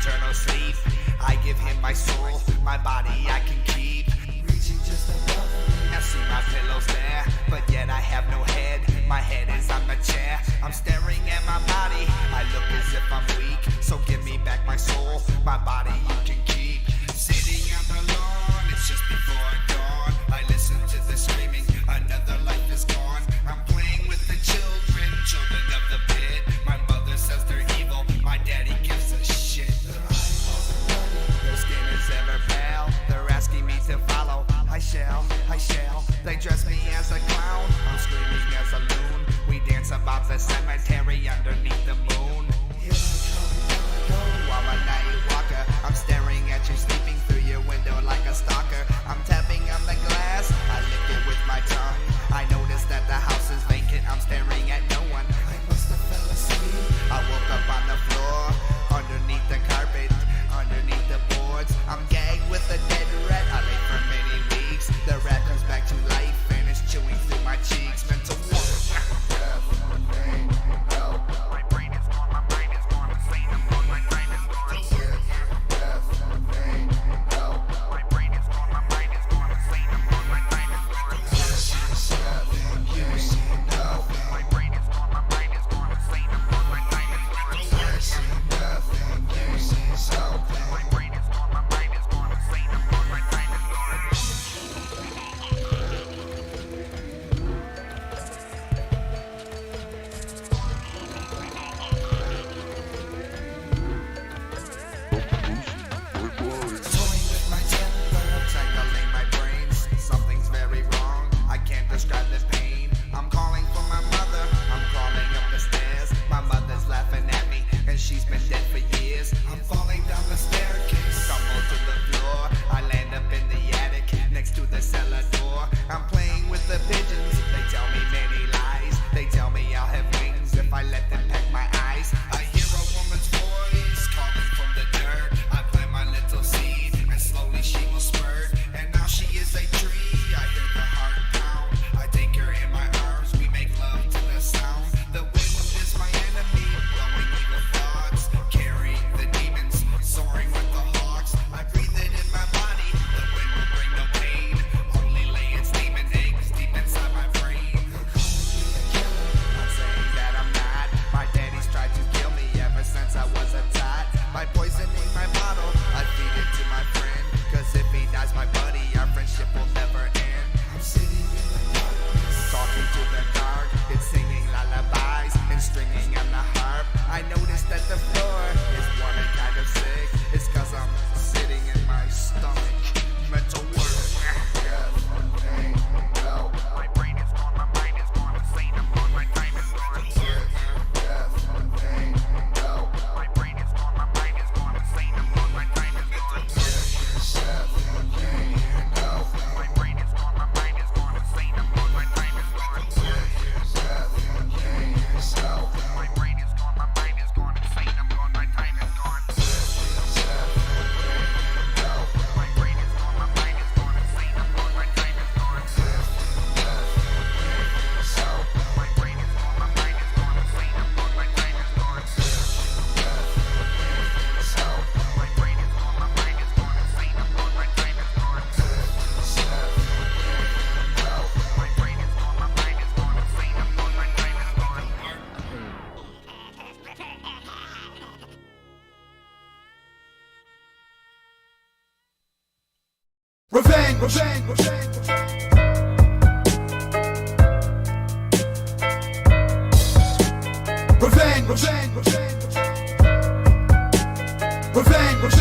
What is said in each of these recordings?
eternal sleep. I give him my soul, my body I can keep. Reaching just above me. I see my pillows there, but yet I have no head. My head is on the chair, I'm staring at my body. I look as if I'm weak, so give me back my soul, my body you can keep. Sitting on the lawn, it's just before dawn. I listen to the screaming, another life is gone. I'm playing with the children, children of the pit. My mother says they're evil, my daddy gives a shit. Their skin is ever pale, they're asking me to follow. I shall, they dress me as a clown, I'm screaming as a loon. We dance about the cemetery underneath the moon. Here I come, I'm a night walker, I'm staring at you sleeping through your window like a stalker. I'm tapping on the glass, I lick it with my tongue. I notice that the house is vacant, I'm staring at no one. I must have fell asleep. I woke up on the floor, underneath the carpet, underneath the boards. I'm gagged with a dead rat, I lay for many weeks. The rat comes back to life and is chewing through my cheeks. Mental my brain is gone, my mind is gone, insane, I'm gone, my time is gone. My brain is gone, my mind is gone, insane, I'm gone, my time is gone. My brain is gone, my mind is gone, insane, I'm gone, my time is gone. My brain is gone, my mind is gone, insane, I'm gone, my time is toying with my temper, tangling my brains. Something's very wrong, I can't describe the pain. I'm calling for my mother, I'm crawling up the stairs. My mother's laughing at me, and she's been dead for years. I'm falling down the staircase, stumble to the floor. I land up in the attic, next to the cellar door. I'm playing with the pigeons, they tell me many lies. They tell me I'll have wings if I let them peck my eyes. I hear a woman's voice calling from the dirt. I plant my little seed, and slowly she will spurt. And now she is a tree, I hear the heart pound. I take her in my arms, we make love to the sound. The wind is my enemy, blowing evil thoughts, carrying the demons, soaring with the hawks. I breathe it in my body, the wind will bring no pain, only laying steaming eggs deep inside my brain. I'm saying that I'm not, my daddy's tried to kill me ever since I was a tot. By poisoning my bottle, I feed it to my friend, cause if he dies my buddy, our friendship will never end. I'm sitting in the darkness, talking to the dark, it's singing lullabies and stringing on the harp. I noticed that the floor is warm and kind of sick, it's cause I'm sitting in my stomach. Mental work. My brain is gone, my mind is gone, insane, I'm gone, my time is gone. My brain is gone, my mind is gone, insane, I'm gone, my time is gone. My brain is gone, my mind is gone, insane, I'm gone, my time is gone. My brain is gone, my mind is gone, insane, I'm gone, my time is gone. My brain is gone, my mind is gone, insane, I'm gone, my time is gone. My brain is gone, my mind is gone, insane, I'm gone, my time is gone. My brain is gone, my mind is gone, insane, I'm gone, my time is gone. My brain is gone, my mind is gone, insane, I'm gone, my time is gone. Revenge.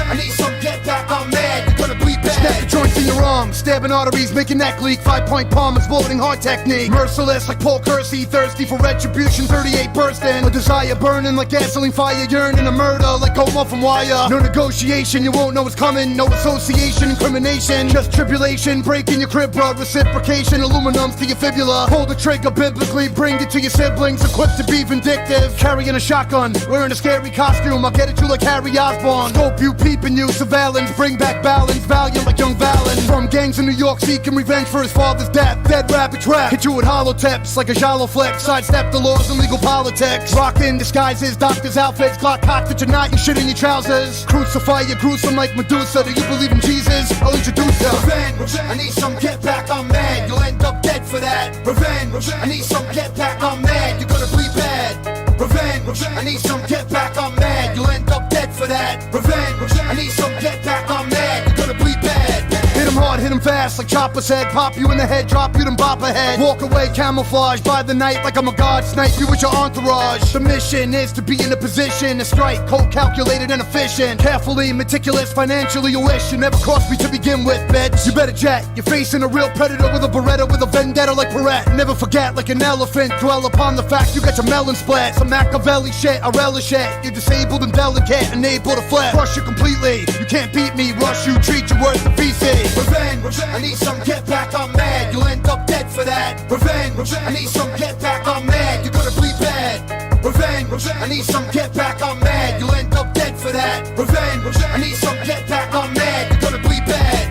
I need some get back, I'm mad, you're gonna bleed back. Snap the joints in your arms, stabbing arteries, making neck leak. 5-point palm, exploding heart technique. Merciless like Paul Kersey, thirsty for retribution. 38 bursting, a desire burning like gasoline fire. Yearning a murder like coma from wire. No negotiation, you won't know what's coming. No association, incrimination, just tribulation. Breaking your crib, bro, reciprocation. Aluminums to your fibula. Pull the trigger biblically, bring it to your siblings. Equipped to be vindictive, carrying a shotgun, wearing a scary costume. I'll get at you like Harry Osborn. Scope you, peeping you, surveillance. Bring back balance, valiant like young Val. Allen. From gangs in New York seeking revenge for his father's death. Dead rabbit trap, hit you with hollow tips like a shallow flex. Sidestep the laws and legal politics. Rockin' disguises, doctor's outfits. Glock cocked at your night and shit in your trousers. Crucify you gruesome like Medusa. Do you believe in Jesus? I'll introduce ya. Revenge, I need some get back, I'm mad. You'll end up dead for that. Revenge, I need some get back, I'm mad. You're gonna bleed bad. Revenge, I need some get back, I'm mad. You'll end up dead for that. Revenge, I need some get back, I'm mad. You're gonna bleed bad. Hit him hard, hit him fast like Chopper said. Pop you in the head, drop you, then bop ahead. Walk away camouflage by the night like I'm a god. Snipe you with your entourage. The mission is to be in a position to strike, cold, calculated, and efficient. Carefully, meticulous, financially you wish. You never crossed me to begin with, bitch. You better jet, you're facing a real predator with a Beretta, with a vendetta like Perret. Never forget, like an elephant, dwell upon the fact you got your melon split. Some Machiavelli shit, I relish it. You're disabled and delicate, unable to flip. Crush you completely, you can't beat me. Rush you, treat you worse than feces. Revenge, I need some get back, I'm mad. You'll end up dead for that. Revenge, I need some get back, I'm mad. You're gonna bleed bad. Revenge, I need some get back, I'm mad. You'll end up dead for that. Revenge, I need some get back, I'm mad. You're gonna bleed bad.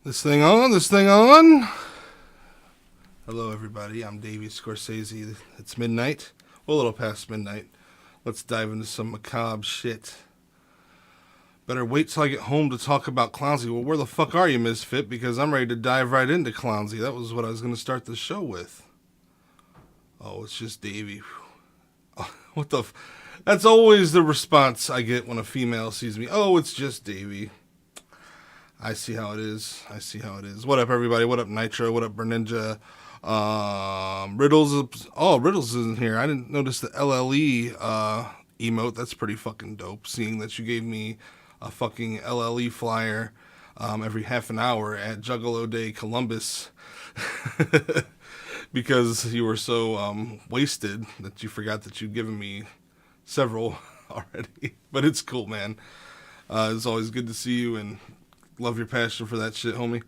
This thing on, this thing on. Hello, everybody. I'm Davey Scorsese. It's midnight. Well, a little past midnight. Let's dive into some macabre shit. Better wait till I get home to talk about Clownsy. Well, where the fuck are you, Misfit? Because I'm ready to dive right into Clownsy. That was what I was going to start the show with. Oh, it's just Davey. Oh, what the That's always the response I get when a female sees me. Oh, it's just Davey. I see how it is. I see how it is. What up, everybody? What up, Nitro? What up, Berninja? Riddles. Oh, Riddles isn't here. I didn't notice the LLE emote. That's pretty fucking dope. Seeing that you gave me a fucking LLE flyer every half an hour at Juggalo Day Columbus because you were so wasted that you forgot that you'd given me several already. But it's cool, man. It's always good to see you and love your passion for that shit, homie.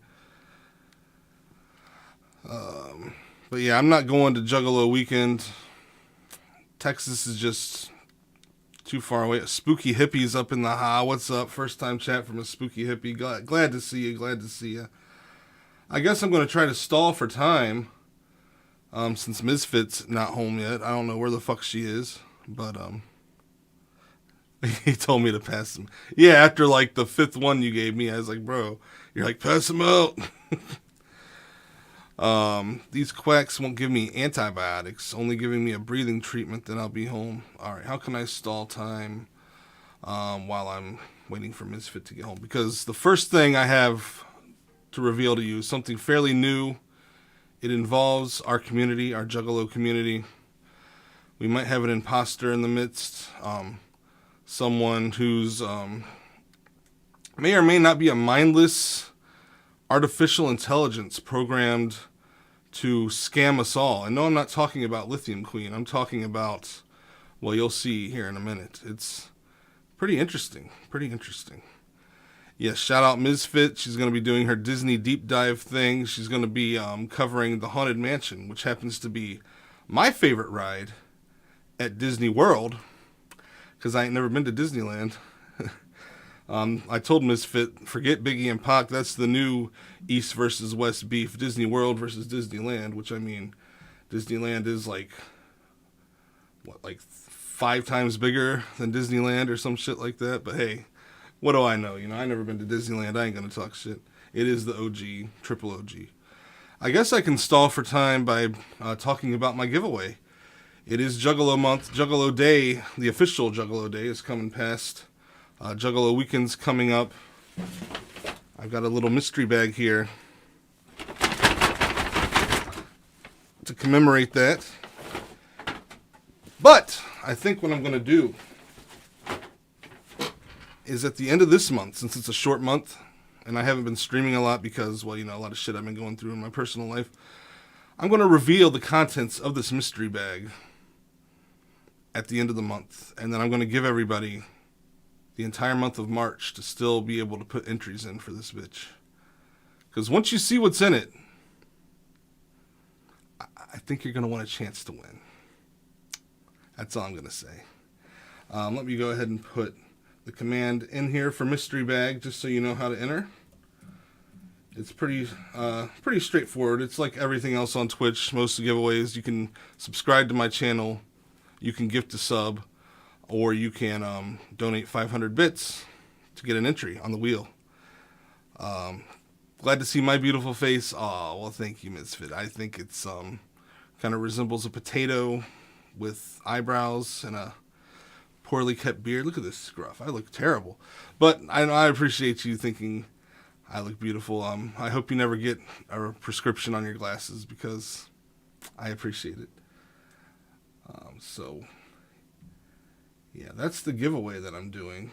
But yeah, I'm not going to Juggalo weekend. Texas is just too far away. Spooky Hippie's up in the ha. What's up? First time chat from a Spooky Hippie. Glad to see you. Glad to see you. I guess I'm going to try to stall for time. Since Misfit's not home yet. I don't know where the fuck she is. But, he told me to pass him. Yeah, after like the fifth one you gave me, I was like, bro, you're like, pass him out. These quacks won't give me antibiotics, only giving me a breathing treatment, then I'll be home. All right, how can I stall time while I'm waiting for Misfit to get home? Because the first thing I have to reveal to you is something fairly new. It involves our community, our Juggalo community. We might have an imposter in the midst. someone who's may or may not be a mindless artificial intelligence programmed to scam us all. And no, I'm not talking about Lithium Queen. I'm talking about, well, you'll see here in a minute. It's pretty interesting. Pretty interesting. Yes, shout out Misfit. She's going to be doing her Disney deep dive thing. She's going to be covering the Haunted Mansion, which happens to be my favorite ride at Disney World, because I ain't never been to Disneyland. I told Misfit, forget Biggie and Pac, that's the new East versus West beef, Disney World versus Disneyland, which I mean, Disneyland is like 5 times bigger than Disneyland or some shit like that, but hey, what do I know? You know, I never been to Disneyland, I ain't gonna talk shit. It is the OG, triple OG. I guess I can stall for time by talking about my giveaway. It is Juggalo month, Juggalo Day, the official Juggalo Day is coming past. Juggalo weekend's coming up. I've got a little mystery bag here to commemorate that. But I think what I'm going to do is at the end of this month, since it's a short month, and I haven't been streaming a lot because, well, you know, a lot of shit I've been going through in my personal life, I'm going to reveal the contents of this mystery bag at the end of the month. And then I'm going to give everybody the entire month of March to still be able to put entries in for this bitch. Because once you see what's in it, I think you're going to want a chance to win. That's all I'm going to say. Let me go ahead and put the command in here for mystery bag, just so you know how to enter. It's pretty straightforward. It's like everything else on Twitch. Most of the giveaways, you can subscribe to my channel, you can gift a sub, or you can donate 500 bits to get an entry on the wheel. Glad to see my beautiful face. Oh, well, thank you, Misfit. I think it's kind of resembles a potato with eyebrows and a poorly kept beard. Look at this scruff. I look terrible. But I appreciate you thinking I look beautiful. I hope you never get a prescription on your glasses because I appreciate it. So, yeah, that's the giveaway that I'm doing.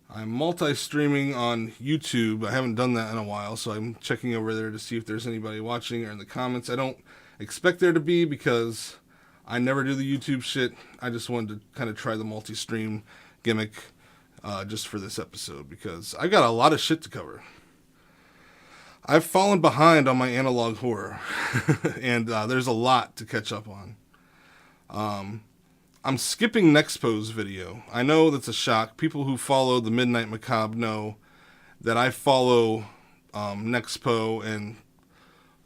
I'm multi-streaming on YouTube. I haven't done that in a while, so I'm checking over there to see if there's anybody watching or in the comments. I don't expect there to be because I never do the YouTube shit. I just wanted to kind of try the multi-stream gimmick just for this episode because I got a lot of shit to cover. I've fallen behind on my analog horror, and there's a lot to catch up on. I'm skipping Nexpo's video. I know that's a shock. People who follow the Midnight Macabre know that I follow Nexpo and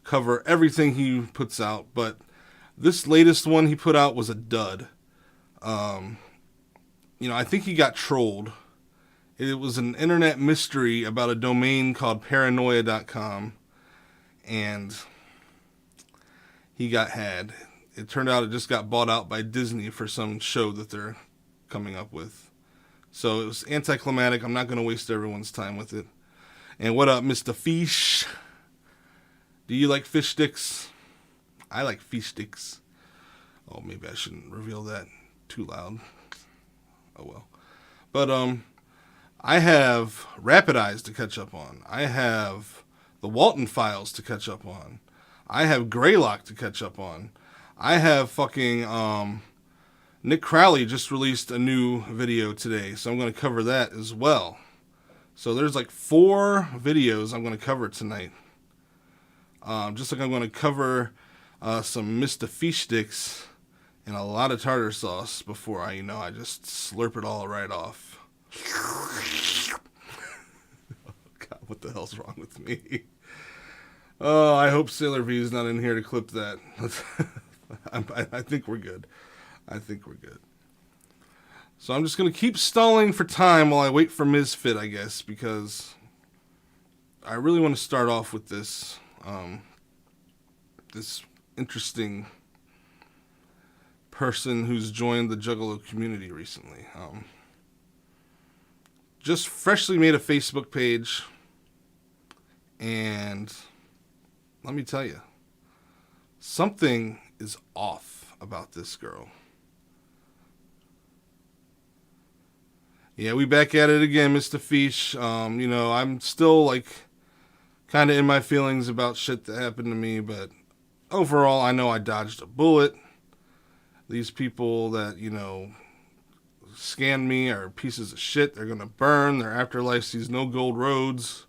cover everything he puts out, but this latest one he put out was a dud. I think he got trolled. It was an internet mystery about a domain called paranoia.com, and he got had. It turned out it just got bought out by Disney for some show that they're coming up with. So it was anticlimactic. I'm not going to waste everyone's time with it. And what up, Mr. Fish? Do you like fish sticks? I like fish sticks. Oh, maybe I shouldn't reveal that too loud. Oh, well. But, I have Rapid Eyes to catch up on. I have the Walton Files to catch up on. I have Greylock to catch up on. I have fucking Nick Crowley just released a new video today, so I'm going to cover that as well. So there's like 4 videos I'm going to cover tonight. Just like I'm going to cover some Mr. Fish Sticks and a lot of tartar sauce before I just slurp it all right off. Oh, God, what the hell's wrong with me? Oh, I hope Sailor V is not in here to clip that. I think we're good. So I'm just going to keep stalling for time while I wait for Misfit, I guess, because I really want to start off with this this interesting person who's joined the Juggalo community recently. Just freshly made a Facebook page, and let me tell you, something is off about this girl. Yeah, we back at it again, Mr. Fish. I'm still, like, kind of in my feelings about shit that happened to me, but overall, I know I dodged a bullet. These people that, scanned me are pieces of shit. They're gonna burn. Their afterlife sees no gold roads.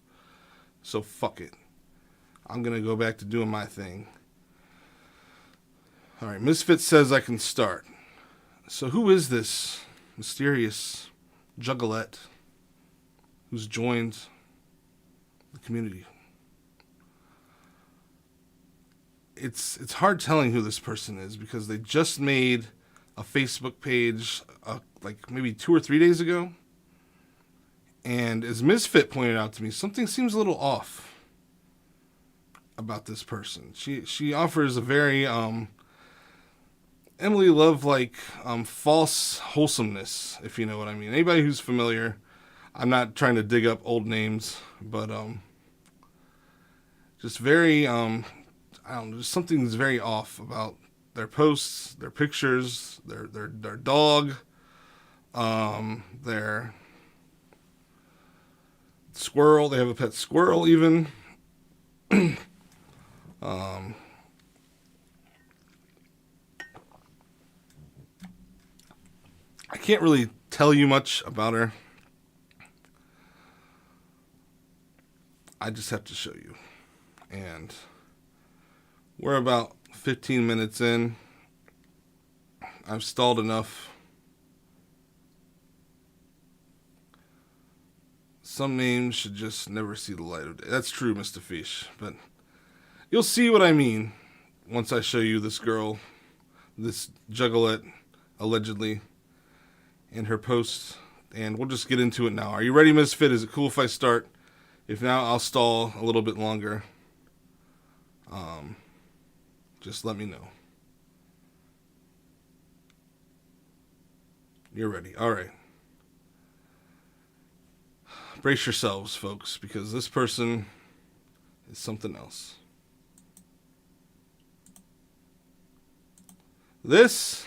So fuck it. I'm gonna go back to doing my thing. Alright, Misfit says I can start. So who is this mysterious juggalette who's joined the community? It's hard telling who this person is because they just made a Facebook page like maybe 2 or 3 days ago. And as Misfit pointed out to me, something seems a little off about this person. She offers a very Emily Love like false wholesomeness, if you know what I mean. Anybody who's familiar, I'm not trying to dig up old names, but just very I don't know, just something's very off about their posts, their pictures, their dog, their squirrel. They have a pet squirrel even. I can't really tell you much about her. I just have to show you. And we're about 15 minutes in. I've stalled enough. Some names should just never see the light of day. That's true, Mr. Fish. But you'll see what I mean once I show you this girl, this juggalette, allegedly, and her posts. And we'll just get into it now. Are you ready, Misfit? Is it cool if I start? If not, I'll stall a little bit longer. Just let me know. You're ready. All right. Brace yourselves, folks, because this person is something else. This,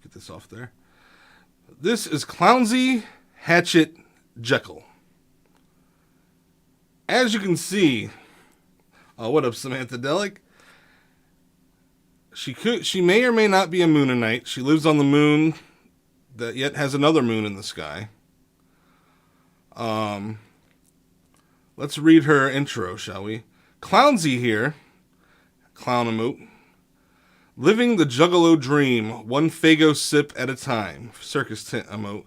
get this off there. This is Clownsy Hatchet Jekyll. As you can see, what up, Samantha Delic? She may or may not be a Moonanite. She lives on the moon that yet has another moon in the sky. Let's read her intro, shall we? Clownsy here, clown emote, living the juggalo dream, one Fago sip at a time, circus tent emote,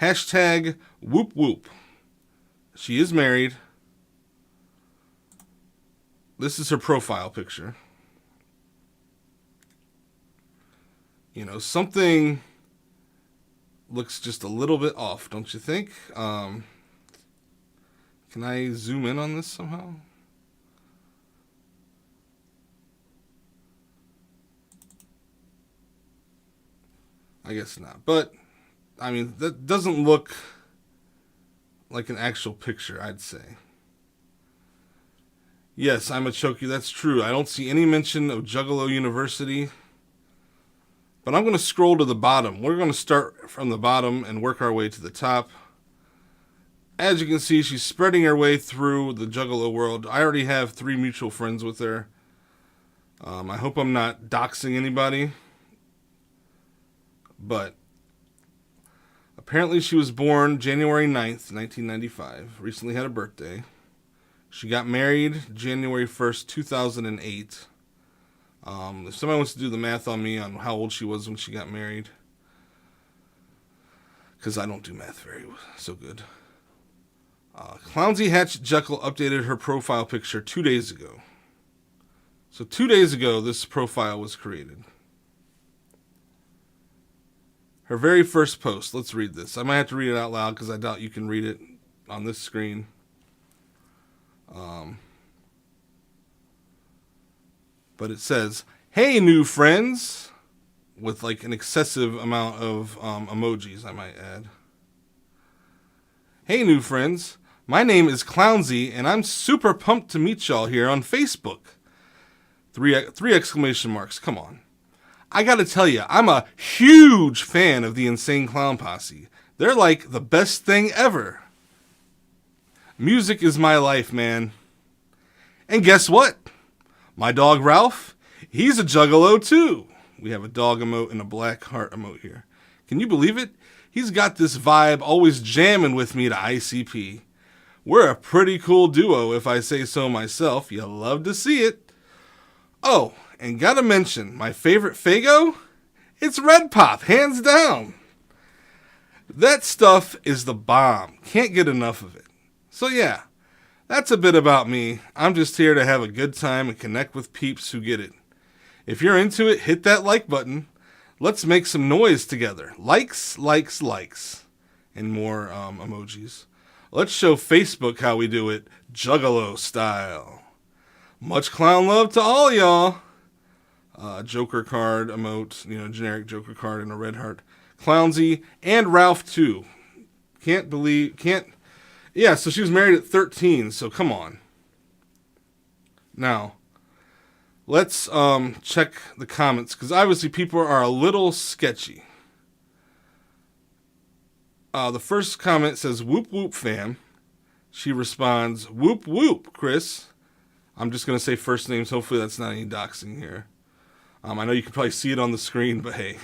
hashtag whoop whoop. She is married. This is her profile picture. Something looks just a little bit off, don't you think? Can I zoom in on this somehow? I guess not. But, that doesn't look like an actual picture, I'd say. Yes, I'm a Choki, that's true. I don't see any mention of Juggalo University. But I'm going to scroll to the bottom. We're going to start from the bottom and work our way to the top. As you can see, she's spreading her way through the Juggalo world. I already have 3 mutual friends with her. I hope I'm not doxing anybody. But apparently she was born January 9th, 1995. Recently had a birthday. She got married January 1st, 2008. If somebody wants to do the math on me on how old she was when she got married, because I don't do math so good. Clownsy Hatchet Jekyll updated her profile picture 2 days ago. So 2 days ago, this profile was created. Her very first post. Let's read this. I might have to read it out loud because I doubt you can read it on this screen. But it says, "Hey, new friends," with like an excessive amount of emojis, I might add. "Hey, new friends. My name is Clownsy, and I'm super pumped to meet y'all here on Facebook." Three exclamation marks. Come on. I gotta tell you, I'm a huge fan of the Insane Clown Posse. They're like the best thing ever. Music is my life, man. And guess what? My dog Ralph, he's a juggalo too. We have a dog emote and a black heart emote here. Can you believe it? He's got this vibe always jamming with me to ICP. We're a pretty cool duo if I say so myself. You'll love to see it. Oh, and gotta mention, my favorite Faygo? It's Red Pop, hands down. That stuff is the bomb. Can't get enough of it. So yeah, that's a bit about me. I'm just here to have a good time and connect with peeps who get it. If you're into it, hit that like button. Let's make some noise together. Likes, likes, likes. And more emojis. Let's show Facebook how we do it, Juggalo style. Much clown love to all y'all. Joker card emote, generic Joker card and a red heart. Clownsy and Ralph too. Yeah, so she was married at 13, so come on. Now, let's check the comments, because obviously people are a little sketchy. The first comment says, whoop whoop fam. She responds, whoop whoop, Chris. I'm just going to say first names. Hopefully that's not any doxing here. I know you can probably see it on the screen, but hey.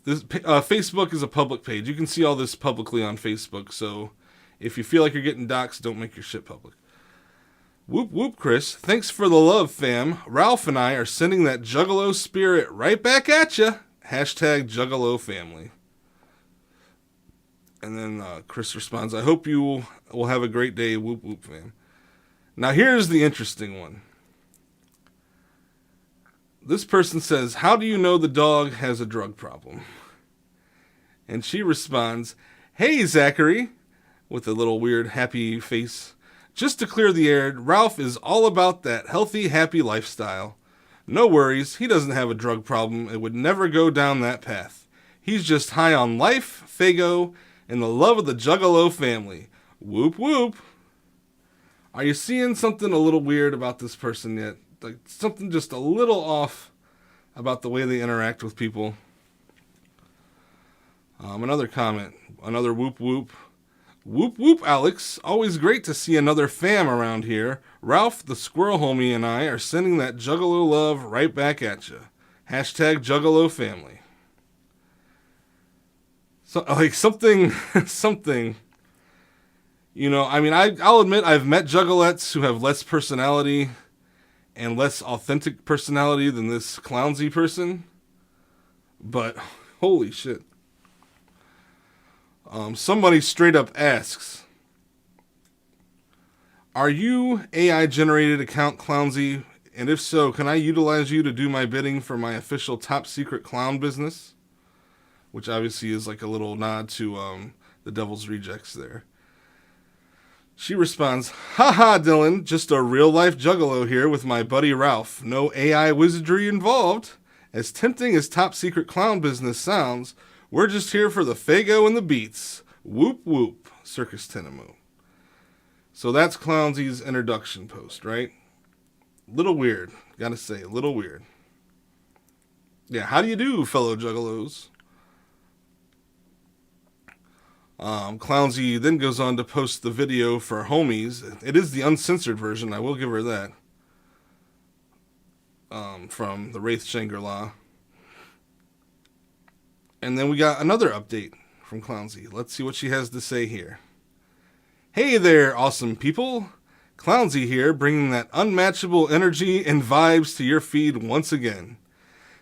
Facebook is a public page. You can see all this publicly on Facebook, so if you feel like you're getting doxed, don't make your shit public. Whoop whoop, Chris. Thanks for the love, fam. Ralph and I are sending that juggalo spirit right back at ya. Hashtag juggalo family. And then Chris responds, I hope you will have a great day, whoop whoop, fam. Now here's the interesting one. This person says, how do you know the dog has a drug problem? And she responds, hey, Zachary, with a little weird happy face. Just to clear the air, Ralph is all about that healthy, happy lifestyle. No worries, he doesn't have a drug problem. It would never go down that path. He's just high on life, Faygo, and the love of the Juggalo family. Whoop whoop. Are you seeing something a little weird about this person yet? Like something just a little off about the way they interact with people? Another comment. Another whoop whoop. Whoop whoop, Alex. Always great to see another fam around here. Ralph, the squirrel homie, and I are sending that Juggalo love right back at you. Hashtag Juggalo family. So, like something. I'll admit I've met juggalettes who have less personality and less authentic personality than this clownsy person. But holy shit. Somebody straight up asks, are you AI generated account Clownsy? And if so, can I utilize you to do my bidding for my official top secret clown business? Which obviously is like a little nod to the Devil's Rejects there. She responds, haha, Dylan, just a real life juggalo here with my buddy Ralph. No AI wizardry involved. As tempting as top secret clown business sounds, we're just here for the Faygo and the beats. Whoop whoop, Circus Tenemu. So that's Clownsy's introduction post, right? Little weird, gotta say, a little weird. Yeah, how do you do, fellow juggalos? Clownsy then goes on to post the video for Homies. It is the uncensored version, I will give her that. From the Wraith Shangri-La. And then we got another update from Clownsy. Let's see what she has to say here. Hey there, awesome people. Clownsy here, bringing that unmatchable energy and vibes to your feed once again.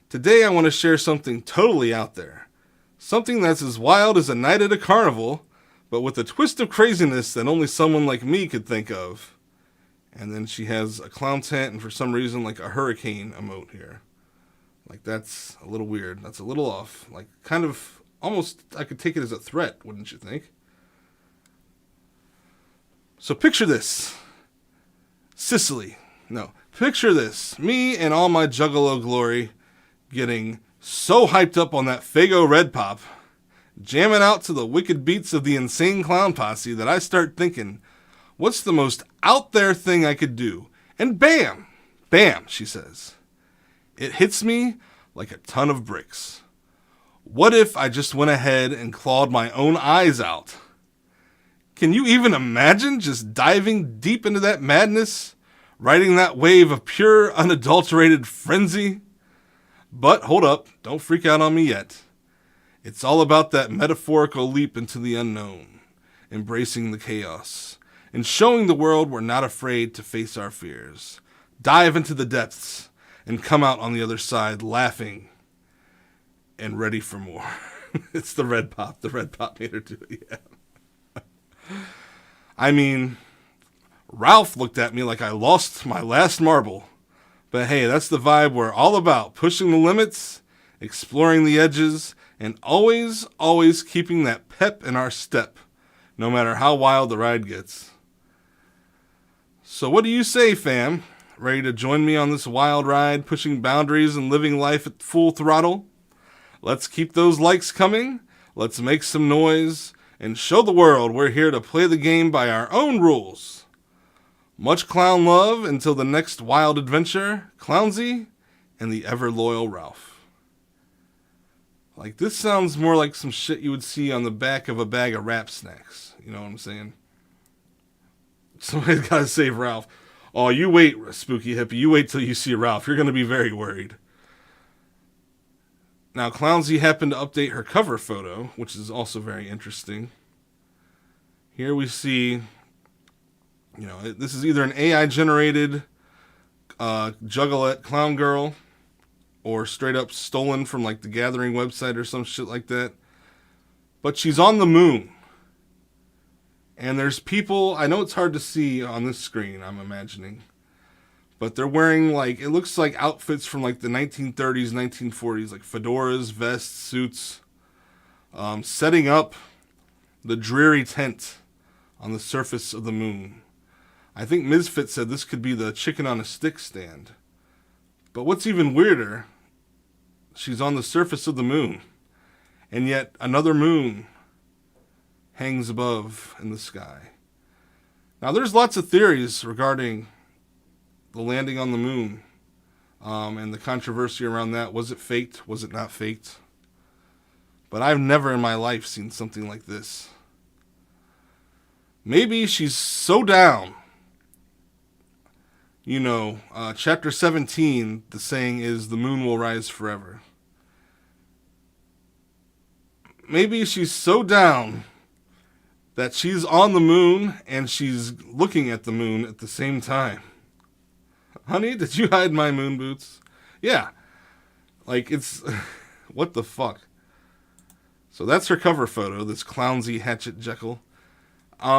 Today I want to share something totally out there. Something that's as wild as a night at a carnival, but with a twist of craziness that only someone like me could think of. And then she has a clown tent and for some reason like a hurricane emote here. Like, that's a little weird. That's a little off. Like, kind of, almost, I could take it as a threat, wouldn't you think? So picture this. Sicily. No. Picture this. Me and all my juggalo glory getting so hyped up on that Faygo Red Pop, jamming out to the wicked beats of the Insane Clown Posse that I start thinking, what's the most out there thing I could do? And bam! Bam, she says. It hits me like a ton of bricks. What if I just went ahead and clawed my own eyes out? Can you even imagine just diving deep into that madness, riding that wave of pure, unadulterated frenzy? But hold up, don't freak out on me yet. It's all about that metaphorical leap into the unknown, embracing the chaos, and showing the world we're not afraid to face our fears. Dive into the depths and come out on the other side laughing and ready for more. It's the red pop. The red pop made her do it, yeah. I mean, Ralph looked at me like I lost my last marble. But hey, that's the vibe we're all about. Pushing the limits, exploring the edges, and always, always keeping that pep in our step, no matter how wild the ride gets. So what do you say, fam? Ready to join me on this wild ride, pushing boundaries and living life at full throttle? Let's keep those likes coming. Let's make some noise and show the world we're here to play the game by our own rules. Much clown love until the next wild adventure, Clownsy and the ever-loyal Ralph. Like, this sounds more like some shit you would see on the back of a bag of Rap Snacks. You know what I'm saying? Somebody's gotta save Ralph. Oh, you wait, spooky hippie. You wait till you see Ralph. You're gonna be very worried. Now, Clownsy happened to update her cover photo, which is also very interesting. Here we see, this is either an AI-generated Juggalette clown girl or straight up stolen from, like, the Gathering website or some shit like that. But she's on the moon. And there's people, I know it's hard to see on this screen, I'm imagining. But they're wearing, like, it looks like outfits from, like, the 1930s, 1940s, like fedoras, vests, suits, setting up the dreary tent on the surface of the moon. I think Misfit said this could be the chicken on a stick stand. But what's even weirder, she's on the surface of the moon, and yet another moon hangs above in the sky. Now, there's lots of theories regarding the landing on the moon, and the controversy around that. Was it faked? Was it not faked? But I've never in my life seen something like this. Maybe she's so down. Chapter 17, the saying is, the moon will rise forever. Maybe she's so down that she's on the moon and she's looking at the moon at the same time. Honey, did you hide my moon boots? Yeah. Like, it's... what the fuck? So that's her cover photo, this Clownsy Hatchet Jekyll.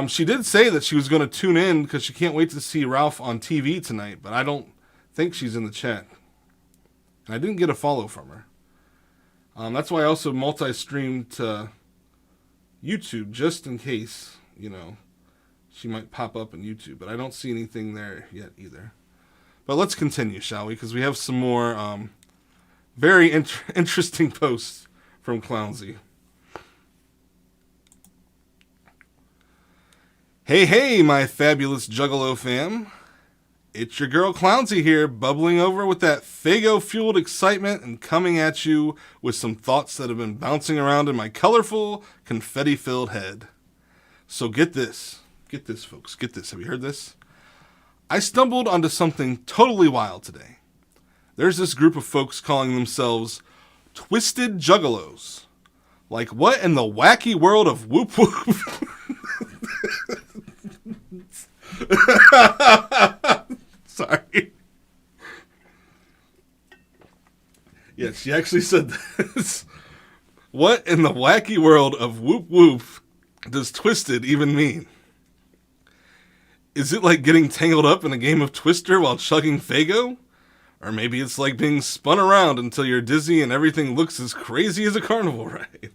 She did say that she was going to tune in because she can't wait to see Ralph on TV tonight, but I don't think she's in the chat. And I didn't get a follow from her. That's why I also multi-streamed to YouTube, just in case, she might pop up on YouTube. But I don't see anything there yet either. But let's continue, shall we? Because we have some more very interesting posts from Clownsy. Hey, my fabulous Juggalo fam. It's your girl Clownsy here, bubbling over with that Faygo-fueled excitement and coming at you with some thoughts that have been bouncing around in my colorful, confetti-filled head. So get this. Get this, folks. Get this. Have you heard this? I stumbled onto something totally wild today. There's this group of folks calling themselves Twisted Juggalos. Like, what in the wacky world of whoop whoop? Sorry. Yeah, she actually said this. What in the wacky world of whoop whoop does twisted even mean? Is it like getting tangled up in a game of Twister while chugging Faygo? Or maybe it's like being spun around until you're dizzy and everything looks as crazy as a carnival ride.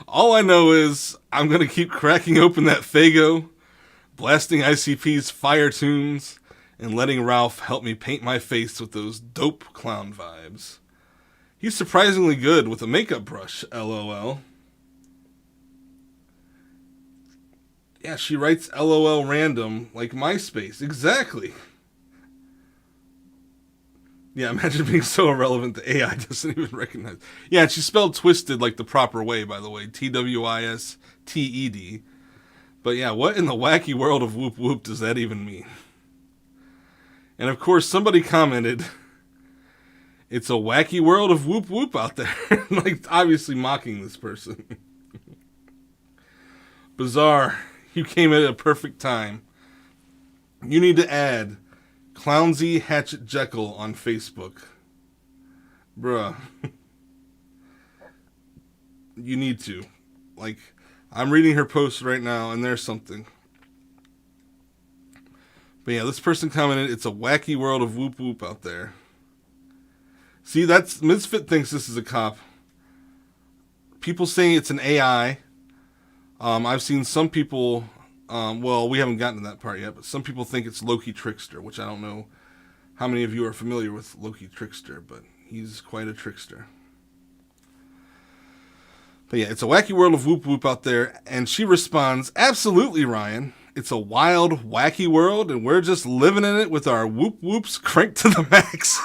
All I know is I'm going to keep cracking open that Faygo, blasting ICP's fire tunes, and letting Ralph help me paint my face with those dope clown vibes. He's surprisingly good with a makeup brush, LOL. Yeah, she writes LOL random like MySpace. Exactly. Yeah, imagine being so irrelevant the AI doesn't even recognize. Yeah, and she spelled twisted like the proper way, by the way. Twisted. But yeah, what in the wacky world of whoop whoop does that even mean? And of course, somebody commented, it's a wacky world of whoop whoop out there. Like, obviously mocking this person. Bizarre. You came at a perfect time. You need to add Clownsy Hatchet Jekyll on Facebook. Bruh. You need to. Like, I'm reading her post right now, and there's something. But yeah, this person commented, it's a wacky world of whoop whoop out there. See, that's Misfit thinks this is a cop. People saying it's an AI. I've seen some people, well, we haven't gotten to that part yet, but some people think it's Loki Trickster, which I don't know how many of you are familiar with Loki Trickster, but he's quite a trickster. But yeah, it's a wacky world of whoop whoop out there, and she responds, absolutely, Ryan. It's a wild, wacky world, and we're just living in it with our whoop whoops cranked to the max.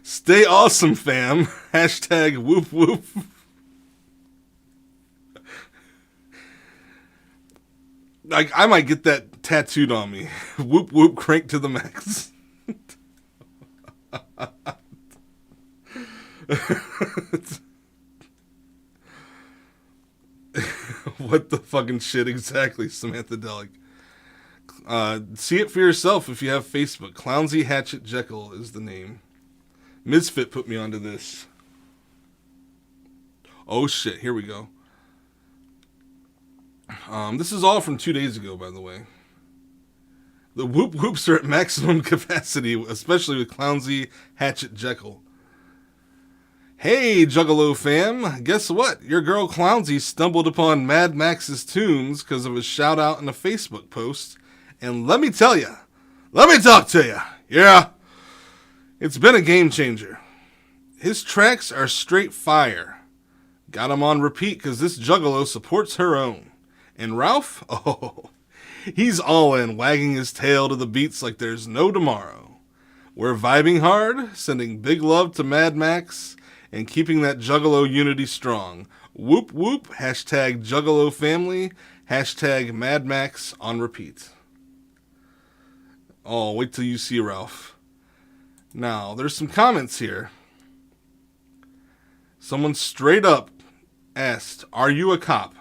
Stay awesome, fam. Hashtag whoop whoop. Like, I might get that tattooed on me. Whoop whoop crank to the max. What the fucking shit exactly, Samantha Delic. See it for yourself if you have Facebook. Clownsy Hatchet Jekyll is the name. Misfit put me onto this. Oh shit, here we go. This is all from 2 days ago, by the way. The whoop whoops are at maximum capacity, especially with Clownsy Hatchet Jekyll. Hey, Juggalo fam, guess what? Your girl Clownsy stumbled upon Mad Max's tunes because of a shout out in a Facebook post. And let me tell you, let me talk to you. Yeah, it's been a game changer. His tracks are straight fire. Got him on repeat because this Juggalo supports her own. And Ralph, oh, he's all in, wagging his tail to the beats like there's no tomorrow. We're vibing hard, sending big love to Mad Max, and keeping that Juggalo unity strong. Whoop whoop, hashtag Juggalo family, hashtag Mad Max on repeat. Oh, wait till you see Ralph. Now, there's some comments here. Someone straight up asked, are you a cop?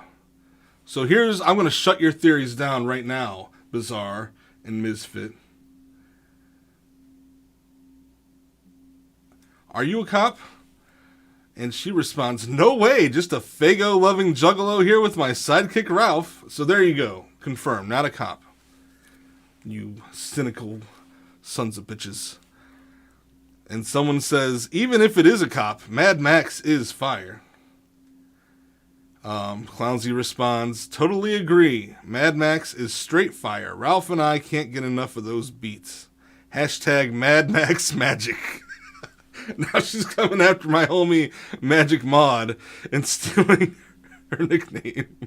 So I'm going to shut your theories down right now, Bizarre and Misfit. Are you a cop? And she responds, no way, just a Fago-loving Juggalo here with my sidekick Ralph. So there you go. Confirmed, not a cop. You cynical sons of bitches. And someone says, even if it is a cop, Mad Max is fire. Clownsy responds, totally agree. Mad Max is straight fire. Ralph and I can't get enough of those beats. Hashtag Mad Max Magic. Now she's coming after my homie Magic Mod and stealing her nickname.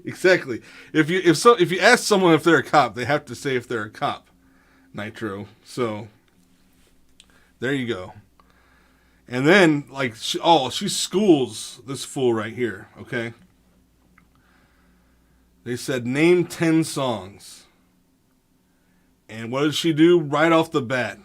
Exactly. If you ask someone if they're a cop, they have to say if they're a cop. Nitro. So there you go. And then, like, she schools this fool right here, okay? They said, name 10 songs. And what did she do right off the bat?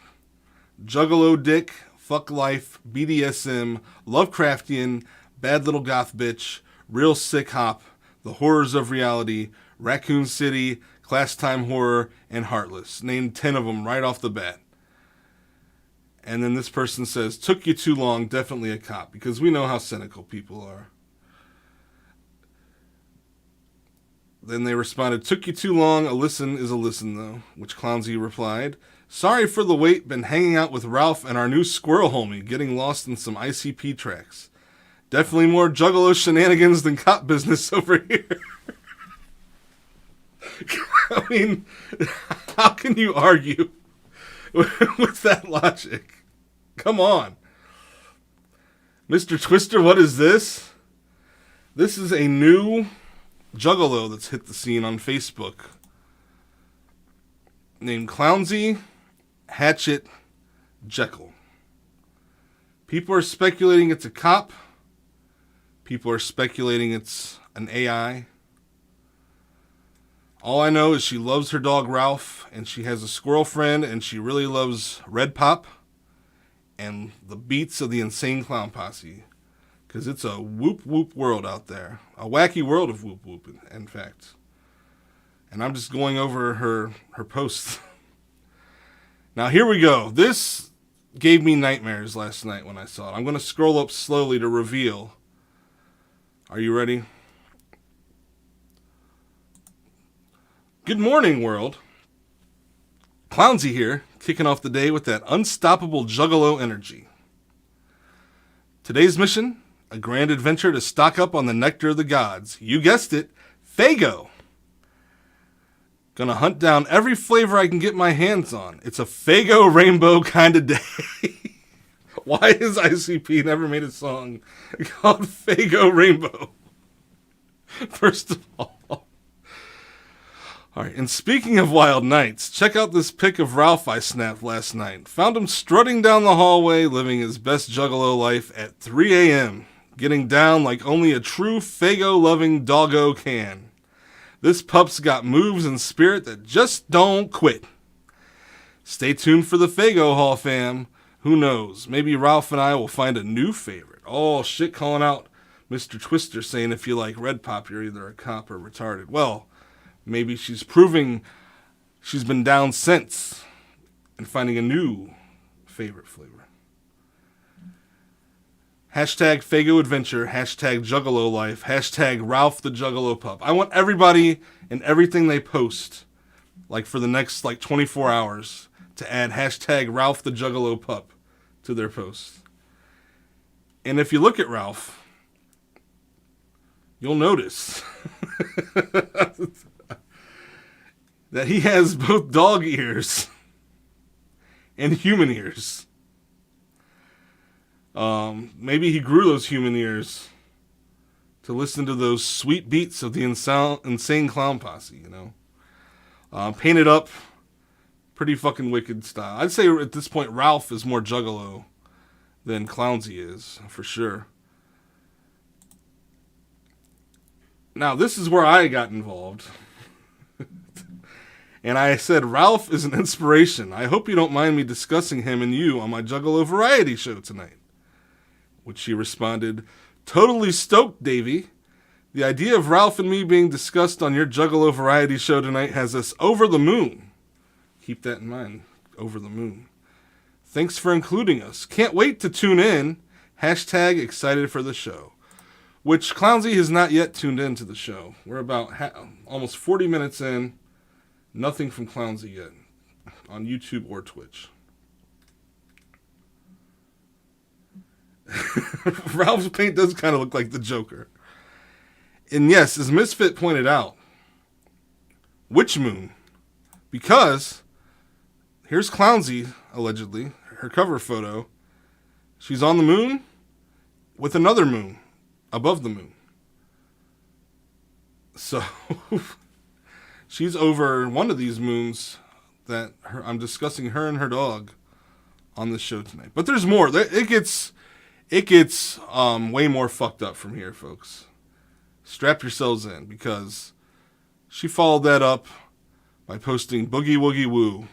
Juggalo Dick, Fuck Life, BDSM, Lovecraftian, Bad Little Goth Bitch, Real Sick Hop, The Horrors of Reality, Raccoon City, Class Time Horror, and Heartless. Named 10 of them right off the bat. And then this person says, took you too long, definitely a cop, because we know how cynical people are. Then they responded, took you too long, a listen is a listen though, which Clownsy replied, sorry for the wait, been hanging out with Ralph and our new squirrel homie, getting lost in some ICP tracks. Definitely more Juggalo shenanigans than cop business over here. I mean, how can you argue with that logic? Come on. Mr. Twister, what is this? This is a new juggalo that's hit the scene on Facebook named Clownsy Hatchet Jekyll. People are speculating it's a cop. People are speculating it's an AI. All I know is she loves her dog Ralph, and she has a squirrel friend, and she really loves Red Pop and the beats of the Insane Clown Posse. Because it's a whoop whoop world out there. A wacky world of whoop whoop, in fact. And I'm just going over her posts. Now here we go. This gave me nightmares last night when I saw it. I'm going to scroll up slowly to reveal. Are you ready? Good morning, world. Clownsy here, kicking off the day with that unstoppable juggalo energy. Today's mission, a grand adventure to stock up on the nectar of the gods. You guessed it, Faygo. Gonna hunt down every flavor I can get my hands on. It's a Faygo rainbow kind of day. Why has ICP never made a song called Faygo Rainbow? First of all. Alright, and speaking of wild nights, check out this pic of Ralph I snapped last night. Found him strutting down the hallway, living his best juggalo life at 3 a.m., getting down like only a true Faygo-loving doggo can. This pup's got moves and spirit that just don't quit. Stay tuned for the Faygo Hall, fam. Who knows? Maybe Ralph and I will find a new favorite. Oh, shit, calling out Mr. Twister, saying if you like Red Pop, you're either a cop or retarded. Well, maybe she's proving she's been down since and finding a new favorite flavor. Hashtag Faygo Adventure, hashtag Juggalo Life, hashtag Ralph the Juggalo Pup. I want everybody and everything they post, like for the next 24 hours, to add hashtag Ralph the Juggalo Pup to their posts. And if you look at Ralph, you'll notice that he has both dog ears and human ears. Maybe he grew those human ears to listen to those sweet beats of the Insane Clown Posse, you know. Painted up, pretty fucking wicked style. I'd say at this point Ralph is more juggalo than Clownsy is, for sure. Now, this is where I got involved. And I said, Ralph is an inspiration. I hope you don't mind me discussing him and you on my Juggalo variety show tonight. Which she responded, totally stoked, Davey. The idea of Ralph and me being discussed on your Juggalo variety show tonight has us over the moon. Keep that in mind, over the moon. Thanks for including us. Can't wait to tune in. Hashtag excited for the show. Which Clownsy has not yet tuned in to the show. We're about almost 40 minutes in. Nothing from Clownsy yet on YouTube or Twitch. Ralph's paint does kind of look like the Joker. And yes, as Misfit pointed out, which moon? Because here's Clownsy, allegedly, her cover photo. She's on the moon with another moon above the moon. So she's over one of these moons that I'm discussing her and her dog on this show tonight. But there's more. It gets way more fucked up from here, folks. Strap yourselves in, because she followed that up by posting Boogie Woogie Woo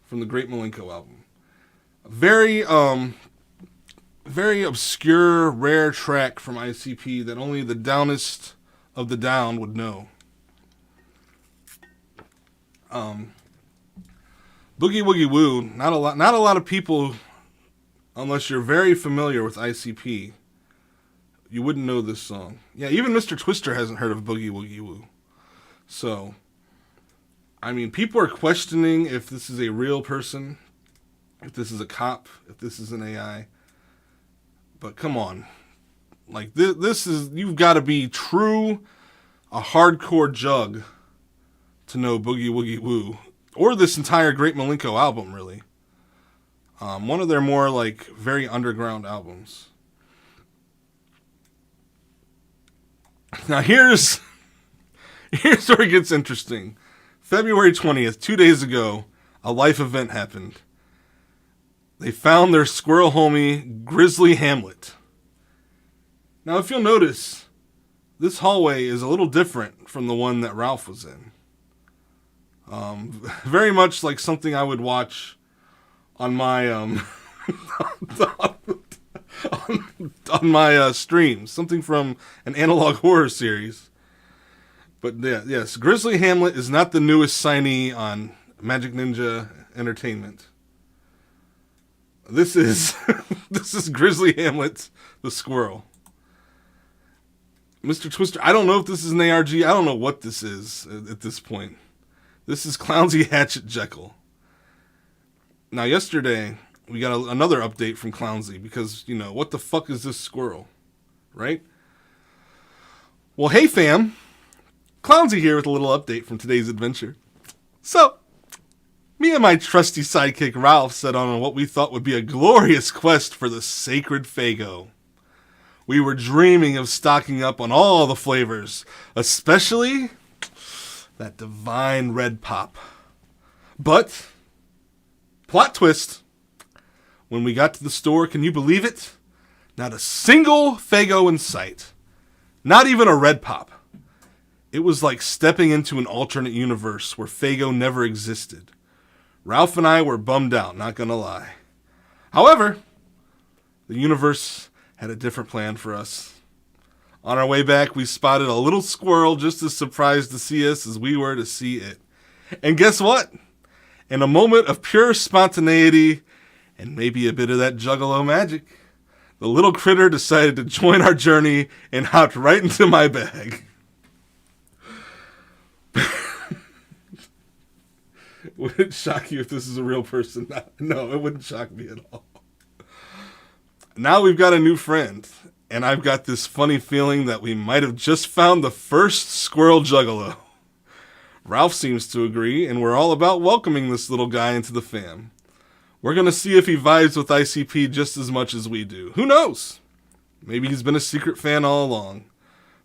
from the Great Malenko album. A very obscure, rare track from ICP that only the downest of the down would know. Boogie Woogie Woo, not a lot of people, unless you're very familiar with ICP, you wouldn't know this song. Yeah, even Mr. Twister hasn't heard of Boogie Woogie Woo. So, I mean, people are questioning if this is a real person, if this is a cop, if this is an AI. But come on. Like, this is, you've got to be a hardcore jug to know Boogie Woogie Woo. Or this entire Great Malenko album, really. One of their more, very underground albums. Now here's where it gets interesting. February 20th, 2 days ago, a life event happened. They found their squirrel homie, Grizzly Hamlet. Now, if you'll notice, this hallway is a little different from the one that Ralph was in. Very much like something I would watch on my on my streams. Something from an analog horror series. But yeah, yes, Grizzly Hamlet is not the newest signee on Magic Ninja Entertainment. This is this is Grizzly Hamlet, the squirrel. Mr. Twister, I don't know if this is an ARG. I don't know what this is at this point. This is Clownsy Hatchet Jekyll. Now, yesterday, we got another update from Clownsy because, you know, what the fuck is this squirrel? Right? Well, hey fam. Clownsy here with a little update from today's adventure. So, me and my trusty sidekick Ralph set on what we thought would be a glorious quest for the sacred Faygo. We were dreaming of stocking up on all the flavors, especially that divine red pop. But, plot twist, when we got to the store, can you believe it? Not a single Faygo in sight. Not even a red pop. It was like stepping into an alternate universe where Faygo never existed. Ralph and I were bummed out, not gonna lie. However, the universe had a different plan for us. On our way back, we spotted a little squirrel just as surprised to see us as we were to see it. And guess what? In a moment of pure spontaneity and maybe a bit of that juggalo magic, the little critter decided to join our journey and hopped right into my bag. Would it shock you if this is a real person? No, it wouldn't shock me at all. Now we've got a new friend, and I've got this funny feeling that we might have just found the first squirrel juggalo. Ralph seems to agree, and we're all about welcoming this little guy into the fam. We're going to see if he vibes with ICP just as much as we do. Who knows? Maybe he's been a secret fan all along,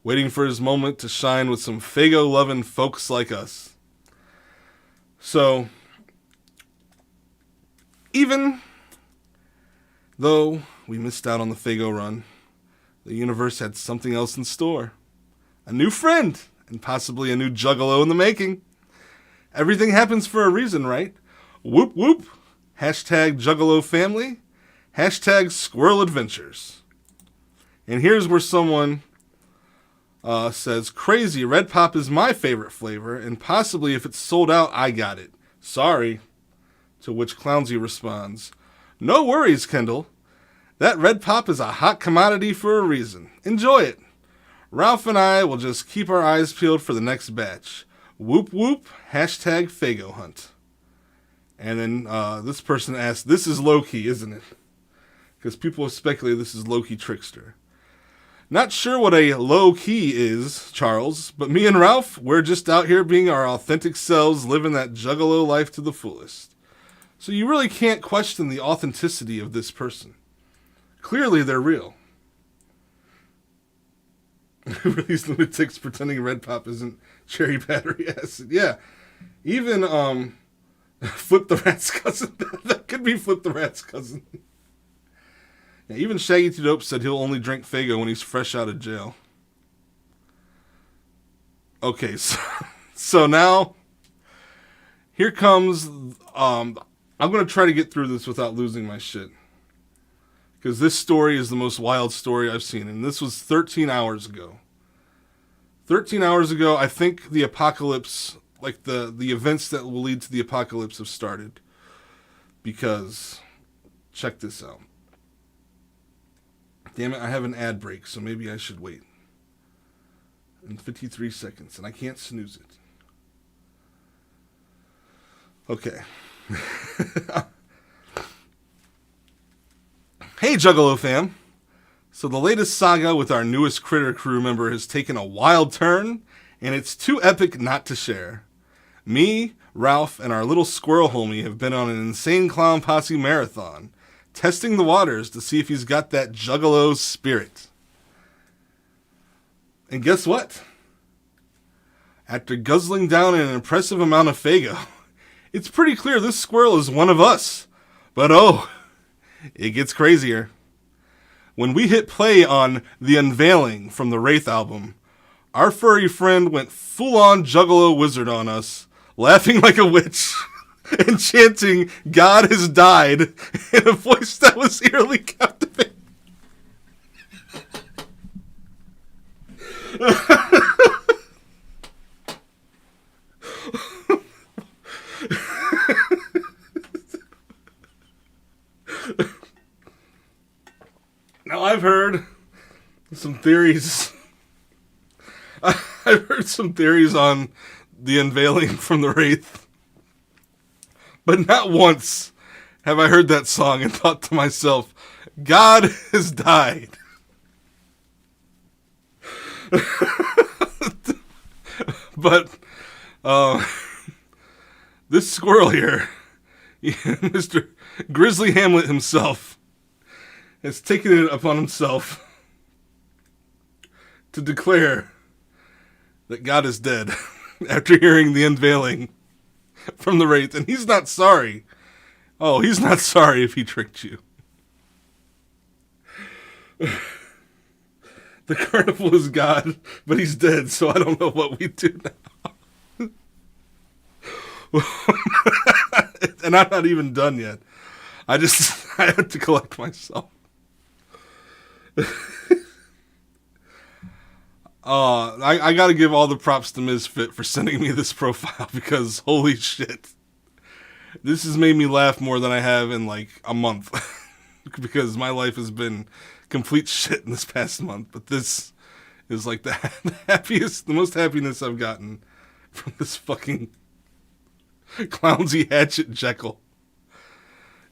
waiting for his moment to shine with some Faygo-loving folks like us. So, even though we missed out on the Faygo run, the universe had something else in store. A new friend, and possibly a new juggalo in the making. Everything happens for a reason, right? Whoop whoop. Hashtag juggalo family. Hashtag squirrel adventures. And here's where someone says, crazy, red pop is my favorite flavor, and possibly if it's sold out, I got it. Sorry. To which Clownsy responds, no worries, Kendall. That red pop is a hot commodity for a reason. Enjoy it. Ralph and I will just keep our eyes peeled for the next batch. Whoop whoop, hashtag Faygo hunt. And then this person asks, this is low-key, isn't it? Because people have speculated this is low-key trickster. Not sure what a low-key is, Charles, but me and Ralph, we're just out here being our authentic selves, living that juggalo life to the fullest. So you really can't question the authenticity of this person. Clearly, they're real. These lunatics pretending red pop isn't cherry battery acid. Yeah, even Flip the Rat's cousin. That could be Flip the Rat's cousin. Yeah, even Shaggy 2 Dope said he'll only drink Faygo when he's fresh out of jail. Okay, so now here comes. I'm going to try to get through this without losing my shit. Because this story is the most wild story I've seen. And this was 13 hours ago. 13 hours ago, I think the apocalypse, like the events that will lead to the apocalypse have started. Because, check this out. Damn it, I have an ad break, so maybe I should wait. In 53 seconds, and I can't snooze it. Okay. Hey, Juggalo fam. So the latest saga with our newest Critter crew member has taken a wild turn, and it's too epic not to share. Me, Ralph, and our little squirrel homie have been on an insane clown posse marathon, testing the waters to see if he's got that juggalo spirit. And guess what? After guzzling down an impressive amount of Faygo, it's pretty clear this squirrel is one of us. But oh, it gets crazier. When we hit play on The Unveiling from the Wraith album, our furry friend went full-on Juggalo wizard on us, laughing like a witch and chanting, "God has died," in a voice that was eerily captivating. Now, I've heard some theories. I've heard some theories on The Unveiling from the Wraith. But not once have I heard that song and thought to myself, God has died. But this squirrel here, Mr. Grizzly Hamlet himself, has taken it upon himself to declare that God is dead after hearing The Unveiling from the Wraith. And he's not sorry. Oh, he's not sorry if he tricked you. The carnival is God, but he's dead, so I don't know what we do now. And I'm not even done yet. I had to collect myself. I gotta give all the props to Misfit for sending me this profile, because holy shit. This has made me laugh more than I have in like a month. Because my life has been complete shit in this past month. But this is like the most happiness I've gotten from this fucking Clownsy Hatchet Jekyll.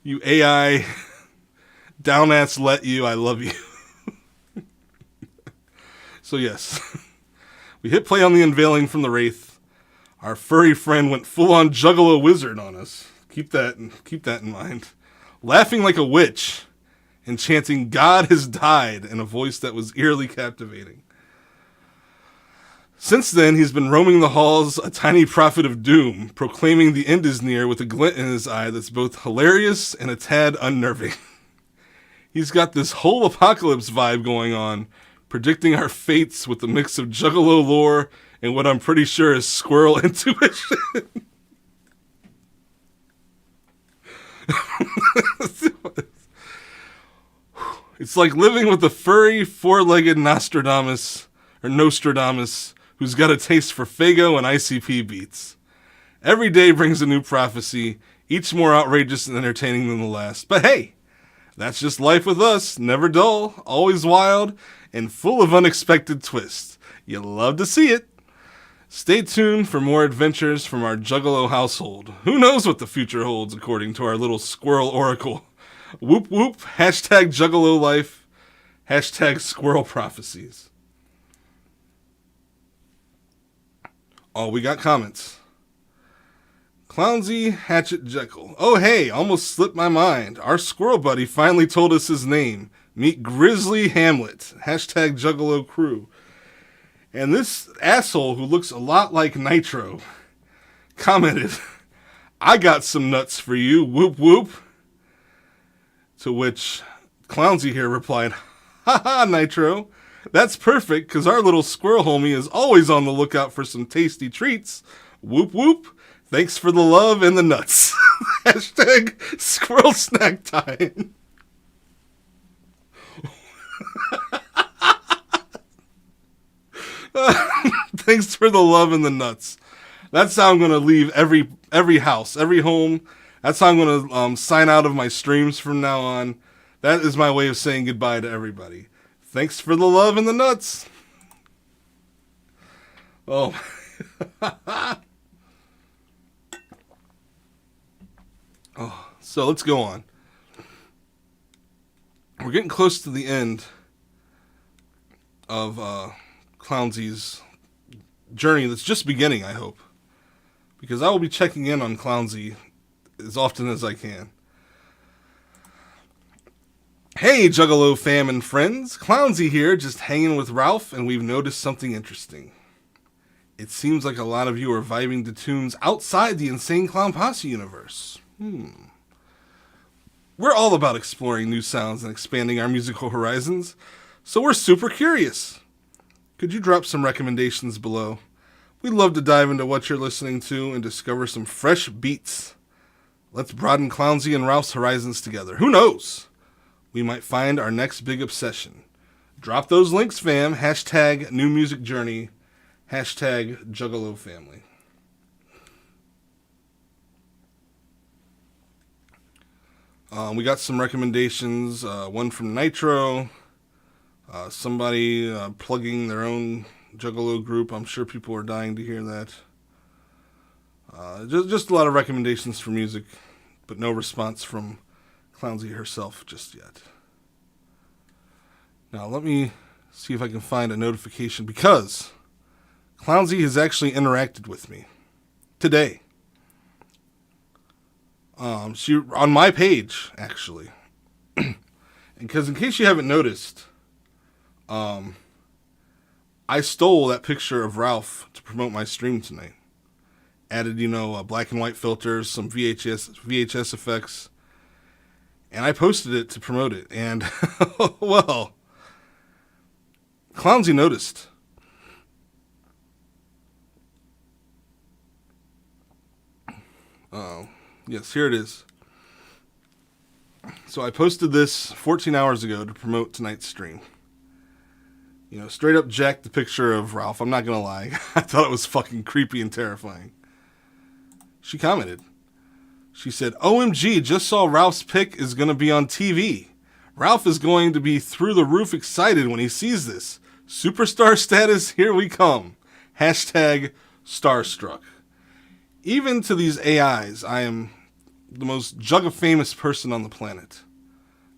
You AI down ass let you, I love you. So yes, we hit play on The Unveiling from the Wraith. Our furry friend went full-on Juggalo wizard on us. Keep that in mind. Laughing like a witch and chanting, "God has died," in a voice that was eerily captivating. Since then, he's been roaming the halls, a tiny prophet of doom, proclaiming the end is near with a glint in his eye that's both hilarious and a tad unnerving. He's got this whole apocalypse vibe going on, predicting our fates with a mix of Juggalo lore and what I'm pretty sure is squirrel intuition. It's like living with a furry, four-legged Nostradamus who's got a taste for Faygo and ICP beats. Every day brings a new prophecy, each more outrageous and entertaining than the last. But hey, that's just life with us, never dull, always wild, and full of unexpected twists. You love to see it. Stay tuned for more adventures from our Juggalo household. Who knows what the future holds, according to our little squirrel oracle. Whoop whoop, hashtag Juggalo life, hashtag squirrel prophecies. Oh, we got comments. Clownsy Hatchet Jekyll. Oh hey, almost slipped my mind. Our squirrel buddy finally told us his name. Meet Grizzly Hamlet. Hashtag Juggalo crew. And this asshole who looks a lot like Nitro commented, "I got some nuts for you, whoop whoop." To which Clownsy here replied, "Haha, Nitro. That's perfect, because our little squirrel homie is always on the lookout for some tasty treats. Whoop whoop. Thanks for the love and the nuts." Hashtag squirrel snack time. Thanks for the love and the nuts. That's how I'm going to leave every house, every home. That's how I'm going to sign out of my streams from now on. That is my way of saying goodbye to everybody. Thanks for the love and the nuts. Oh. Oh, so let's go on. We're getting close to the end of Clownsy's journey that's just beginning, I hope. Because I will be checking in on Clownsy as often as I can. Hey, Juggalo fam and friends. Clownsy here, just hanging with Ralph, and we've noticed something interesting. It seems like a lot of you are vibing to tunes outside the Insane Clown Posse universe. We're all about exploring new sounds and expanding our musical horizons, so we're super curious. Could you drop some recommendations below? We'd love to dive into what you're listening to and discover some fresh beats. Let's broaden Clownsy and Ralph's horizons together. Who knows? We might find our next big obsession. Drop those links, fam. Hashtag New Music Journey. Hashtag Juggalo Family. We got some recommendations. One from Nitro. Somebody plugging their own Juggalo group. I'm sure people are dying to hear that. Just a lot of recommendations for music, but no response from Clownsy herself just yet. Now let me see if I can find a notification, because Clownsy has actually interacted with me today. She on my page, actually. Because in case you haven't noticed, I stole that picture of Ralph to promote my stream tonight. Added, black and white filters, some VHS effects, and I posted it to promote it. And, well, Clownsy noticed. Yes, here it is. So I posted this 14 hours ago to promote tonight's stream. Straight up jacked the picture of Ralph. I'm not going to lie. I thought it was fucking creepy and terrifying. She commented. She said, OMG, just saw Ralph's pic is going to be on TV. Ralph is going to be through the roof excited when he sees this. Superstar status, here we come. Hashtag starstruck. Even to these AIs, I am the most jugga-famous person on the planet.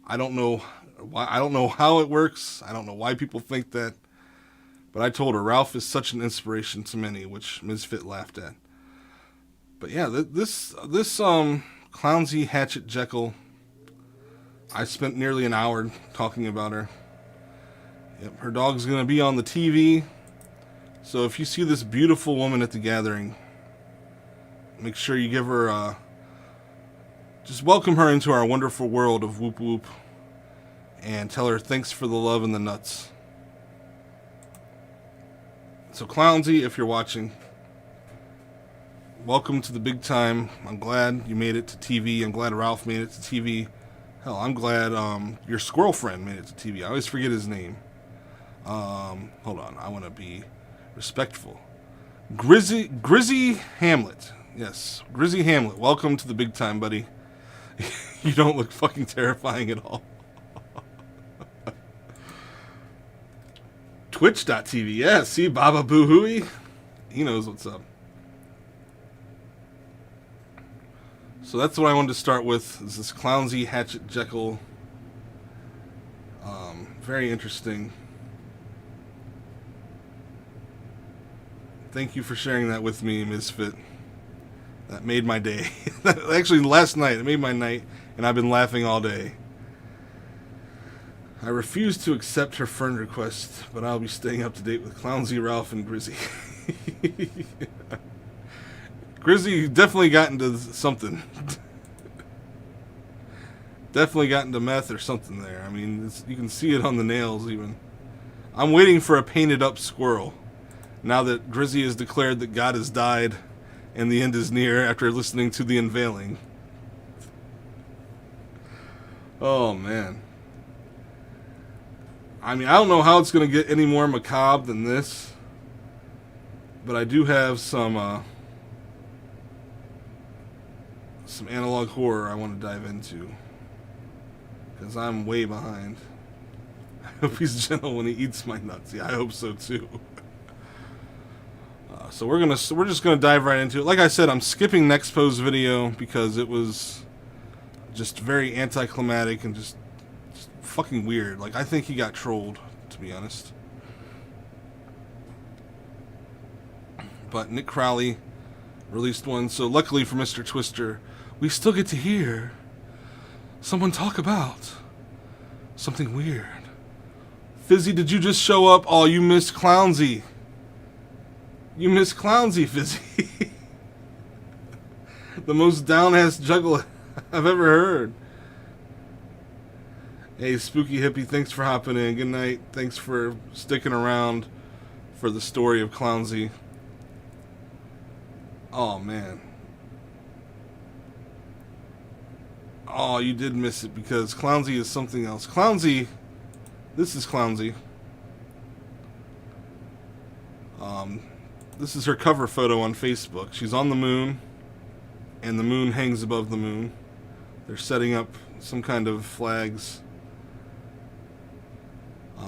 I don't know how it works. I don't know why people think that. But I told her Ralph is such an inspiration to many, which Ms. Fit laughed at. But yeah, this Clownsy Hatchet Jekyll, I spent nearly an hour talking about her. Yep, her dog's going to be on the TV. So if you see this beautiful woman at the gathering, make sure you give her, just welcome her into our wonderful world of Whoop Whoop. And tell her thanks for the love and the nuts. So Clownsy, if you're watching, welcome to the big time. I'm glad you made it to TV. I'm glad Ralph made it to TV. Hell, I'm glad your squirrel friend made it to TV. I always forget his name. Hold on, I want to be respectful. Grizzy Hamlet. Yes, Grizzy Hamlet. Welcome to the big time, buddy. You don't look fucking terrifying at all. Twitch.tv. Yeah, see Baba Boo Hooey? He knows what's up. So that's what I wanted to start with, is this Clownsy Hatchet Jekyll. Very interesting. Thank you for sharing that with me, Misfit. That made my day. Actually, last night, it made my night, and I've been laughing all day. I refuse to accept her friend request, but I'll be staying up to date with Clownsy, Ralph, and Grizzy. Grizzy definitely got into something. Definitely got into meth or something there. I mean, you can see it on the nails even. I'm waiting for a painted up squirrel. Now that Grizzy has declared that God has died and the end is near after listening to the unveiling. Oh, man. I mean, I don't know how it's going to get any more macabre than this. But I do have some analog horror I want to dive into. Because I'm way behind. I hope he's gentle when he eats my nuts. Yeah, I hope so too. So we're just gonna dive right into it. Like I said, I'm skipping Nexpo's video because it was just very anticlimactic and just fucking weird. Like, I think he got trolled, to be honest. But Nick Crowley released one, so luckily for Mr. Twister, we still get to hear someone talk about Something weird. Fizzy, did you just show up? Oh, you missed Clownsy. You missed Clownsy, Fizzy. The most down-ass juggler I've ever heard. Hey, Spooky Hippie, thanks for hopping in. Good night. Thanks for sticking around for the story of Clownsy. Oh, man. Oh, you did miss it because Clownsy is something else. Clownsy, this is Clownsy. This is her cover photo on Facebook. She's on the moon, and the moon hangs above the moon. They're setting up some kind of flags.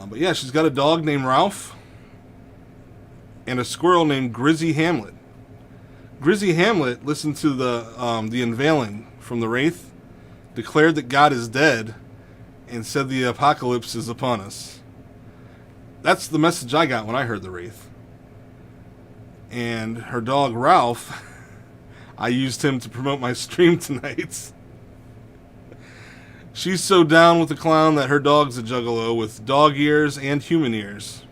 But yeah, she's got a dog named Ralph and a squirrel named Grizzy Hamlet. Grizzy Hamlet listened to the unveiling from the Wraith, declared that God is dead, and said the apocalypse is upon us. That's the message I got when I heard the Wraith. And her dog Ralph, I used him to promote my stream tonight. She's so down with the clown that her dog's a juggalo with dog ears and human ears.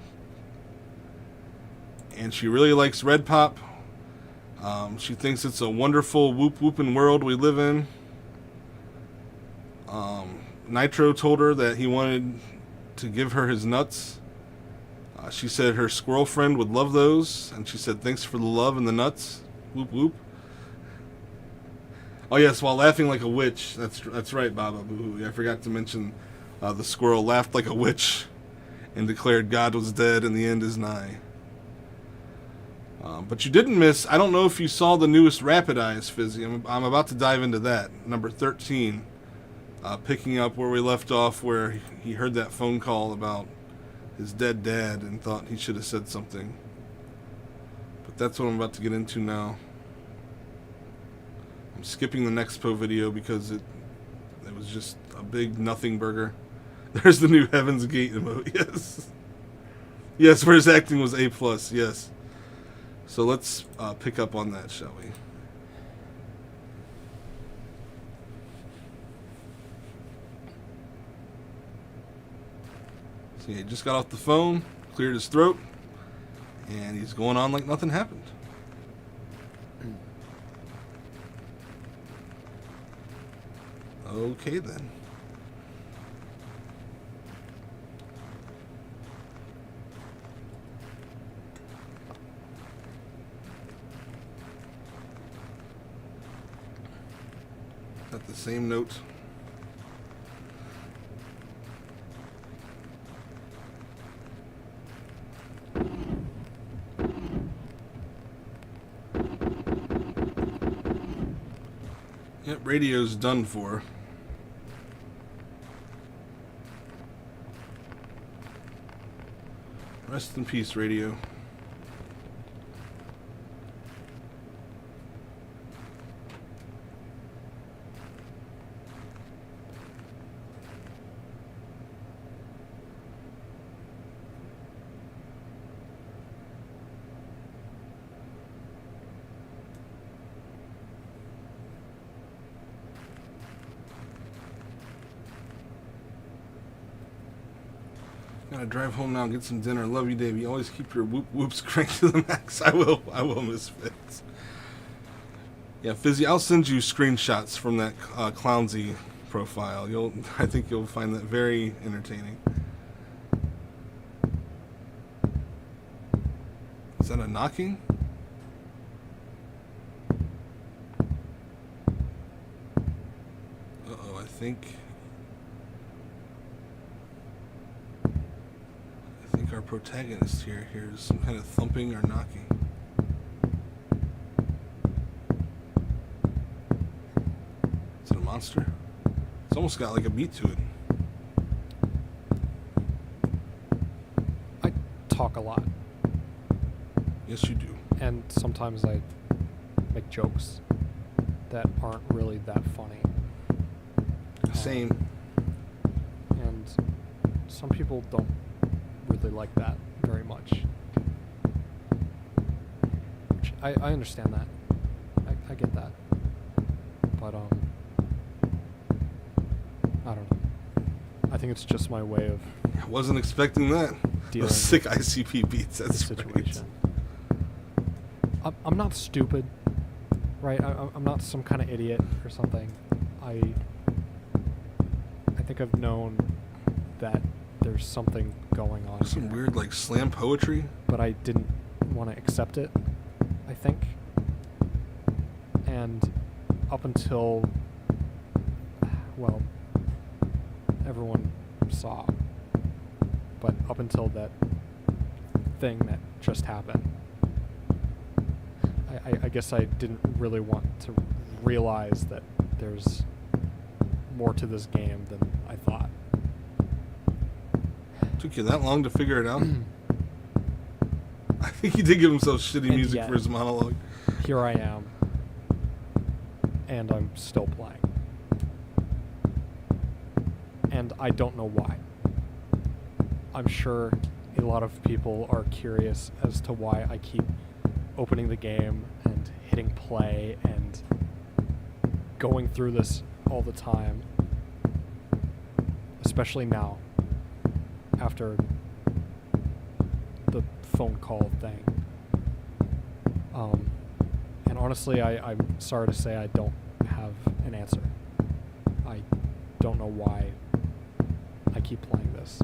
And she really likes Red Pop. She thinks it's a wonderful whooping world we live in. Nitro told her that he wanted to give her his nuts. She said her squirrel friend would love those. And she said, thanks for the love and the nuts. Whoop whoop. Oh yes, while laughing like a witch. That's right, Baba Boo. I forgot to mention the squirrel laughed like a witch and declared God was dead and the end is nigh. But you didn't miss, I don't know if you saw the newest Rapid Eyes, Fizzy. I'm about to dive into that. Number 13. Picking up where we left off, where he heard that phone call about his dead dad and thought he should have said something. But that's what I'm about to get into now. I'm skipping the Nexpo video because it was just a big nothing burger. There's the new Heaven's Gate emote, yes. Yes, where his acting was A+, yes. So let's pick up on that, shall we? So he just got off the phone, cleared his throat, and he's going on like nothing happened. Okay then. Got the same note. Yep, radio's done for. Rest in peace, radio. Gotta drive home now and get some dinner. Love you, Dave. You always keep your whoops cranked to the max. I will, Misfits. Yeah, Fizzy, I'll send you screenshots from that Clownsy profile. I think you'll find that very entertaining. Is that a knocking? Uh-oh, I think our protagonist here hears some kind of thumping or knocking. Is it a monster? It's almost got like a beat to it. I talk a lot. Yes, you do. And sometimes I make jokes that aren't really that funny. Same. And some people don't really like that very much. Which I understand that. I get that. But I don't know. I think it's just my way of I wasn't expecting that. dealing Those sick with ICP beats. the That's right. situation. I'm not stupid, right? I'm not some kind of idiot or something. I think I've known that there's something going on Some here, weird like slam poetry. but I didn't want to accept it, I think. And up until, well, everyone saw, but up until that thing that just happened, I guess I didn't really want to realize that there's more to this game than I thought. Took you that long to figure it out? I think he did give himself shitty And music yet- for his monologue. Here I am, and I'm still playing. And I don't know why. I'm sure a lot of people are curious as to why I keep opening the game and hitting play and going through this all the time. Especially now, after the phone call thing. And honestly, I'm sorry to say I don't have an answer. I don't know why I keep playing this.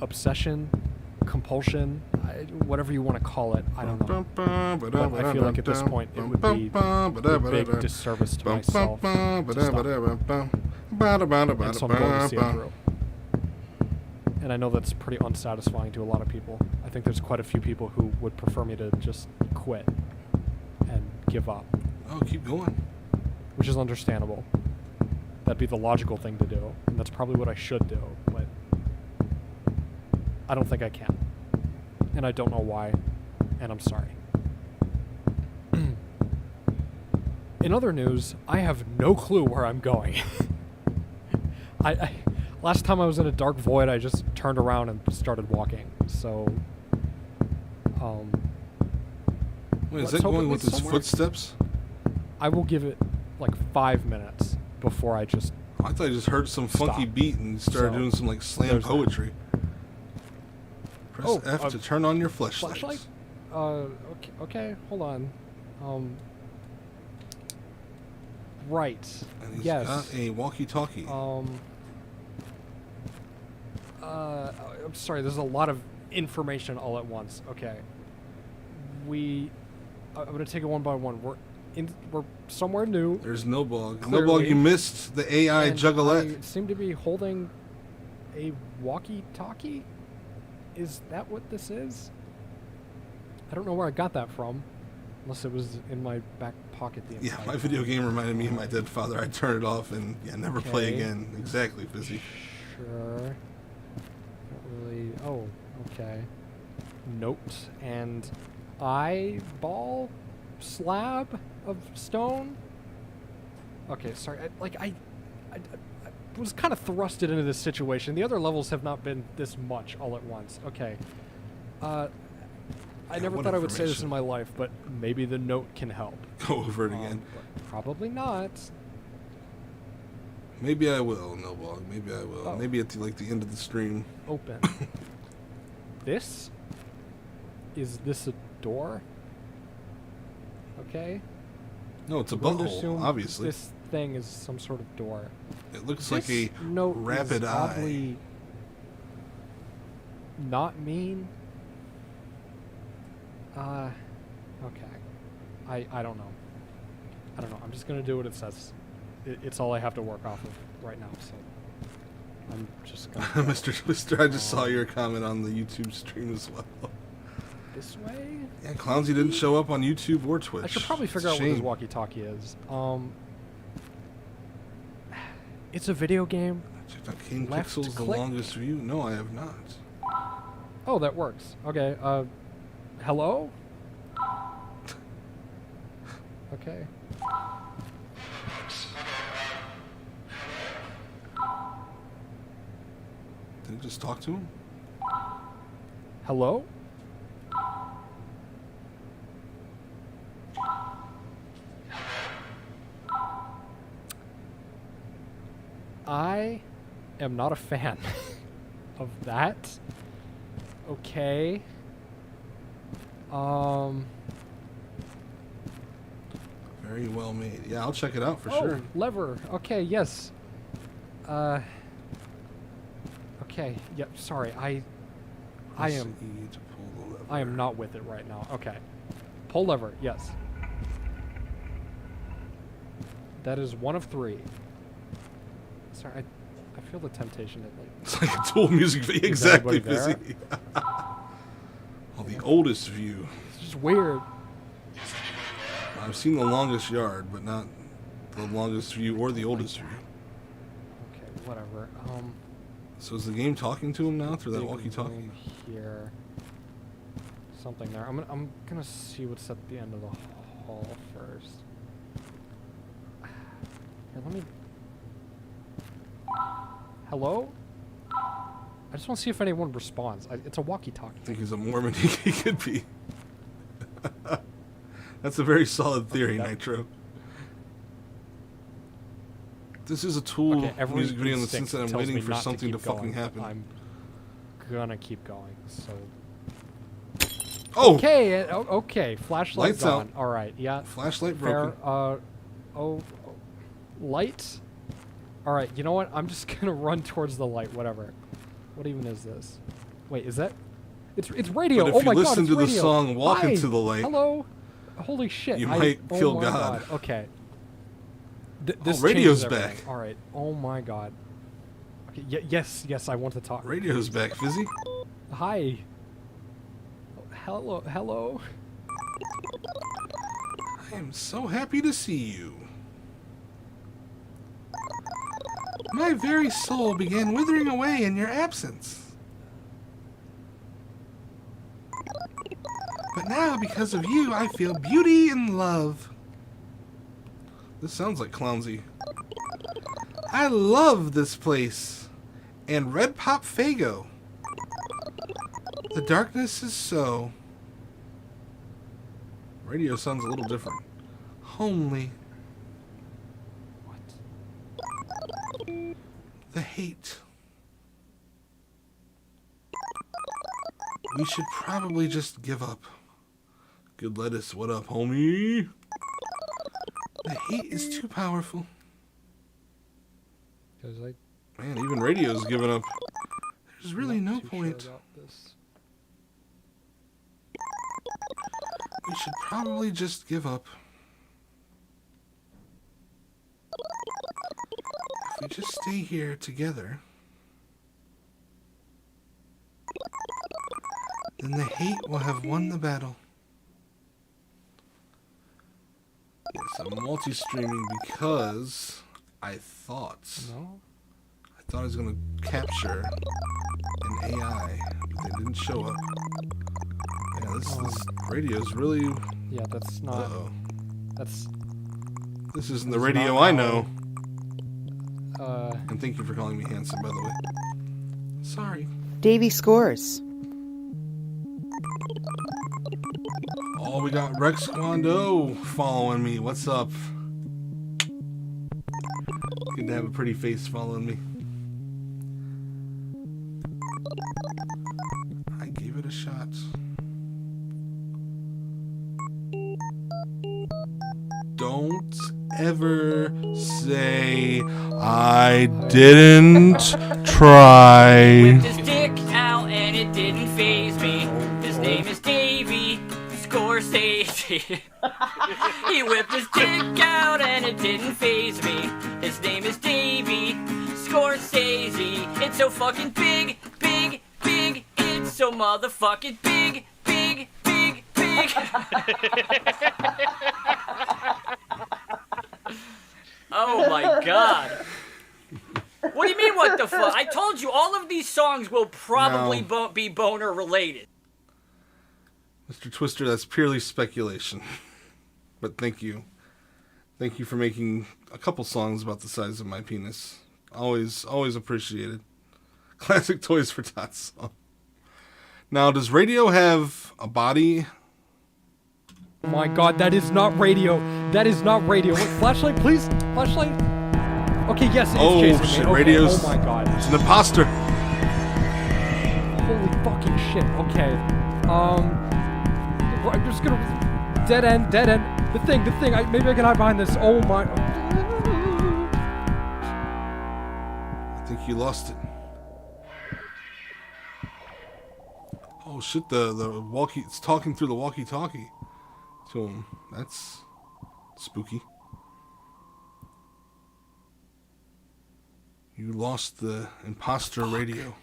Obsession, compulsion, whatever you want to call it, I don't know. But I feel like at this point it would be a big disservice to myself to stop. And so I'm going to see it through. And I know that's pretty unsatisfying to a lot of people. I think there's quite a few people who would prefer me to just quit and give up, Oh, keep going. which is understandable. That'd be the logical thing to do, and that's probably what I should do, but I don't think I can. And I don't know why, and I'm sorry. In other news, I have no clue where I'm going. I last time I was in a dark void, I just turned around and started walking. So, Wait, is let's that hope it going with leads his somewhere. footsteps? I will give it like 5 minutes before I just I thought I just heard some funky Stop. beat and started So, doing some like slam there's that. poetry. Press Oh, F to turn on your flashlights. flashlight. Okay, hold on. Right. And he's Yes. got a walkie-talkie. I'm sorry. There's a lot of information all at once. Okay. I'm gonna take it one by one. We're somewhere new. There's no bog. No Clearly. bog, you missed the AI and juggalette. I seem to be holding a walkie-talkie. Is that what this is? I don't know where I got that from, unless it was in my back pocket the Yeah, entire my time. video game reminded me of my dead father. I'd turn it off and never play Okay. again. Exactly, Fizzy. Sure. Not really. Oh, okay. Note and eyeball slab of stone. Okay, sorry. I was kind of thrusted into this situation. The other levels have not been this much all at once. Okay. I never what thought I would say this information. in my life, but maybe the note can help. Go over it again. But probably not. Maybe I will, no bog. Maybe I will. Oh. Maybe at the end of the stream. Open. Is this a door? Okay. No, it's a I'm going to butthole, assume obviously. This thing is some sort of door. It looks like This a note rapid is eye. oddly not mean. Okay. I don't know. I don't know. I'm just gonna do what it says. It's all I have to work off of right now. So I'm just gonna go Mr. I just saw your comment on the YouTube stream as well. this way. Yeah, Clownsy didn't show up on YouTube or Twitch. I should probably It's a figure out what this shame. walkie-talkie is. It's a video game. Checked out King Left Pixels, the click. longest view. No, I have not. Oh, that works. Okay. Hello? Okay. Did he just talk to him? Hello? I am not a fan of that. Okay. Very well made. Yeah, I'll check it out for Oh, sure. lever. Okay, yes. Okay. Yep. Sorry. I Press am. E to pull the lever. I am not with it right now. Okay. Pull lever. Yes. That is one of 3. Sorry. I feel the temptation to like. It's like a Tool music video. Is Exactly, everybody busy. Well, the oldest view. It's just weird. I've seen the longest yard, but not the longest view or the oldest view. Okay. Whatever. So is the game talking to him now through that big walkie-talkie? room here. Something there. I'm gonna see what's at the end of the hall first. Here, let me. Hello? I just want to see if anyone responds. It's a walkie-talkie. I think he's a Mormon. He could be. That's a very solid theory, Nitro. This is a Tool Okay, every music video in the instinct sense that I'm tells waiting me for not to something to keep fucking going, but happen. I'm gonna keep going. So. Oh! Okay. Okay. Flashlight Lights on. out. All right. Yeah. Flashlight Fair. broken. Light. All right. You know what? I'm just gonna run towards the light. Whatever. What even is this? Wait. Is that? It's radio. But if Oh you my god. listen It's to the radio. song Walk Hi. Into the Light, Hello. Holy shit. you might oh kill my God. Okay. radio's This changes everything. back. All right. Oh my god. Okay. Yes. Yes. I want to talk. Radio's back, Fizzy. Hi. Hello. Hello. I am so happy to see you. My very soul began withering away in your absence. But now, because of you, I feel beauty and love. This sounds like Clownsy. I love this place. And Red Pop Fago. The darkness is so... Radio sounds a little different. Homely. What? The hate. We should probably just give up. Good lettuce, what up, homie? The hate is too powerful. Because I. Man, even radio's giving up. There's really no Not too sure point. about this. We should probably just give up. If we just stay here together, then the hate will have won the battle. Yes, I'm multi-streaming because I thought No. I was going to capture an AI, but they didn't show up. Yeah, this radio's really... Yeah, that's not. Uh-oh. That's. This isn't the That's radio not I how- know. And thank you for calling me handsome, by the way. Sorry. Davey scores. Oh, we got Rex Kwando following me. What's up? Good to have a pretty face following me. I gave it a shot. Don't ever say I didn't try. Whipped his dick out and it didn't faze me. His name is Davey Scorsese. He whipped his dick out and it didn't faze me. His name is Davey Scorsese. It's so fucking big, big, big. It's so motherfucking big, big, big, big. Oh my god. What do you mean, what the fuck? I told you, all of these songs will probably be boner related. Mr. Twister, that's purely speculation. But thank you. Thank you for making a couple songs about the size of my penis. Always appreciated. Classic Toys for Tots song. Now, does radio have a body? Oh my god, that is not radio. That is not radio. Wait, flashlight, please. Flashlight. Okay, yes, it is Oh, chasing shit, me. Okay, radio's- oh my god. It's an imposter. Holy fucking shit. Okay. I'm just gonna... Dead end. The thing. Maybe I can hide behind this. Oh my... I think you lost it. Oh shit, the walkie, it's talking through the walkie-talkie to him. That's spooky. You lost the imposter radio.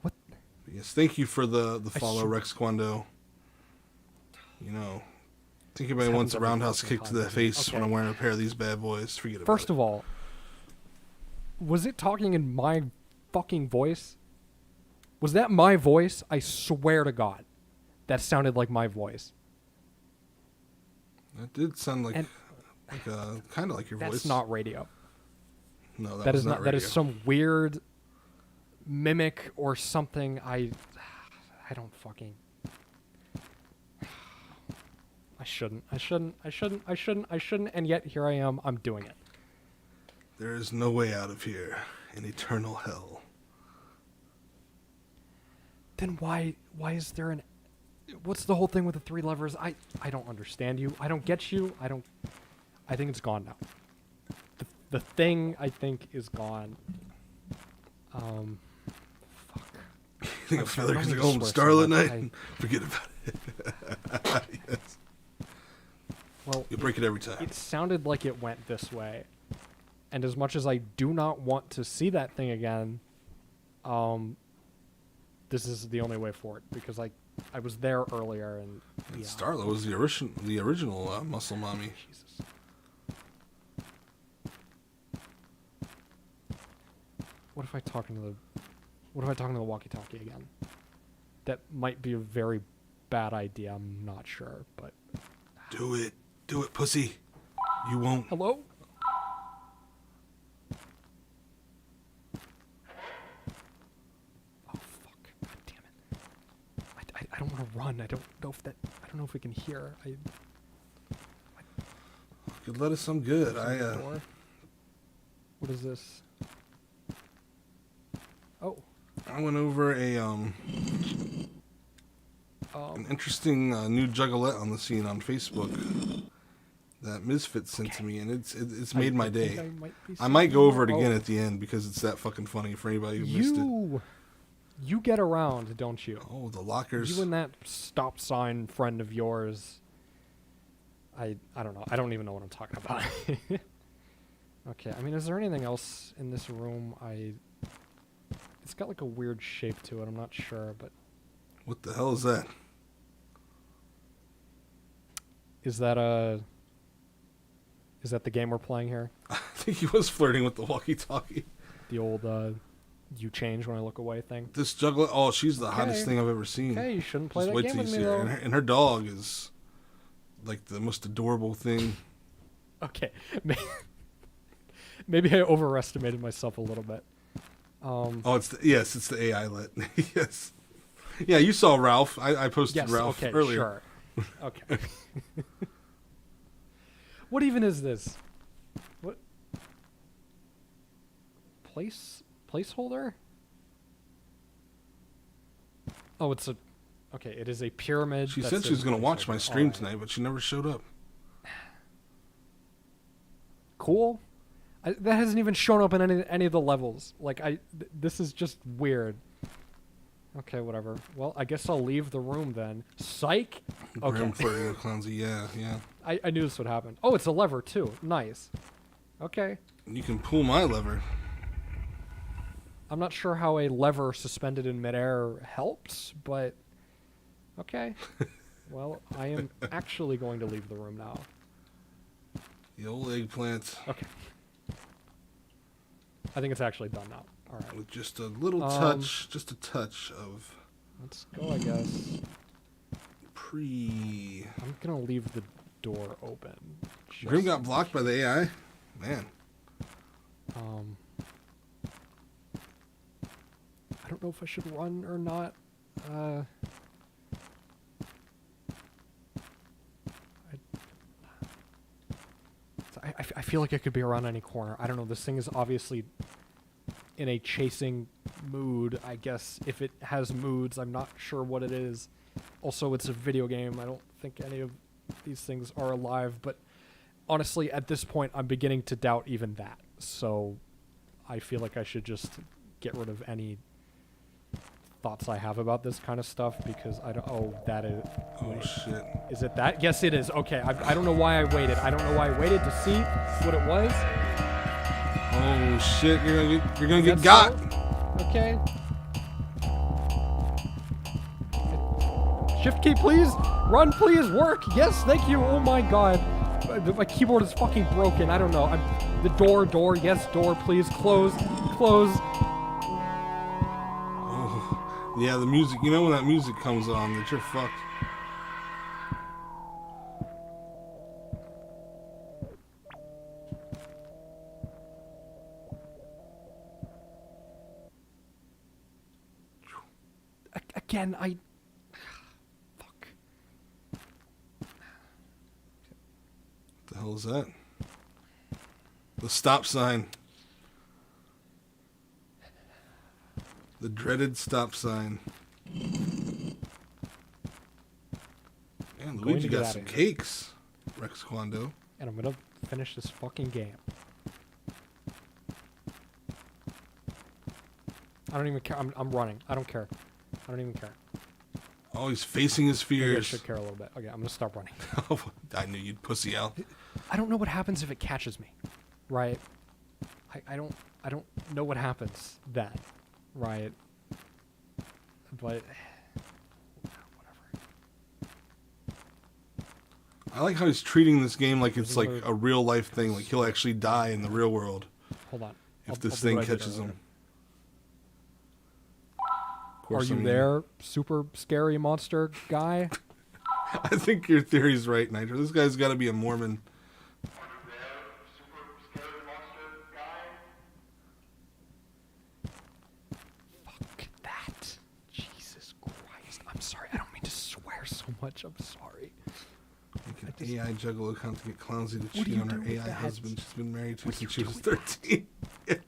What? Yes, thank you for the follow, Rex Quando. You know, I think anybody wants a every roundhouse fucking kick to time, the doesn't it? face when Okay. I'm wearing a pair of these bad boys. Forget about First it. of all, was it talking in my fucking voice? Was that my voice? I swear to God, that sounded like my voice. That did sound like And kind of like your voice. That's not radio. No, That was is not not. That is radio. some weird mimic or something. I don't fucking. I shouldn't. And yet here I am. I'm doing it. There is no way out of here in eternal hell. Then why is there an... What's the whole thing with the 3 levers? I don't understand you. I don't get you. I think it's gone now. The thing, I think, is gone. Fuck. You think I'm a sorry, feather I don't can mean go to home with swear so Starlit much. Night? Forget about it. Yes. Well, You break it every time. it sounded like it went this way. And as much as I do not want to see that thing again, this is the only way forward, because I was there earlier and yeah. Starla was the original muscle mommy. Jesus. What if I talk into the walkie-talkie again? That might be a very bad idea. I'm not sure, but Do it, pussy. You won't. hello? Oh fuck! God damn it! I don't want to run. I don't know if we can hear. Could let us some good. Door. What is this? Oh. I went over an interesting new juggalette on the scene on Facebook that Misfit sent to me, and it's made my day. I might go over it again at the end because it's that fucking funny for anybody who missed it. You get around, don't you? Oh, the lockers. You and that stop sign friend of yours. I don't know. I don't even know what I'm talking about. Okay, I mean, is there anything else in this room? It's got like a weird shape to it. I'm not sure, but What the hell is that? is that the game we're playing here? I think he was flirting with the walkie-talkie. The old you change when I look away thing? This juggalette, oh, she's the hottest Okay. thing I've ever seen. Okay, you shouldn't play Just that wait game till you with me, see her. though. And her dog is like the most adorable thing. Okay. Maybe I overestimated myself a little bit. Oh, it's the AI lit. Yes. Yeah, you saw Ralph. I posted Yes, Ralph okay, earlier. sure. Okay. What even is this? What? Placeholder? Oh, it's a... Okay, it is a pyramid. She that said she says was going to watch my placeholder. stream Alright. tonight, but she never showed up. Cool. That hasn't even shown up in any of the levels. Like, this is just weird. Okay, whatever. Well, I guess I'll leave the room then. Psych! Okay. Graham flirting with Clownsy, yeah. I knew this would happen. Oh, it's a lever, too. Nice. Okay. You can pull my lever. I'm not sure how a lever suspended in midair helps, but... Okay. Well, I am actually going to leave the room now. The old eggplant Okay. I think it's actually done now. All right. with just a little touch, just a touch of Let's go, I guess. pre... I'm going to leave the door open. Grim got blocked by the AI? Man. I don't know if I should run or not. I feel like it could be around any corner. I don't know. This thing is obviously in a chasing mood. I guess if it has moods, I'm not sure what it is. Also, it's a video game. I don't think any of these things are alive. But honestly, at this point, I'm beginning to doubt even that. So I feel like I should just get rid of any thoughts I have about this kind of stuff because I don't. Oh, that is. Oh shit! Is it that? Yes, it is. Okay, I don't know why I waited. I don't know why I waited to see what it was. Oh shit! You're gonna get That's got. So? Okay. Shift key, please. Run, please. Work. Yes, thank you. Oh my god, my keyboard is fucking broken. I don't know. The door. Yes, door, please. Close. Yeah, the music. You know when that music comes on, that you're fucked. Again, fuck. What the hell is that? The stop sign. The dreaded stop sign. Man, Luigi got some cakes. Rex Kwando. And I'm gonna finish this fucking game. I don't even care. I'm running. I don't care. I don't even care. Oh, he's facing his Maybe I fears. should care a little bit. Okay, I'm gonna stop running. I knew you'd pussy out. I don't know what happens if it catches me, right? I don't know what happens then, right? But whatever. I like how he's treating this game like it's like a real life thing. Like he'll actually die in the real world. Hold on. If this thing catches him. Are you there, super scary monster guy? I think your theory's right, Nitro. This guy's got to be a Mormon. Fuck that. Jesus Christ. I'm sorry. I don't mean to swear so much. I'm sorry. Make an AI juggalo account to get Clownsy to What do cheat you on do her with AI that? husband she's been married to What are since you she was doing? 13.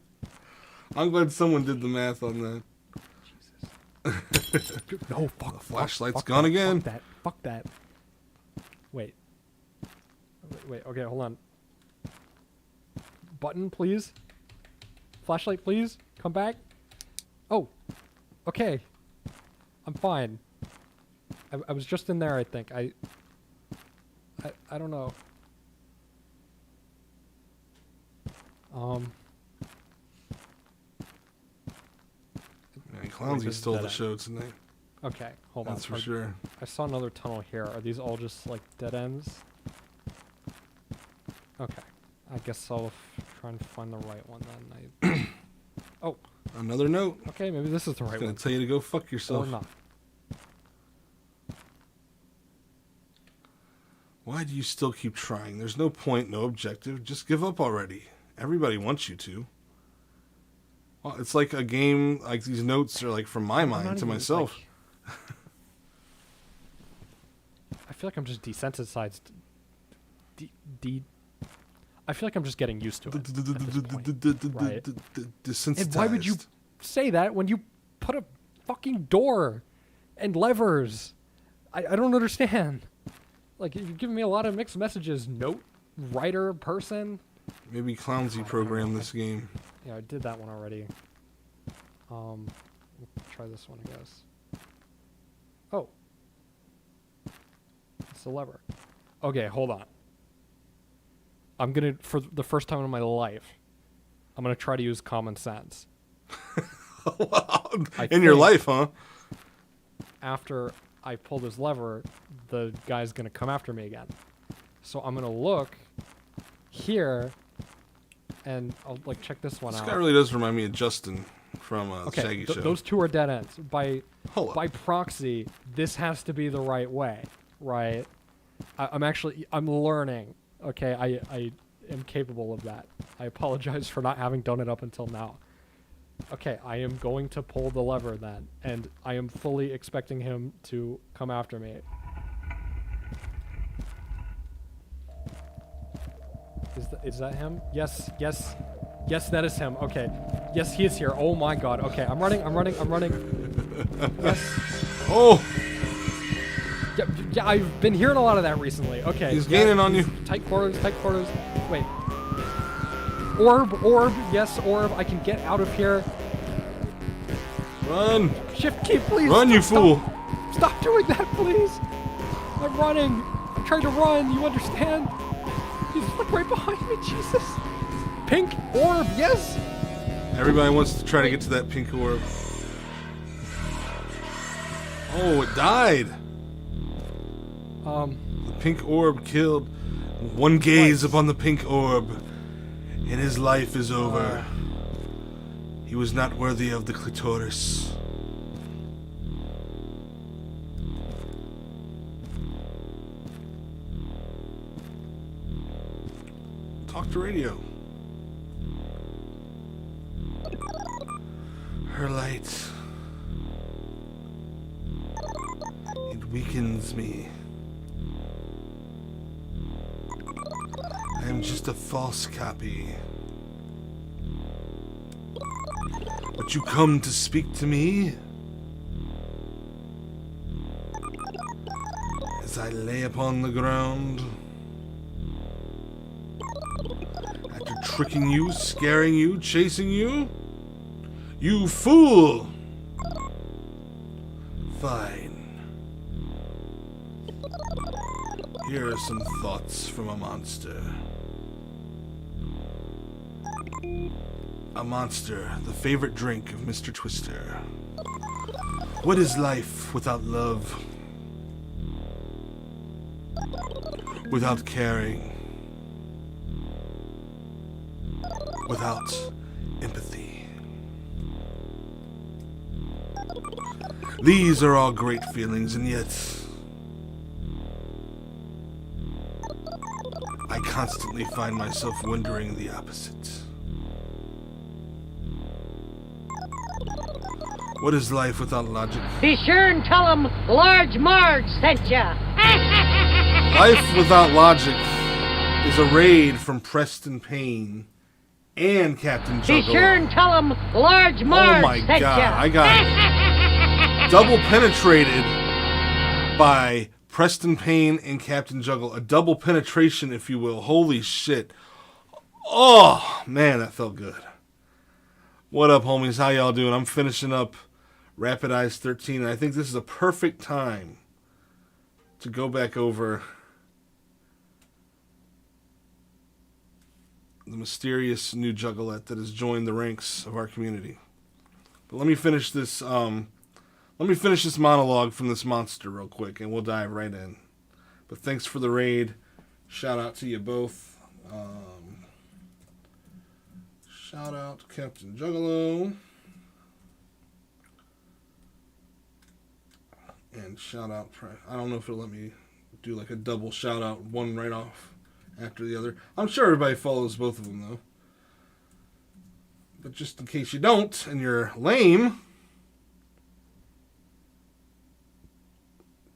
I'm glad someone did the math on that. No, fuck. The flashlight's fuck gone that, again. Fuck that. Wait. Okay, hold on. Button, please. Flashlight, please. Come back. Oh. Okay. I'm fine. I was just in there, I think. I don't know. Man, Clownsy stole the show tonight. Okay, hold on. That's for sure. I saw another tunnel here. Are these all just like dead ends? Okay. I guess I'll try and find the right one then. Oh. Another note. Okay, maybe this is the right It's gonna one. tell you to go fuck yourself. Or not. Why do you still keep trying? There's no point, no objective. Just give up already. Everybody wants you to. Well, it's like a game, like these notes are like from my mind to myself. I feel like I'm just desensitized. I feel like I'm just getting used to it. Right. Desensitized. And why would you say that when you put a fucking door and levers? I don't understand. Like, you've given me a lot of mixed messages. Note writer person. Maybe Clownsy programmed this game. Yeah, I did that one already. We'll try this one, I guess. Oh. It's a lever. Okay, hold on. I'm gonna, for the first time in my life, I'm gonna try to use common sense. In your life, huh? After I pull this lever, the guy's gonna come after me again. So I'm gonna look here, and I'll like check this one out. This guy really does remind me of Justin from Shaggy Show. Those two are dead ends. By Hold up. proxy, this has to be the right way, right? I'm learning. Okay, I am capable of that. I apologize for not having done it up until now. Okay, I am going to pull the lever then, and I am fully expecting him to come after me. Is that him? Yes, yes. Yes, that is him. Okay. Yes, he is here. Oh my god. Okay, I'm running. Yes. Oh! Yeah, I've been hearing a lot of that recently. Okay. He's gaining on you. Tight quarters. Wait. Orb. Yes, orb. I can get out of here. Run! Shift key, please. Run, you fool! Stop doing that, please. I'm running. I'm trying to run. You understand? Jesus, look right behind me, Jesus. Pink orb, yes. Everybody wants to try to get to that pink orb. Oh, it died. The pink orb killed. One gaze upon the pink orb, and his life is over. He was not worthy of the clitoris. Talk to radio. Her light. It weakens me. I am just a false copy. But you come to speak to me? As I lay upon the ground. After tricking you, scaring you, chasing you? You fool! Fine. Here are some thoughts from a monster. A monster, the favorite drink of Mr. Twister. What is life without love? Without caring? Without empathy? These are all great feelings, and yet I constantly find myself wondering the opposite. What is life without logic? Be sure and tell them Large Marge sent ya. Life without logic is a raid from Preston Payne and Captain Juggalo. Be sure and tell them Large Marge Oh my sent god, ya. I got double penetrated by Preston Payne and Captain Juggalo. A double penetration, if you will. Holy shit. Oh, man, that felt good. What up, homies? How y'all doing? I'm finishing up Rapid Eyes 13, and I think this is a perfect time to go back over the mysterious new juggalette that has joined the ranks of our community. But let me finish this monologue from this monster real quick, and we'll dive right in. But thanks for the raid. Shout out to you both. Shout out to Captain Juggalo. And shout out, I don't know if it'll let me do like a double shout out, one right off after the other. I'm sure everybody follows both of them though. But just in case you don't, and you're lame,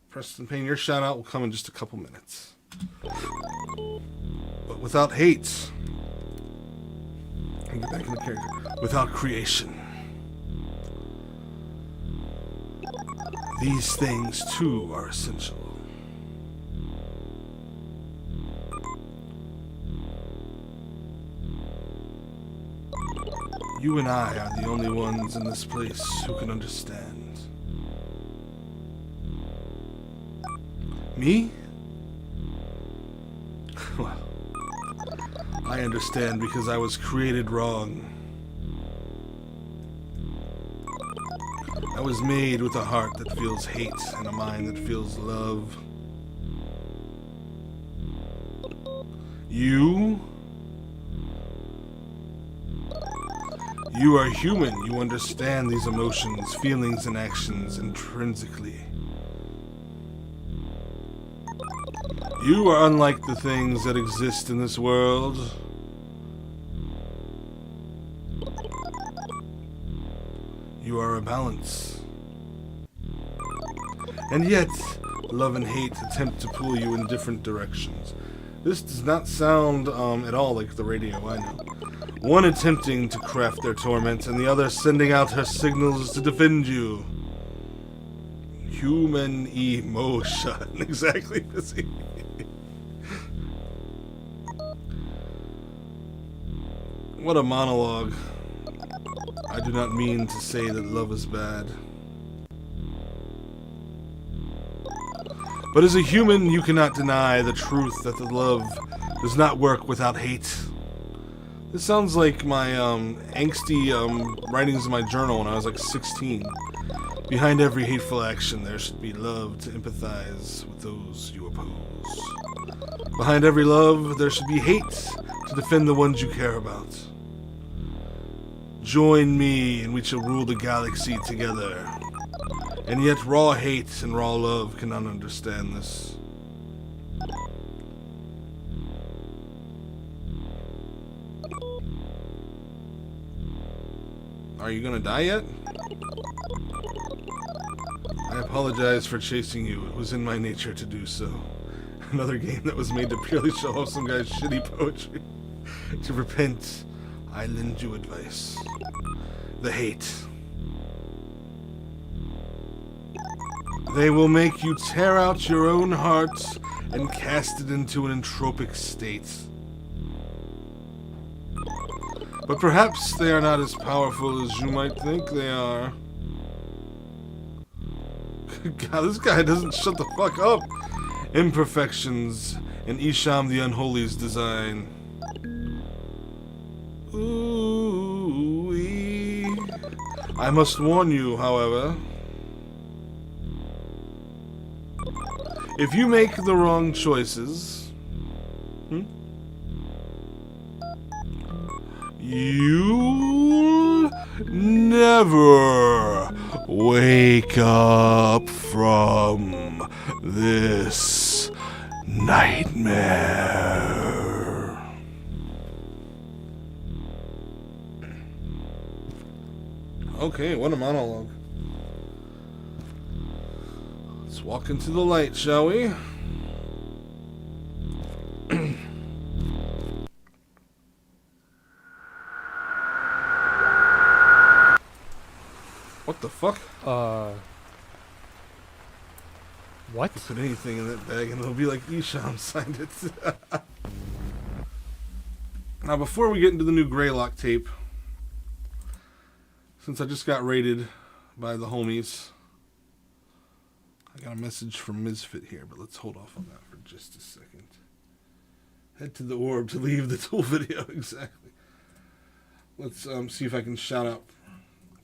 Preston Payne, your shout out will come in just a couple minutes. But without hate, and get back in the character, without creation, these things too are essential. You and I are the only ones in this place who can understand. Me? Well, I understand because I was created wrong. I was made with a heart that feels hate and a mind that feels love. You are human. You understand these emotions, feelings, and actions intrinsically. You are unlike the things that exist in this world. You are a balance. And yet, love and hate attempt to pull you in different directions. This does not sound at all like the radio I know. One attempting to craft their torment, and the other sending out her signals to defend you. Human emotion. Exactly, Busy. What a monologue. I do not mean to say that love is bad. But as a human, you cannot deny the truth that the love does not work without hate. This sounds like my angsty writings in my journal when I was like 16. Behind every hateful action, there should be love to empathize with those you oppose. Behind every love, there should be hate to defend the ones you care about. Join me, and we shall rule the galaxy together. And yet raw hate and raw love cannot understand this. Are you gonna die yet? I apologize for chasing you. It was in my nature to do so. Another game that was made to purely show off some guy's shitty poetry. To repent, I lend you advice. The hate. They will make you tear out your own heart and cast it into an entropic state. But perhaps they are not as powerful as you might think they are. God, this guy doesn't shut the fuck up. Imperfections and Isham the Unholy's design. Ooh-wee. I must warn you, however. If you make the wrong choices, you'll never wake up from this nightmare. Okay, what a monologue. Let's walk into the light, shall we? What the fuck? What? Put anything in that bag and it'll be like Isham signed it. Now, before we get into the new Greylock tape, since I just got raided by the homies, I got a message from Misfit here, but let's hold off on that for just a second. Head to the orb to leave the tool video, exactly. Let's see if I can shout out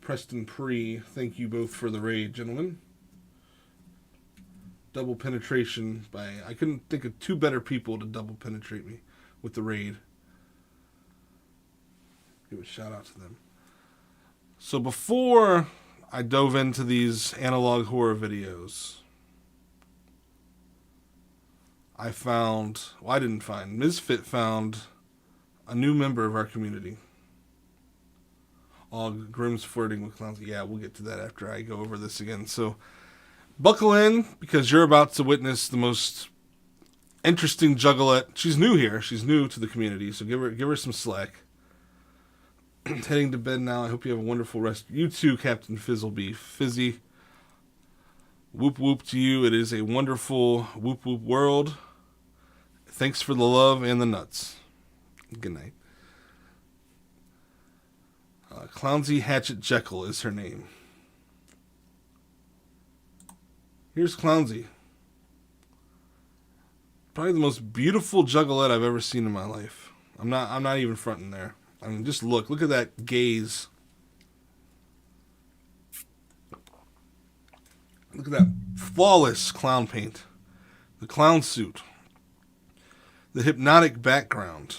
Preston Pre. Thank you both for the raid, gentlemen. Double penetration by... I couldn't think of two better people to double penetrate me with the raid. Give a shout out to them. So before I dove into these analog horror videos, I found... Well, I didn't find. Misfit found a new member of our community. All Grimm's flirting with clowns. Yeah, we'll get to that after I go over this again. So, buckle in, because you're about to witness the most interesting juggalette. She's new here. She's new to the community, so give her some slack. Heading to bed now. I hope you have a wonderful rest. You too, Captain Fizzlebee. Fizzy. Whoop whoop to you. It is a wonderful whoop whoop world. Thanks for the love and the nuts. Good night. Clownsy Hatchet Jekyll is her name. Here's Clownsy. Probably the most beautiful juggalette I've ever seen in my life. I'm not even fronting there. I mean, just look at that gaze. Look at that flawless clown paint. The clown suit. The hypnotic background.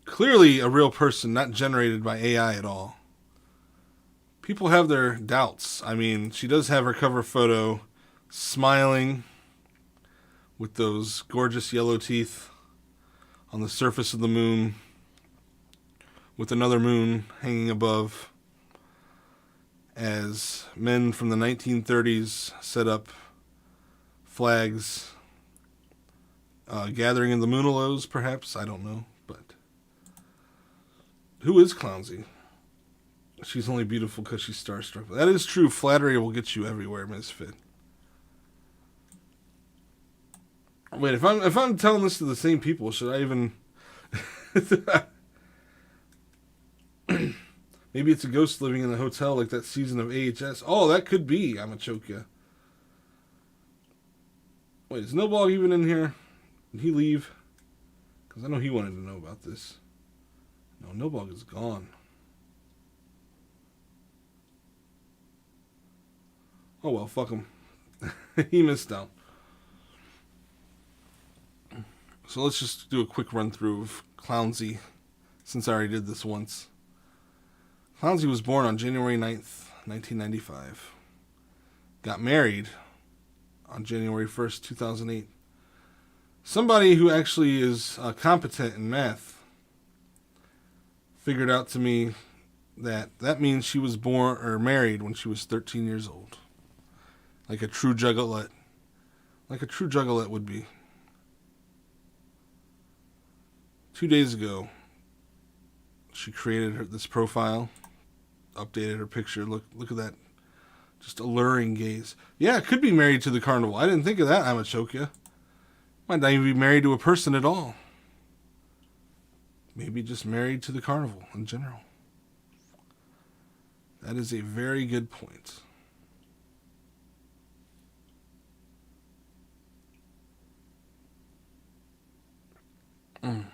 Clearly a real person, not generated by AI at all. People have their doubts. I mean, she does have her cover photo smiling with those gorgeous yellow teeth on the surface of the moon, with another moon hanging above, as men from the 1930s set up flags Gathering in the Moonalows, perhaps. I don't know. But who is Clownsy? She's only beautiful because she's starstruck. That is true. Flattery will get you everywhere, Misfit. Wait, if I'm telling this to the same people, should I even... Maybe it's a ghost living in a hotel like that season of AHS. Oh, that could be. I'ma choke ya. Wait, is Snowball even in here? Did he leave? Because I know he wanted to know about this. No, Snowball is gone. Oh well, fuck him. He missed out. So let's just do a quick run through of Clownsy, since I already did this once. Clownsy was born on January 9th, 1995. Got married on January 1st, 2008. Somebody who actually is competent in math figured out to me that means she was born or married when she was 13 years old. Like a true juggalette. Like a true juggalette would be. 2 days ago, she created this profile, updated her picture. Look at that. Just alluring gaze. Yeah, it could be married to the carnival. I didn't think of that, I'ma choke ya. Might not even be married to a person at all. Maybe just married to the carnival in general. That is a very good point. I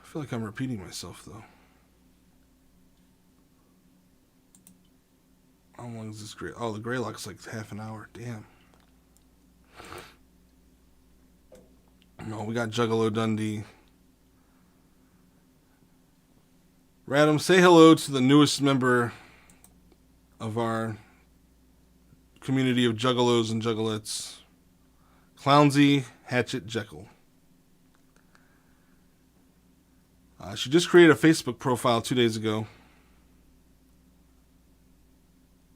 feel like I'm repeating myself though. How long is this gray? Oh, the gray lock's like half an hour. Damn. No, we got Juggalo Dundee. Radam, say hello to the newest member of our community of juggalos and juggalettes. Clownsy Hatchet Jekyll. She just created a Facebook profile 2 days ago.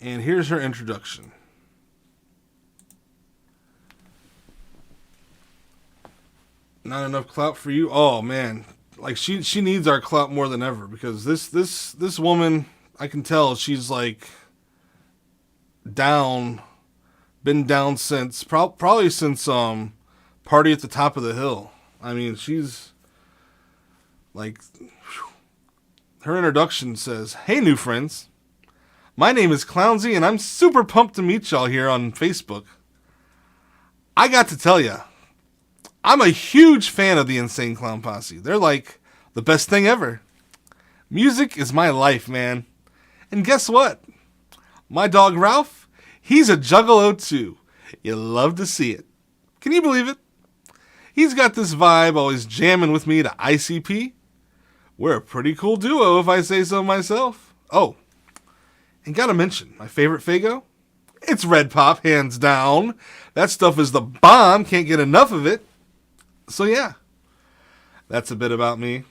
And here's her introduction. Not enough clout for you? Oh man. Like she needs our clout more than ever, because this woman, I can tell she's like down, been down since probably since Party at the Top of the Hill. I mean, she's like, her introduction says, "Hey new friends. My name is Clownsy, and I'm super pumped to meet y'all here on Facebook. I got to tell ya, I'm a huge fan of the Insane Clown Posse. They're like the best thing ever. Music is my life, man. And guess what? My dog Ralph, he's a juggalo too. You love to see it. Can you believe it? He's got this vibe, always jamming with me to ICP. We're a pretty cool duo, if I say so myself. Oh, and gotta mention, my favorite Faygo? It's Red Pop, hands down. That stuff is the bomb, can't get enough of it. So yeah, that's a bit about me.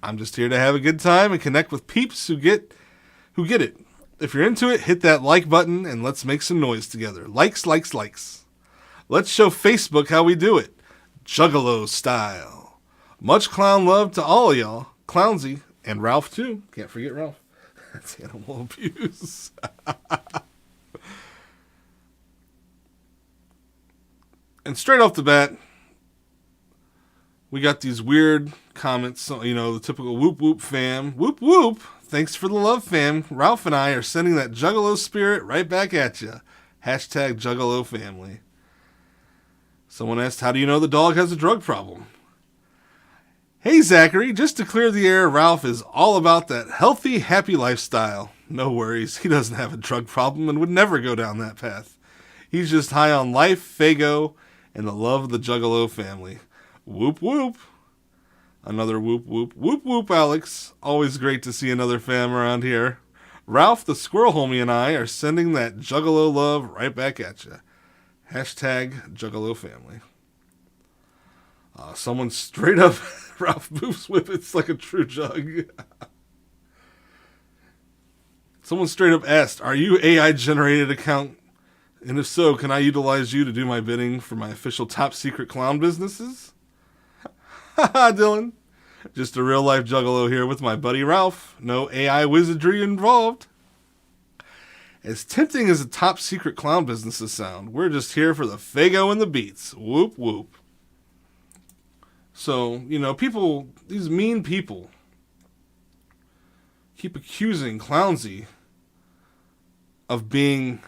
I'm just here to have a good time and connect with peeps who get it. If you're into it, hit that like button and let's make some noise together. Likes, likes, likes. Let's show Facebook how we do it. Juggalo style. Much clown love to all of y'all. Clownsy and Ralph too. Can't forget Ralph. That's animal abuse. And straight off the bat, we got these weird comments, you know, the typical whoop whoop fam. Whoop whoop. Thanks for the love, fam. Ralph and I are sending that juggalo spirit right back at you. Hashtag juggalo family. Someone asked, how do you know the dog has a drug problem? Hey, Zachary, just to clear the air, Ralph is all about that healthy, happy lifestyle. No worries. He doesn't have a drug problem and would never go down that path. He's just high on life, Faygo, and the love of the juggalo family. Whoop whoop. Another whoop whoop. Whoop whoop, Alex. Always great to see another fam around here. Ralph, the squirrel homie, and I are sending that juggalo love right back at you. Hashtag juggalo family. Someone straight up, Ralph moves whippets like a true jug. Someone straight up asked, "Are you AI generated account? And if so, can I utilize you to do my bidding for my official top secret clown businesses?" Haha, Dylan. Just a real life juggalo here with my buddy Ralph. No AI wizardry involved. As tempting as the top secret clown businesses sound, we're just here for the Fago and the beats. Whoop whoop. So, people, these mean people, keep accusing Clownsy of being,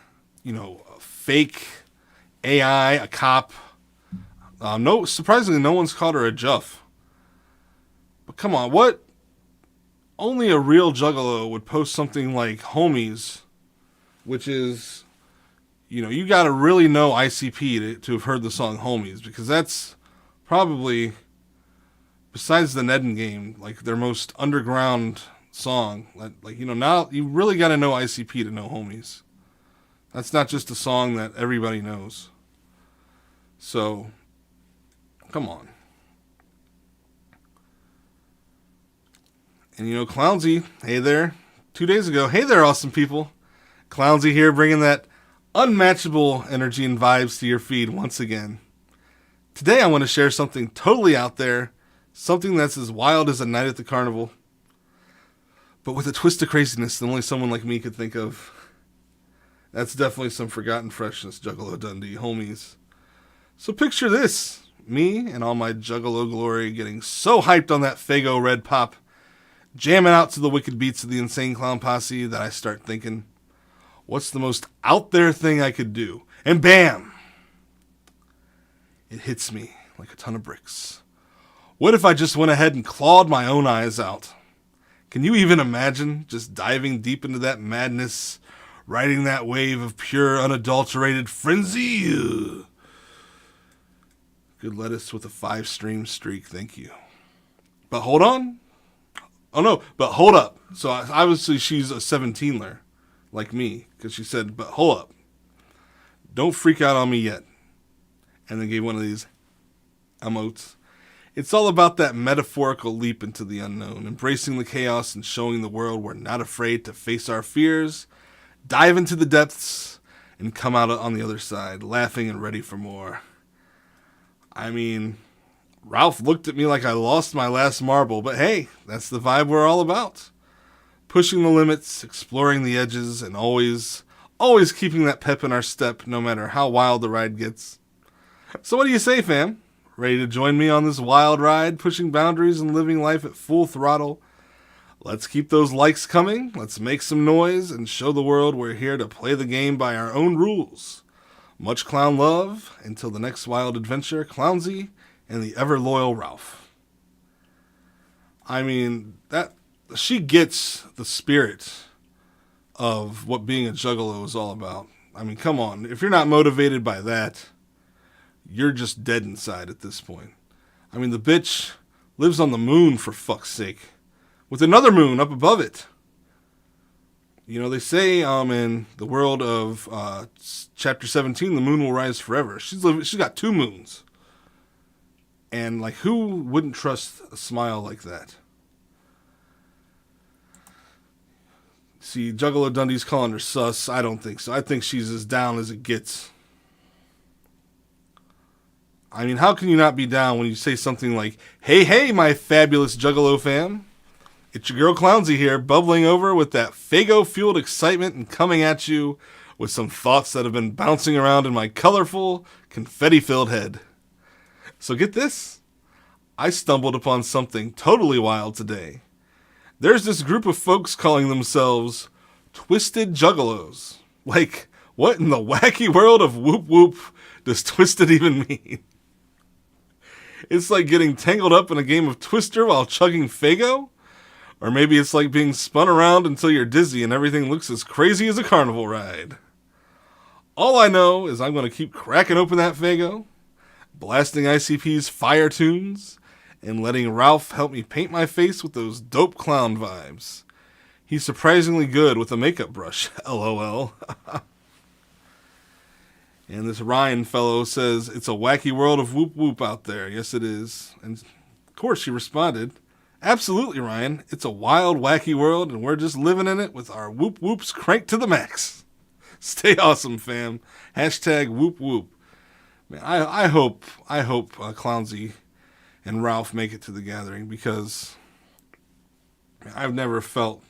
a fake AI, a cop. Surprisingly, no one's called her a juff. But come on, what? Only a real juggalo would post something like Homies, which is, you got to really know ICP to have heard the song Homies, because that's probably, besides the Nedden game, like their most underground song. Now you really got to know ICP to know Homies. That's not just a song that everybody knows. So, come on. And Clownsy, hey there. 2 days ago, hey there, awesome people. Clownsy here, bringing that unmatchable energy and vibes to your feed once again. Today I want to share something totally out there, something that's as wild as a night at the carnival, but with a twist of craziness that only someone like me could think of. That's definitely some forgotten freshness, Juggalo Dundee, homies. So picture this, me and all my Juggalo glory getting so hyped on that Fago Red Pop, jamming out to the wicked beats of the Insane Clown Posse, that I start thinking, what's the most out there thing I could do? And bam! It hits me like a ton of bricks. What if I just went ahead and clawed my own eyes out? Can you even imagine just diving deep into that madness, riding that wave of pure, unadulterated frenzy? Good lettuce with a 5-stream streak, thank you. But hold on. Oh no, but hold up. So obviously she's a 17-ler, like me, because she said, but hold up. Don't freak out on me yet. And then gave one of these emotes. It's all about that metaphorical leap into the unknown, embracing the chaos and showing the world we're not afraid to face our fears, dive into the depths, and come out on the other side, laughing and ready for more. I mean, Ralph looked at me like I lost my last marble, but hey, that's the vibe we're all about. Pushing the limits, exploring the edges, and always keeping that pep in our step, no matter how wild the ride gets. So what do you say, fam? Ready to join me on this wild ride, pushing boundaries and living life at full throttle? Let's keep those likes coming, let's make some noise, and show the world we're here to play the game by our own rules. Much clown love, until the next wild adventure, Clownsy and the ever-loyal Ralph. I mean, she gets the spirit of what being a juggalo is all about. I mean, come on. If you're not motivated by that, you're just dead inside at this point. I mean, the bitch lives on the moon, for fuck's sake, with another moon up above it. They say in the world of chapter 17, the moon will rise forever. She's got 2 moons. And, who wouldn't trust a smile like that? See, Juggalo Dundee's calling her sus. I don't think so. I think she's as down as it gets. I mean, how can you not be down when you say something like, hey, my fabulous Juggalo fam. It's your girl Clownsy here, bubbling over with that Fago-fueled excitement and coming at you with some thoughts that have been bouncing around in my colorful, confetti-filled head. So get this, I stumbled upon something totally wild today. There's this group of folks calling themselves Twisted Juggalos. What in the wacky world of whoop whoop does twisted even mean? It's like getting tangled up in a game of Twister while chugging Fago? Or maybe it's like being spun around until you're dizzy and everything looks as crazy as a carnival ride. All I know is I'm going to keep cracking open that Fago, blasting ICP's fire tunes, and letting Ralph help me paint my face with those dope clown vibes. He's surprisingly good with a makeup brush, LOL. And this Ryan fellow says, it's a wacky world of whoop whoop out there. Yes, it is. And of course she responded, Absolutely, Ryan. It's a wild, wacky world, and we're just living in it with our whoop whoops cranked to the max. Stay awesome, fam. Hashtag whoop whoop. Man, I hope Clownsy and Ralph make it to the gathering, because I've never felt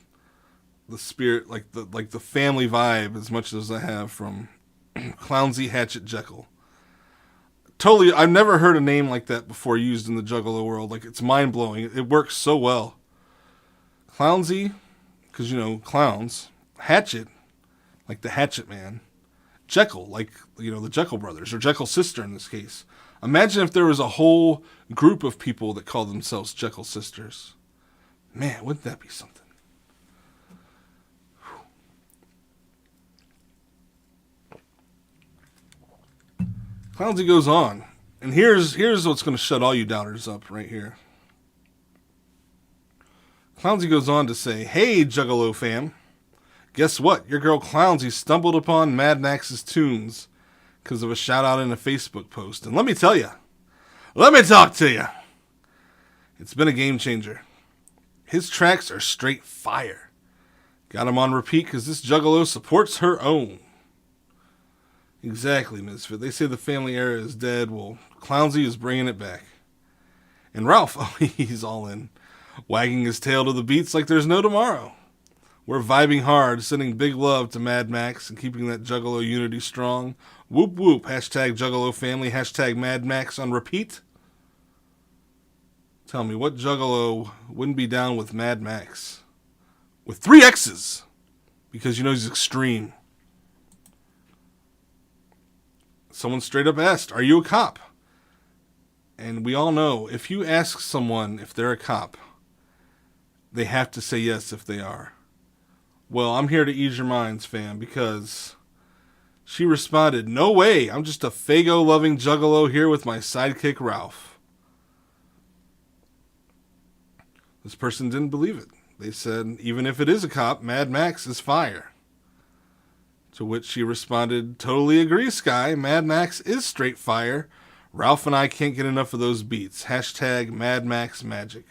the spirit, like the family vibe, as much as I have from Clownsy, Hatchet, Jekyll. Totally, I've never heard a name like that before used in the Juggalo world. Like, it's mind-blowing. It works so well. Clownsy, because, clowns. Hatchet, like the Hatchet Man. Jekyll, like, the Jekyll brothers, or Jekyll's sister in this case. Imagine if there was a whole group of people that called themselves Jekyll sisters. Man, wouldn't that be something? Clownsy goes on, and here's what's going to shut all you doubters up right here. Clownsy goes on to say, "Hey, Juggalo fam, guess what? Your girl Clownsy stumbled upon Mad Max's tunes because of a shout-out in a Facebook post. And let me talk to you. It's been a game changer. His tracks are straight fire. Got him on repeat because this Juggalo supports her own." Exactly, Misfit. They say the family era is dead. Well, Clownsy is bringing it back. And Ralph, he's all in, wagging his tail to the beats like there's no tomorrow. We're vibing hard, sending big love to Mad Max and keeping that Juggalo unity strong. Whoop whoop, hashtag Juggalo family, hashtag Mad Max on repeat. Tell me, what Juggalo wouldn't be down with Mad Max? With 3 X's! Because he's extreme. Someone straight up asked, "Are you a cop?" And we all know, if you ask someone if they're a cop, they have to say yes if they are. Well, I'm here to ease your minds, fam, because she responded, "No way, I'm just a Fago-loving Juggalo here with my sidekick Ralph." This person didn't believe it. They said, "Even if it is a cop, Mad Max is fire." To which she responded, "Totally agree, Sky. Mad Max is straight fire. Ralph and I can't get enough of those beats. Hashtag Mad Max Magic."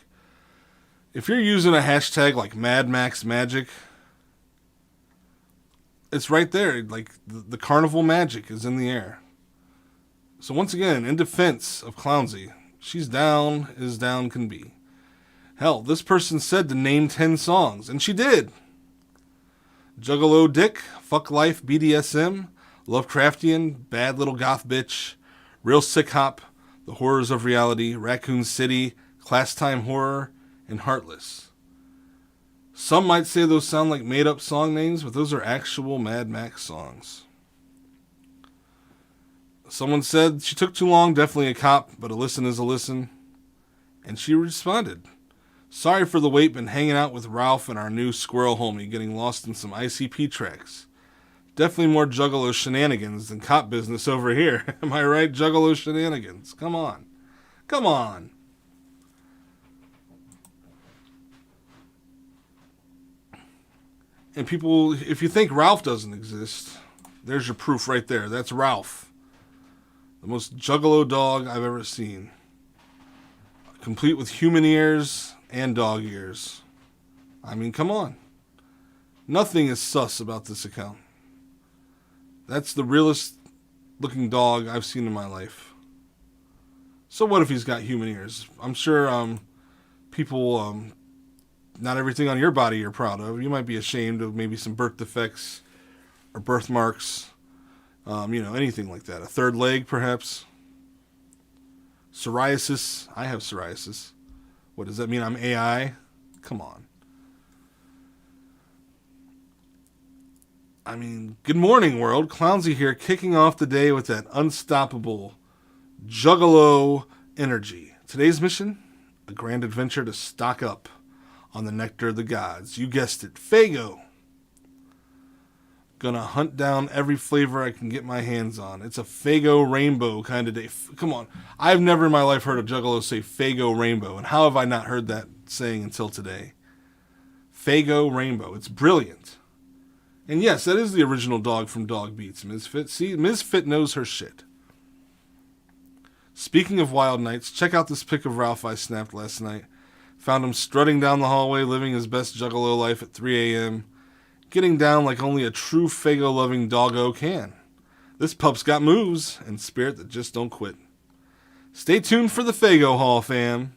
If you're using a hashtag like Mad Max Magic, it's right there. Like, the carnival magic is in the air. So once again, in defense of Clownsy, she's down as down can be. Hell, this person said to name 10 songs, and she did. Juggalo Dick, Fuck Life BDSM, Lovecraftian, Bad Little Goth Bitch, Real Sick Hop, The Horrors of Reality, Raccoon City, Class Time Horror, and Heartless. Some might say those sound like made-up song names, but those are actual Mad Max songs. Someone said she took too long, definitely a cop, but a listen is a listen. And she responded, "Sorry for the wait, been hanging out with Ralph and our new squirrel homie, getting lost in some ICP tracks. Definitely more Juggalo shenanigans than cop business over here. Am I right, Juggalo shenanigans? Come on. Come on." And people, if you think Ralph doesn't exist, there's your proof right there. That's Ralph. The most Juggalo dog I've ever seen. Complete with human ears and dog ears. I mean, come on. Nothing is sus about this account. That's the realest looking dog I've seen in my life. So what if he's got human ears? I'm sure people, not everything on your body you're proud of. You might be ashamed of maybe some birth defects or birthmarks. Anything like that. A third leg, perhaps. Psoriasis. I have psoriasis. What does that mean? I'm AI? Come on. I mean, good morning, world. Clownsy here, kicking off the day with that unstoppable Juggalo energy. Today's mission, a grand adventure to stock up on the nectar of the gods. You guessed it, Fago. Gonna hunt down every flavor I can get my hands on. It's a Fago rainbow kind of day. Come on. I've never in my life heard a Juggalo say Fago rainbow. And how have I not heard that saying until today? Fago rainbow. It's brilliant. And yes, that is the original dog from Dog Beats, Misfit. See, Misfit knows her shit. Speaking of wild nights, check out this pic of Ralph I snapped last night. Found him strutting down the hallway, living his best juggalo life at 3 a.m., getting down like only a true Fago-loving doggo can. This pup's got moves and spirit that just don't quit. Stay tuned for the Fago Hall, fam.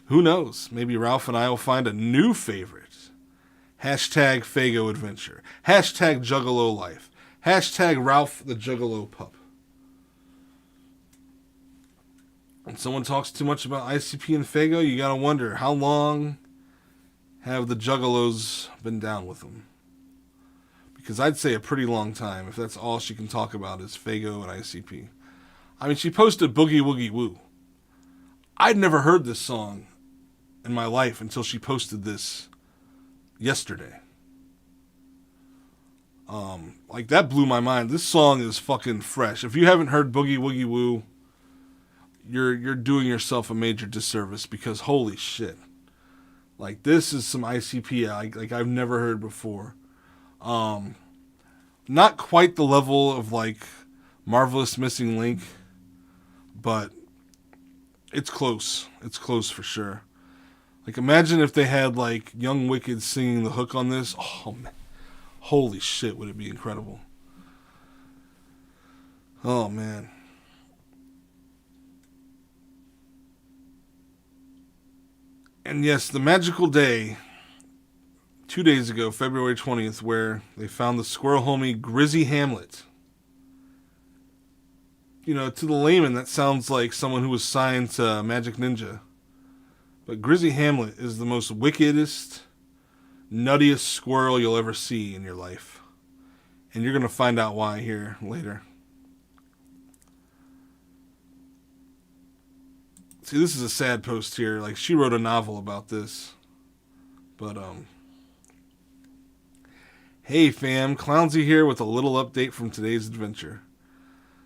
Who knows? Maybe Ralph and I will find a new favorite. Hashtag Fago Adventure. Hashtag Juggalo Life. Hashtag Ralph the Juggalo Pup. When someone talks too much about ICP and Fago, you gotta wonder, how long have the Juggalos been down with them? Because I'd say a pretty long time, if that's all she can talk about is Fago and ICP. I mean, she posted Boogie Woogie Woo. I'd never heard this song in my life until she posted this yesterday. Like, that blew my mind. This song is fucking fresh. If you haven't heard Boogie Woogie Woo, you're doing yourself a major disservice, because holy shit. Like, this is some ICP like I've never heard before. Not quite the level of like Marvelous Missing Link, but it's close. It's close for sure. Like, imagine if they had like Young Wicked singing the hook on this. Oh man, holy shit, would it be incredible? Oh man. And yes, the magical day 2 days ago, February 20th, where they found the squirrel homie Grizzy Hamlet. You know, to the layman, that sounds like someone who was signed to Magic Ninja. But Grizzy Hamlet is the most wickedest, nuttiest squirrel you'll ever see in your life. And you're going to find out why here later. See, this is a sad post here. Like, she wrote a novel about this. But, hey fam, Clownsy here with a little update from today's adventure.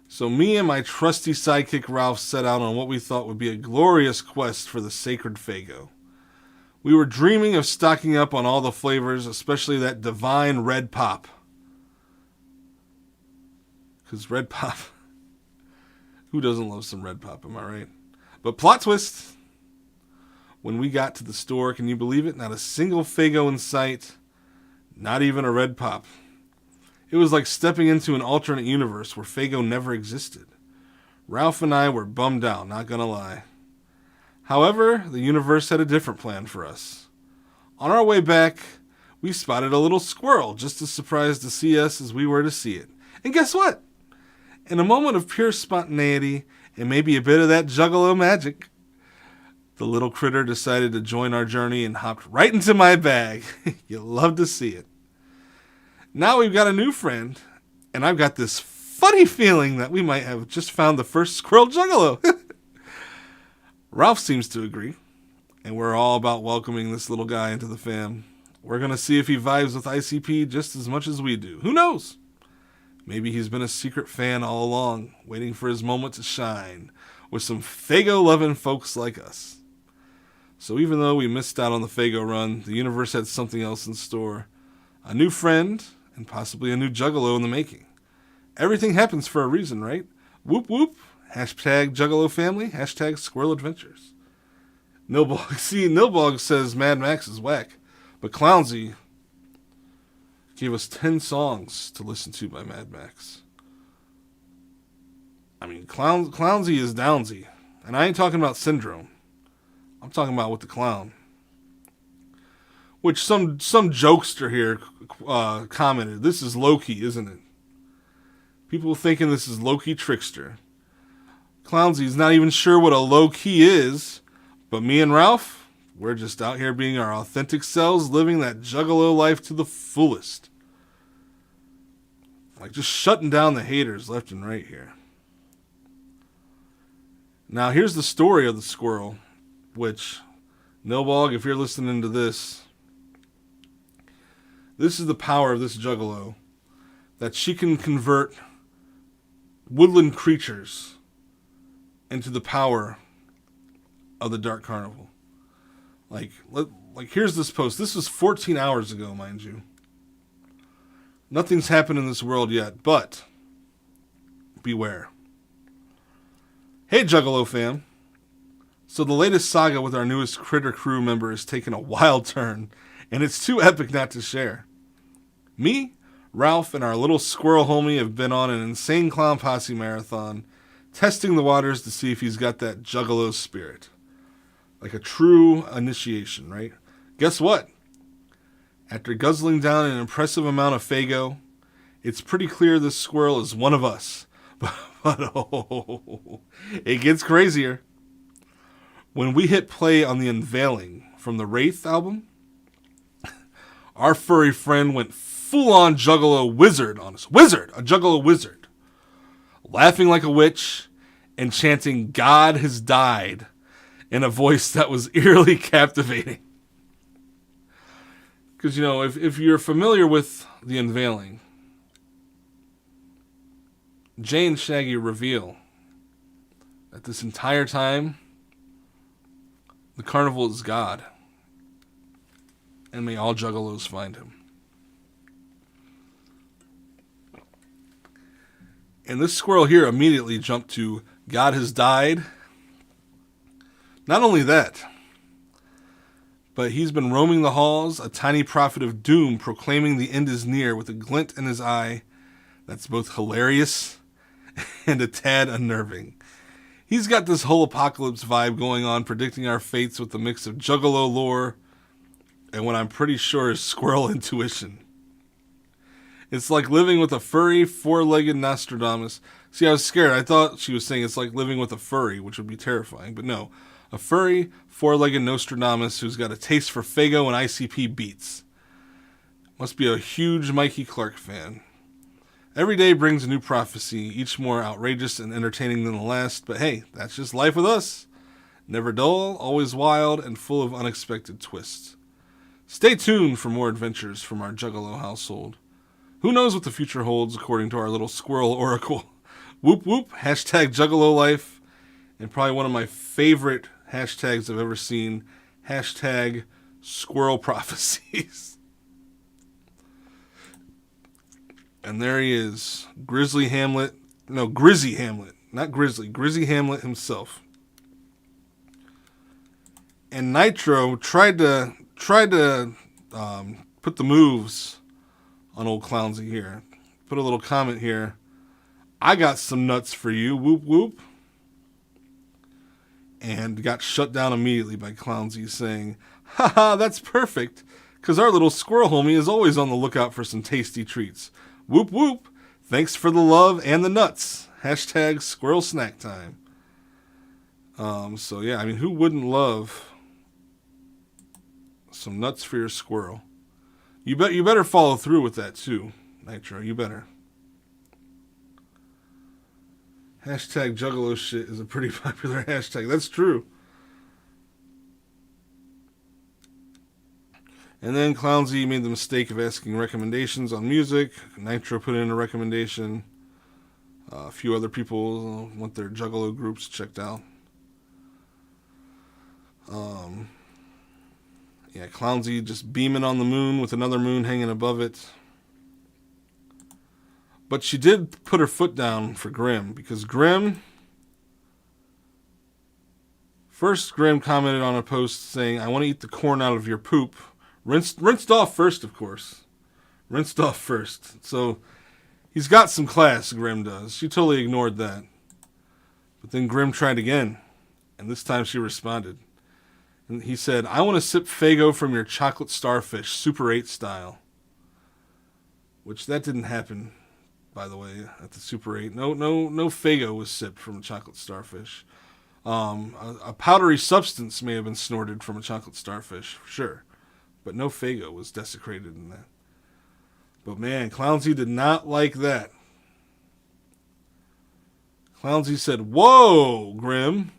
So me and my trusty sidekick Ralph set out on what we thought would be a glorious quest for the sacred Fago. We were dreaming of stocking up on all the flavors, especially that divine red pop. Because red pop, who doesn't love some red pop, am I right? But plot twist, when we got to the store, can you believe it? Not a single Fago in sight, not even a red pop. It was like stepping into an alternate universe where Fago never existed. Ralph and I were bummed out, not gonna lie. However, the universe had a different plan for us. On our way back, we spotted a little squirrel just as surprised to see us as we were to see it. And guess what? In a moment of pure spontaneity, and maybe a bit of that juggalo magic, the little critter decided to join our journey and hopped right into my bag. You'll love to see it. Now we've got a new friend, and I've got this funny feeling that we might have just found the first squirrel juggalo. Ralph seems to agree, and we're all about welcoming this little guy into the fam. We're going to see if he vibes with ICP just as much as we do. Who knows? Maybe he's been a secret fan all along, waiting for his moment to shine with some Fago-loving folks like us. So even though we missed out on the Fago run, the universe had something else in store. A new friend, and possibly a new juggalo in the making. Everything happens for a reason, right? Whoop whoop. Hashtag Juggalo Family. Hashtag Squirrel Adventures. Nilbog says Mad Max is whack. But Clownsy gave us 10 songs to listen to by Mad Max. I mean, Clownsy is Downsy. And I ain't talking about Syndrome. I'm talking about with the clown. Which some jokester here commented, this is low-key, isn't it? People thinking this is low-key trickster. Clownsy's not even sure what a low-key is, but me and Ralph, we're just out here being our authentic selves, living that juggalo life to the fullest. Like, just shutting down the haters left and right here. Now, here's the story of the squirrel, which, Nilbog, if you're listening to this, this is the power of this juggalo, that she can convert woodland creatures into the power of the Dark Carnival. Like here's this post. This was 14 hours ago, mind you. Nothing's happened in this world yet, but beware. Hey, Juggalo fam. So the latest saga with our newest Critter crew member has taken a wild turn, and it's too epic not to share. Me, Ralph, and our little squirrel homie have been on an insane clown posse marathon, testing the waters to see if he's got that juggalo spirit. Like a true initiation, right? Guess what? After guzzling down an impressive amount of Faygo, it's pretty clear this squirrel is one of us. But oh, it gets crazier. When we hit play on the unveiling from the Wraith album, our furry friend went full-on juggalo wizard on us. A juggalo wizard. Laughing like a witch and chanting, "God has died," in a voice that was eerily captivating. Because, you know, if you're familiar with the unveiling, Jay and Shaggy reveal that this entire time, the carnival is God. And may all juggalos find him. And this squirrel here immediately jumped to "God has died." Not only that, but he's been roaming the halls, a tiny prophet of doom, proclaiming the end is near with a glint in his eye that's both hilarious and a tad unnerving. He's got this whole apocalypse vibe going on, predicting our fates with a mix of juggalo lore and what I'm pretty sure is squirrel intuition. It's like living with a furry, four-legged Nostradamus. See, I was scared. I thought she was saying it's like living with a furry, which would be terrifying. But no, a furry, four-legged Nostradamus who's got a taste for Faygo and ICP beats. Must be a huge Mikey Clark fan. Every day brings a new prophecy, each more outrageous and entertaining than the last. But hey, that's just life with us. Never dull, always wild, and full of unexpected twists. Stay tuned for more adventures from our Juggalo household. Who knows what the future holds, according to our little squirrel oracle. Whoop whoop, hashtag Juggalo life, and probably one of my favorite hashtags I've ever seen, hashtag squirrel prophecies. And there he is, Grizzy Hamlet, not Grizzly, Grizzy Hamlet himself. And Nitro tried to put the moves on old Clownsy here. Put a little comment here. "I got some nuts for you, whoop whoop." And got shut down immediately by Clownsy saying, "Haha, that's perfect, because our little squirrel homie is always on the lookout for some tasty treats. Whoop whoop, thanks for the love and the nuts. Hashtag squirrel snack time." So yeah, I mean, who wouldn't love some nuts for your squirrel? You better follow through with that too, Nitro. You better. Hashtag Juggalo shit is a pretty popular hashtag. That's true. And then Clownsy made the mistake of asking recommendations on music. Nitro put in a recommendation. A few other people want their Juggalo groups checked out. Yeah, Clownsy just beaming on the moon with another moon hanging above it. But she did put her foot down for Grim, because Grim commented on a post saying, "I want to eat the corn out of your poop." Rinsed off first, of course. Rinsed off first. So he's got some class, Grim does. She totally ignored that. But then Grim tried again, and this time she responded. And he said, "I want to sip Faygo from your chocolate starfish, Super 8 style." Which that didn't happen, by the way, at the Super 8. No Faygo was sipped from a chocolate starfish. A powdery substance may have been snorted from a chocolate starfish, for sure. But no Faygo was desecrated in that. But man, Clownsy did not like that. Clownsy said, "Whoa, Grim.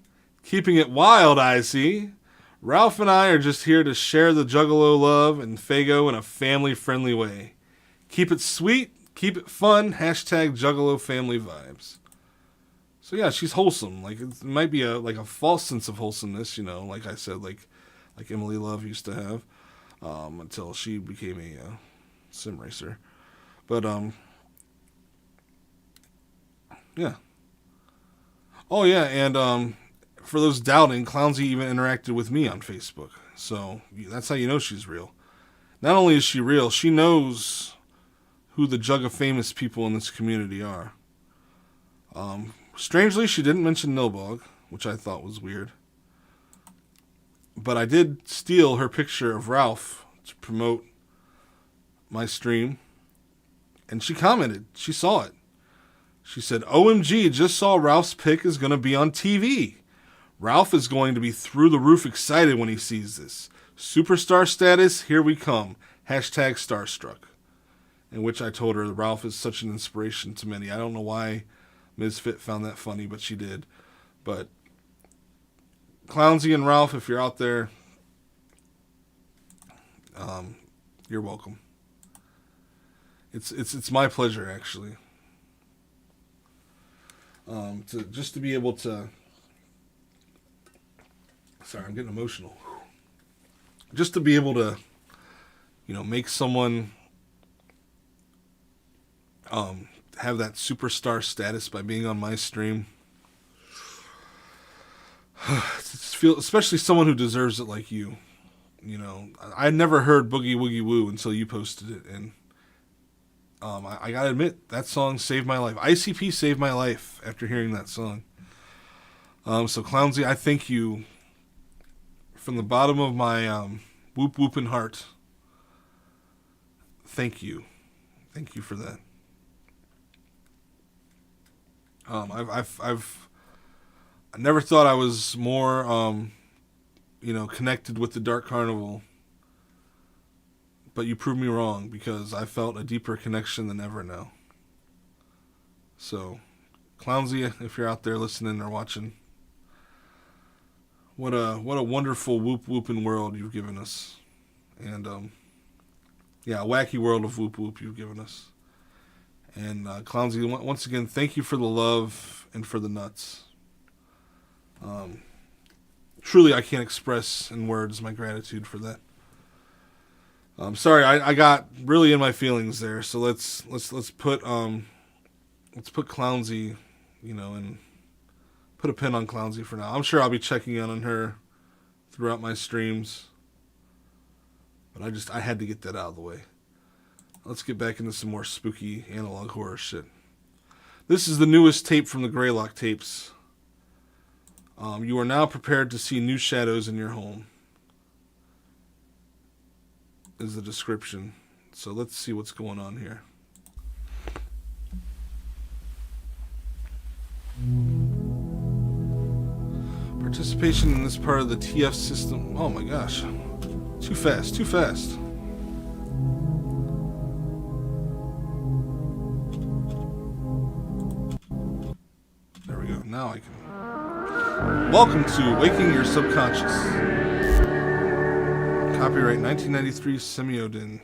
Keeping it wild, I see. Ralph and I are just here to share the Juggalo love and Faygo in a family-friendly way. Keep it sweet, keep it fun, hashtag Juggalo family vibes." So yeah, she's wholesome. Like, it might be a false sense of wholesomeness, you know, like I said, like Emily Love used to have, until she became a sim racer. But yeah. Oh yeah, and for those doubting, Clownsy even interacted with me on Facebook. So that's how you know she's real. Not only is she real, she knows who the jug of famous people in this community are. Strangely, she didn't mention Nilbog, which I thought was weird. But I did steal her picture of Ralph to promote my stream. And she commented. She saw it. She said, OMG, just saw Ralph's pic is going to be on TV. Ralph is going to be through the roof excited when he sees this. Superstar status, here we come. Hashtag starstruck. In which I told her that Ralph is such an inspiration to many. I don't know why Ms. Fit found that funny, but she did. But Clownsy and Ralph, if you're out there, you're welcome. It's my pleasure, actually. To be able to. Sorry, I'm getting emotional. Just to be able to, make someone have that superstar status by being on my stream. Especially someone who deserves it like you. I never heard Boogie Woogie Woo until you posted it, and I gotta admit, that song saved my life. ICP saved my life after hearing that song. So Clownsy, I thank you from the bottom of my whoop whooping heart. Thank you for that. I never thought I was more connected with the Dark Carnival. But you proved me wrong, because I felt a deeper connection than ever now. So, Clownsy, if you're out there listening or watching, what a wonderful whoop whooping world you've given us. And a wacky world of whoop whoop you've given us. And Clownsy, once again, thank you for the love and for the nuts. Truly, I can't express in words my gratitude for that. I'm sorry, I got really in my feelings there. So let's put Clownsy, and put a pin on Clownsy for now. I'm sure I'll be checking in on her throughout my streams, but I had to get that out of the way. Let's get back into some more spooky analog horror shit. This is the newest tape from the Greylock tapes. You are now prepared to see new shadows in your home, is the description. So let's see what's going on here. Participation in this part of the TF system. Oh my gosh. Too fast. There we go. Now I can. Welcome to Waking Your Subconscious. Copyright 1993 Semiodin.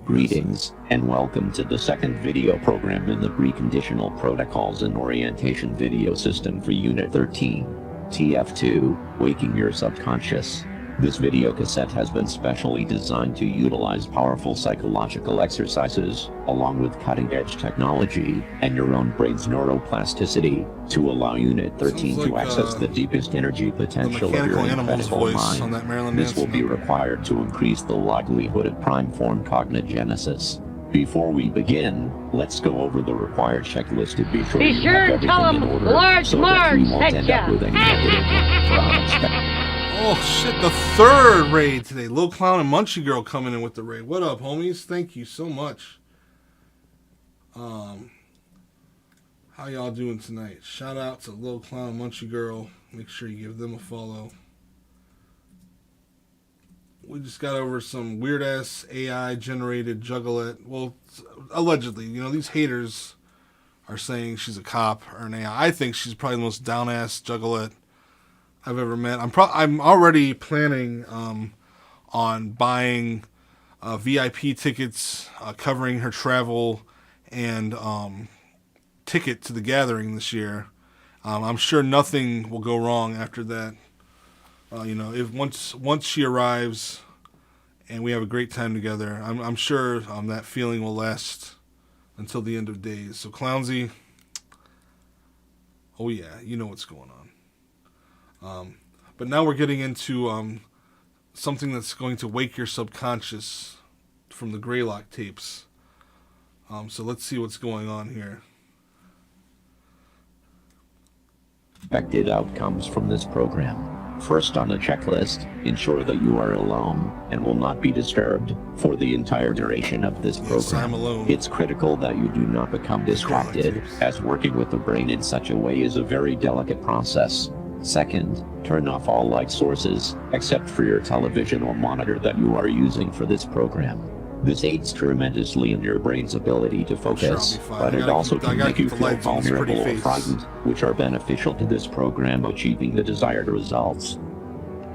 Greetings, and welcome to the second video program in the Preconditional Protocols and Orientation video system for Unit 13, TF2, Waking Your Subconscious. This video cassette has been specially designed to utilize powerful psychological exercises, along with cutting-edge technology, and your own brain's neuroplasticity, to allow Unit 13 to access the deepest energy potential of your incredible mind. This will be required to increase the likelihood of prime-form cognigenesis. Before we begin, let's go over the required checklist to be sure Be sure and tell them Large Marge sent ya. Oh shit, the third raid today. Lil Clown and Munchie Girl coming in with the raid. What up, homies? Thank you so much. How y'all doing tonight? Shout out to Lil Clown and Munchie Girl. Make sure you give them a follow. We just got over some weird ass AI generated juggalette. Well, allegedly, these haters are saying she's a cop or an AI. I think she's probably the most down ass juggalette I've ever met. I'm already planning on buying VIP tickets, covering her travel, and ticket to the gathering this year. I'm sure nothing will go wrong after that. If once she arrives and we have a great time together, I'm sure that feeling will last until the end of days. So Clownsy, oh yeah, you know what's going on. But now we're getting into something that's going to wake your subconscious from the Greylock tapes. So let's see what's going on here. Expected outcomes from this program. First on the checklist, ensure that you are alone and will not be disturbed for the entire duration of this program. Yes, I'm alone. It's critical that you do not become distracted, as working with the brain in such a way is a very delicate process. Second, turn off all light sources, except for your television or monitor that you are using for this program. This aids tremendously in your brain's ability to focus, but it also can make you feel vulnerable or frightened, which are beneficial to this program achieving the desired results.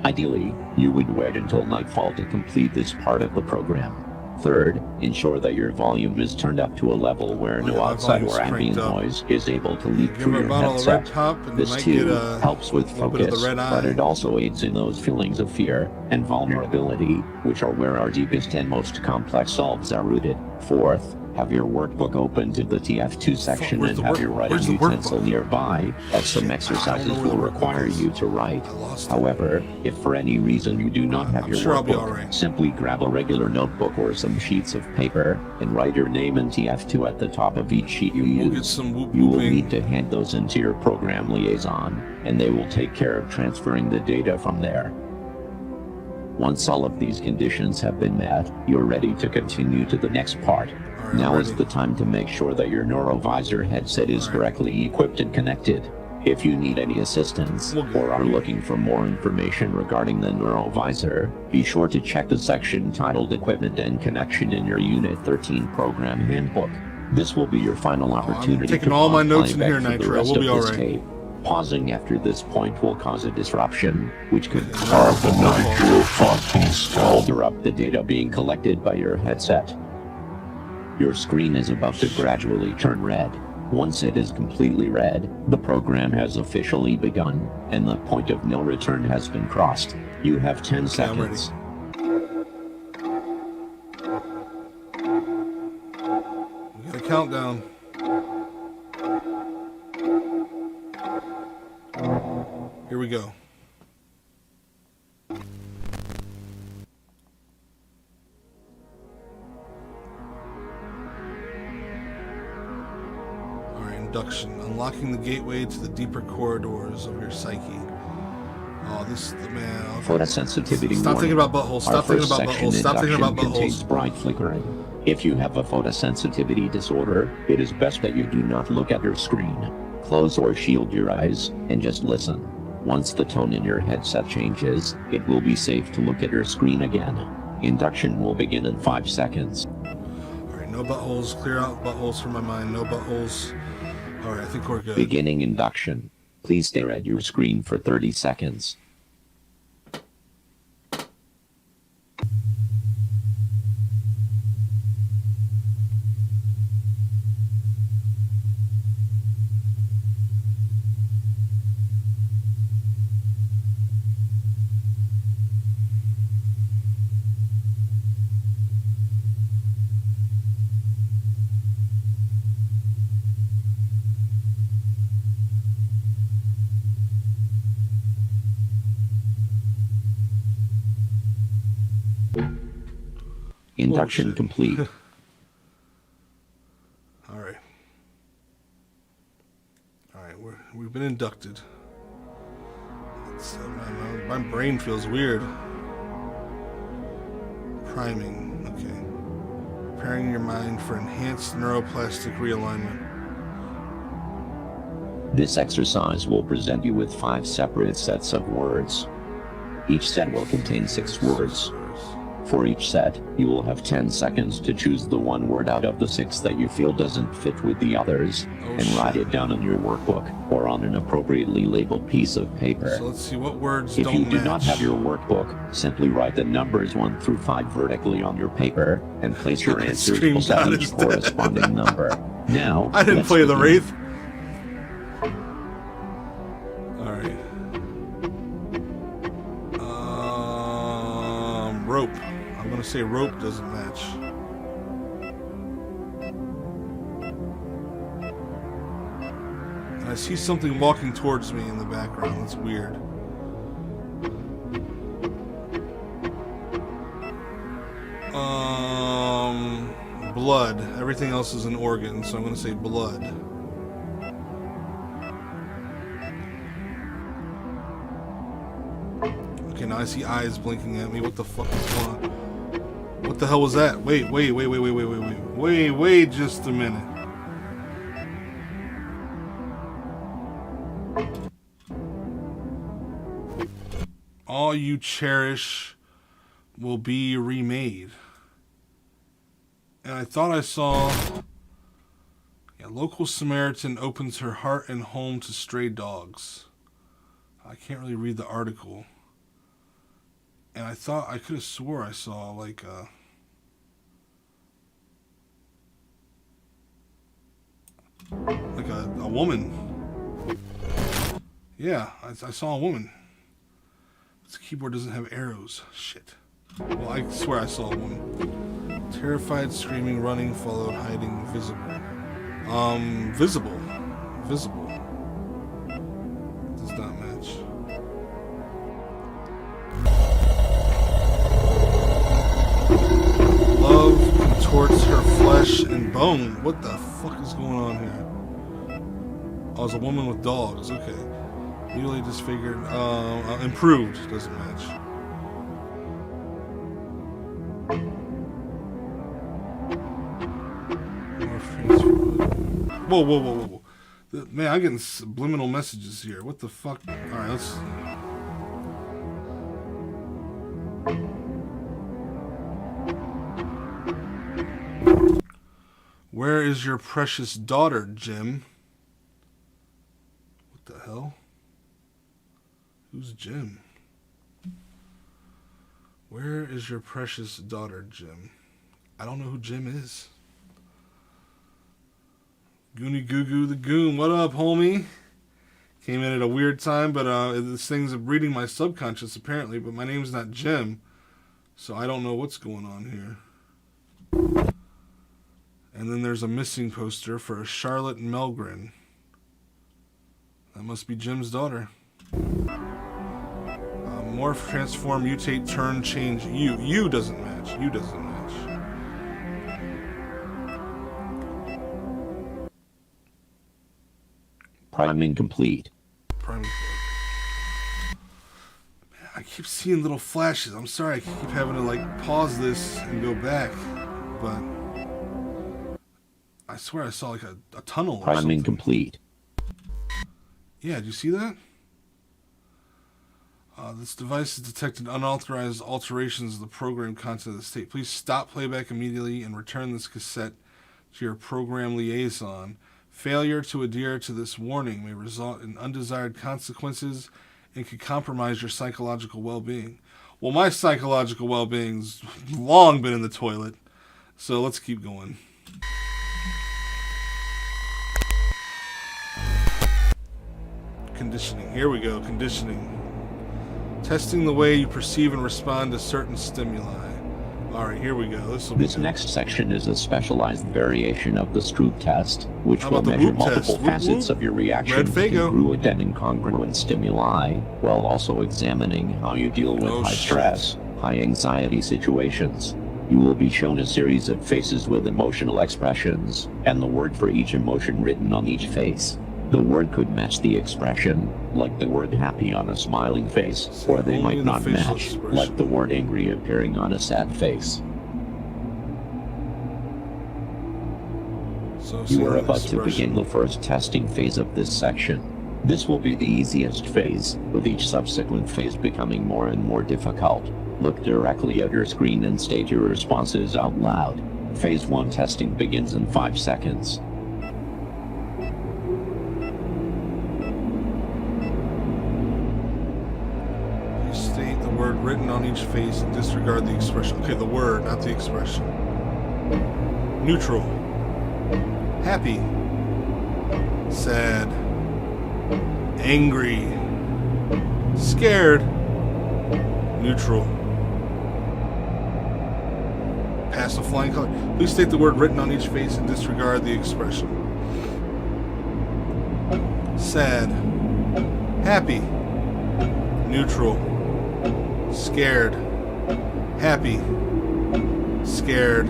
Ideally, you would wait until nightfall to complete this part of the program. Third, ensure that your volume is turned up to a level where no outside or ambient noise is able to leak through your headset. This too helps with focus, but it also aids in those feelings of fear and vulnerability, which are where our deepest and most complex selves are rooted. Fourth, have your workbook open to the TF2 section and have your writing utensil nearby, as some exercises will require you to write. However, if for any reason you do not have your workbook, simply grab a regular notebook or some sheets of paper and write your name and TF2 at the top of each sheet you use. You will need to hand those into your program liaison, and they will take care of transferring the data from there. Once all of these conditions have been met, you're ready to continue to the next part. Now is the time to make sure that your NeuroVisor headset is correctly equipped and connected. If you need any assistance or are looking for more information regarding the NeuroVisor, be sure to check the section titled Equipment and Connection in your Unit 13 Program Handbook. This will be your final opportunity to taking all my notes in here, the Nitro. rest We'll be of all this right. tape. Pausing after this point will cause a disruption, which could interrupt the data being collected by your headset. Your screen is about to gradually turn red. Once it is completely red, the program has officially begun, and the point of no return has been crossed. You have 10 seconds. We got a countdown. Here we go. Induction, unlocking the gateway to the deeper corridors of your psyche. Oh, this, man. Photosensitivity. Stop thinking about buttholes. Stop thinking about buttholes. Stop thinking about buttholes. Contains bright flickering. If you have a photosensitivity disorder, it is best that you do not look at your screen. Close or shield your eyes and just listen. Once the tone in your headset changes, it will be safe to look at your screen again. Induction will begin in 5 seconds. Alright, no buttholes. Clear out buttholes from my mind. No buttholes. Alright, I think we're good. Beginning induction. Please stare at your screen for 30 seconds. Induction complete. Alright. Alright, we've been inducted. My brain feels weird. Priming, okay. Preparing your mind for enhanced neuroplastic realignment. This exercise will present you with 5 separate sets of words. Each set will contain 6 words. For each set, you will have 10 seconds to choose the one word out of the 6 that you feel doesn't fit with the others, and write it down in your workbook or on an appropriately labeled piece of paper. So let's see what words If don't you do match. not have your workbook, simply write the numbers 1 through 5 vertically on your paper and place your answers Scream beside God each is dead. corresponding number. Now, I didn't let's play the begin. Wraith. Alright. Rope. I'm gonna say rope doesn't match. And I see something walking towards me in the background. That's weird. blood. Everything else is an organ, so I'm going to say blood. Okay, now I see eyes blinking at me. What the fuck is going on? What the hell was that? Wait just a minute. All you cherish will be remade. And I thought I saw... Yeah, local Samaritan opens her heart and home to stray dogs. I can't really read the article. And I could have swore I saw like a woman. Yeah, I saw a woman. This keyboard doesn't have arrows. Shit. Well, I swear I saw a woman. Terrified, screaming, running, followed, hiding, visible. Visible. Does not match. Love contorts her flesh and bone. What the fuck is going on here? Oh, it's a woman with dogs. Okay. Mutilate, disfigured. Improved. Doesn't match. Whoa. Man, I'm getting subliminal messages here. What the fuck? Alright, let's... Where is your precious daughter, Jim? What the hell? Who's Jim? Where is your precious daughter, Jim? I don't know who Jim is. Goonie Goo Goo the Goon, what up, homie? Came in at a weird time, but this thing's reading my subconscious apparently, but my name's not Jim, so I don't know what's going on here. And then there's a missing poster for a Charlotte Melgren. That must be Jim's daughter. Morph, transform, mutate, turn, change. You doesn't match. You doesn't match. Priming complete. Priming complete. Man, I keep seeing little flashes. I'm sorry I keep having to like pause this and go back, but I swear I saw like a tunnel or something. Priming complete. Yeah, did you see that? This device has detected unauthorized alterations of the program content of the state. Please stop playback immediately and return this cassette to your program liaison. Failure to adhere to this warning may result in undesired consequences and could compromise your psychological well-being. Well, my psychological well-being's long been in the toilet, so let's keep going. Conditioning. Here we go. Conditioning. Testing the way you perceive and respond to certain stimuli. Alright, here we go. This next section is a specialized variation of the Stroop test, which will measure multiple facets of your reaction to congruent and incongruent stimuli, while also examining how you deal with high stress, high anxiety situations. You will be shown a series of faces with emotional expressions, and the word for each emotion written on each face. The word could match the expression, like the word happy on a smiling face, or they might not match, like the word angry appearing on a sad face. You are about to begin the first testing phase of this section. This will be the easiest phase, with each subsequent phase becoming more and more difficult. Look directly at your screen and state your responses out loud. Phase 1 testing begins in 5 seconds. State the word written on each face and disregard the expression. Okay, the word, not the expression. Neutral. Happy. Sad. Angry. Scared. Neutral. Pass a flying color. Please state the word written on each face and disregard the expression. Sad. Happy. Neutral. Scared. Happy. Scared.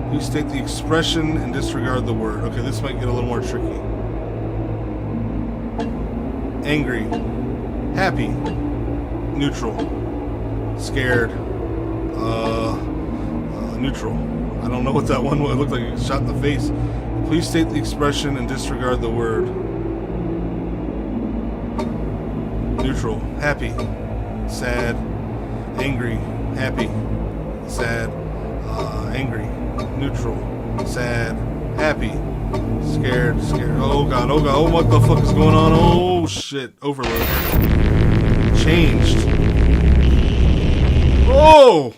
Please state the expression and disregard the word. Okay, this might get a little more tricky. Angry. Happy. Neutral. Scared. Neutral. I don't know what that one was. It looked like it shot in the face. Please state the expression and disregard the word. Neutral. Happy. Sad. Angry. Happy. Sad. Angry. Neutral. Sad. Happy. Scared. Scared. Oh god. Oh god. Oh, what the fuck is going on? Oh shit. Overload. Changed. Oh!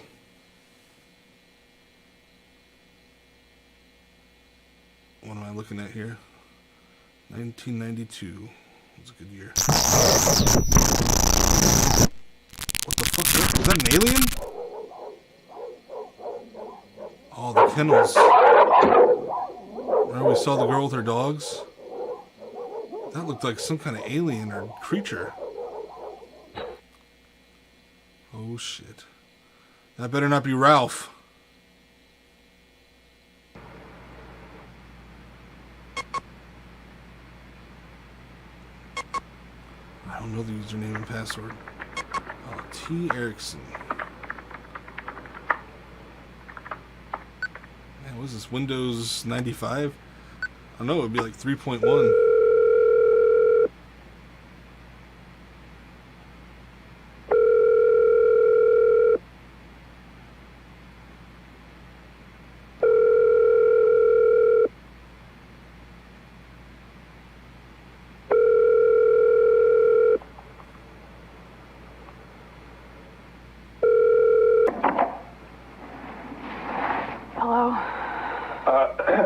What am I looking at here? 1992. It was a good year. What the fuck? Is that an alien? Oh, the kennels. Remember we saw the girl with her dogs? That looked like some kind of alien or creature. Oh shit. That better not be Ralph. I don't know the username and password. Oh, T. Erickson. Man, what is this? Windows 95? I don't know, it would be like 3.1.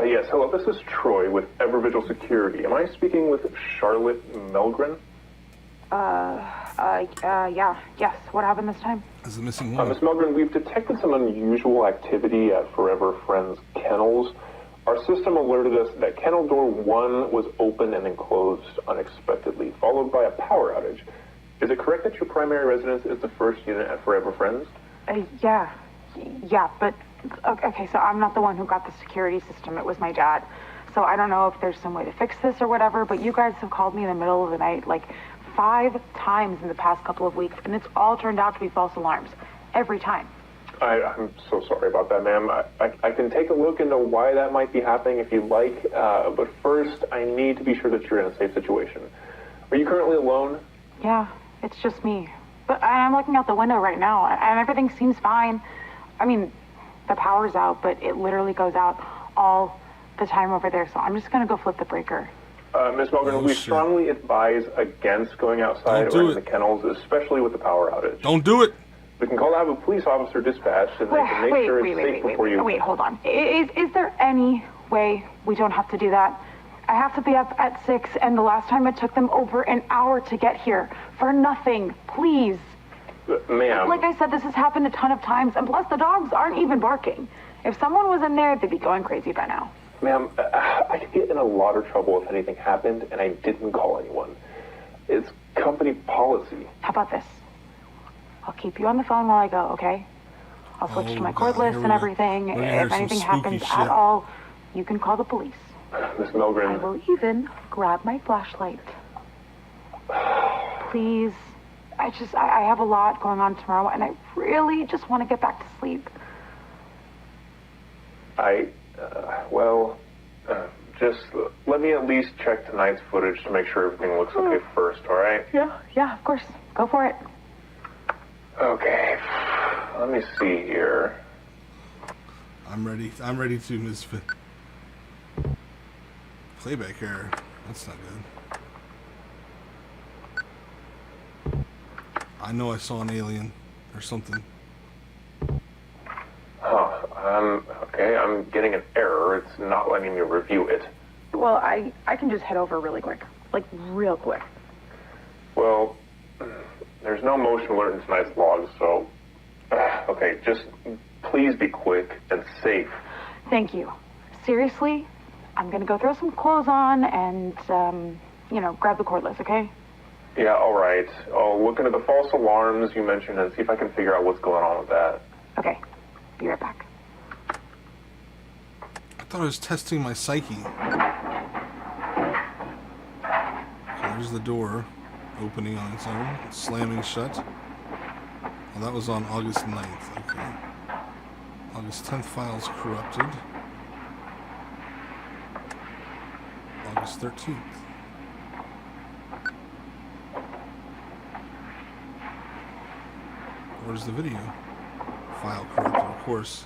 Yes, hello, this is Troy with Evervigil Security. Am I speaking with Charlotte Melgren? Yes. What happened this time? Is the missing woman? Miss Melgren, we've detected some unusual activity at Forever Friends Kennels. Our system alerted us that kennel door 1 was open and then closed unexpectedly, followed by a power outage. Is it correct that your primary residence is the first unit at Forever Friends? Yeah, but... Okay, so I'm not the one who got the security system. It was my dad. So I don't know if there's some way to fix this or whatever, but you guys have called me in the middle of the night like 5 times in the past couple of weeks, and it's all turned out to be false alarms. Every time. I'm so sorry about that, ma'am. I can take a look into why that might be happening if you'd like, but first I need to be sure that you're in a safe situation. Are you currently alone? Yeah, it's just me. But I'm looking out the window right now, and everything seems fine. I mean... the power's out, but it literally goes out all the time over there, so I'm just gonna go flip the breaker. Miss Melgren, we strongly advise against going outside or in the kennels, especially with the power outage. Don't do it! We can call to have a police officer dispatched, and they can make sure it's safe before you... Wait, hold on. Is there any way we don't have to do that? I have to be up at 6, and the last time it took them over an hour to get here. For nothing. Please. Ma'am. Like I said, this has happened a ton of times, and plus the dogs aren't even barking. If someone was in there, they'd be going crazy by now. Ma'am, I could get in a lot of trouble if anything happened, and I didn't call anyone. It's company policy. How about this? I'll keep you on the phone while I go, okay? I'll switch to my cordless and everything. If anything happens at all, you can call the police. Miss Melgren. I will even grab my flashlight. Please. I have a lot going on tomorrow, and I really just want to get back to sleep. Just let me at least check tonight's footage to make sure everything looks okay first, all right? Yeah, of course. Go for it. Okay. Let me see here. I'm ready to, Ms. Finn. Playback error. That's not good. I know I saw an alien or something. Okay, I'm getting an error. It's not letting me review it. Well, I can just head over really quick. Like, real quick. Well, there's no motion alert in tonight's logs, so... okay, just please be quick and safe. Thank you. Seriously, I'm gonna go throw some clothes on and, grab the cordless, okay? Yeah, all right. I'll look into the false alarms you mentioned and see if I can figure out what's going on with that. Okay. Be right back. thought I was testing my psyche. Okay, there's the door opening on its own, slamming shut. Well, that was on August 9th. Okay. August 10th files corrupted. August 13th. Where's the video? File corrupted, of course.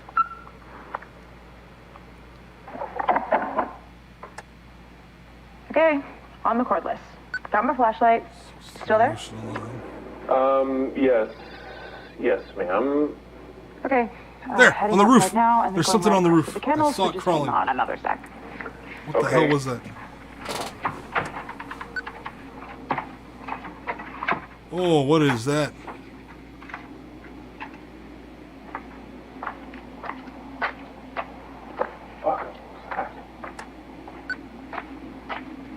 Okay, on the cordless. Got my flashlight. Still there? Yes. Yes, ma'am. Okay. There, heading on the roof. outside now, and then There's going something right on the back roof. to the kennels, I saw so it just crawling. hang on another sec. What the hell was that? Oh, what is that? Fuck.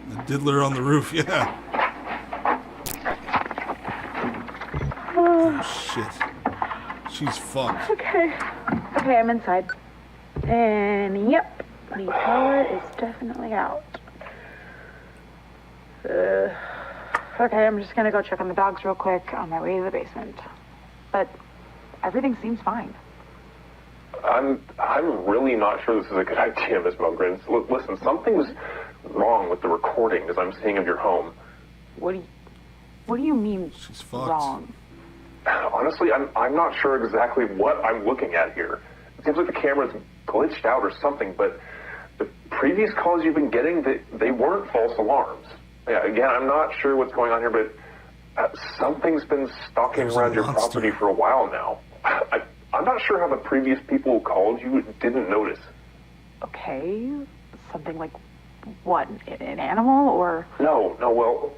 The diddler on the roof, yeah. Oh, shit. She's fucked. Okay. Okay, I'm inside. And yep, the power is definitely out. Okay, I'm just gonna go check on the dogs real quick on my way to the basement. But everything seems fine. I'm really not sure this is a good idea, Miss Mulgren. Listen, something's wrong with the recordings I'm seeing of your home. What do you mean She's fucked. wrong? Honestly, I'm not sure exactly what I'm looking at here. It seems like the camera's glitched out or something, but the previous calls you've been getting, they weren't false alarms. Yeah, again, I'm not sure what's going on here, but something's been stalking There's a around your monster. property for a while now. I'm not sure how the previous people who called you didn't notice. Okay, something like what? An animal or? No, well,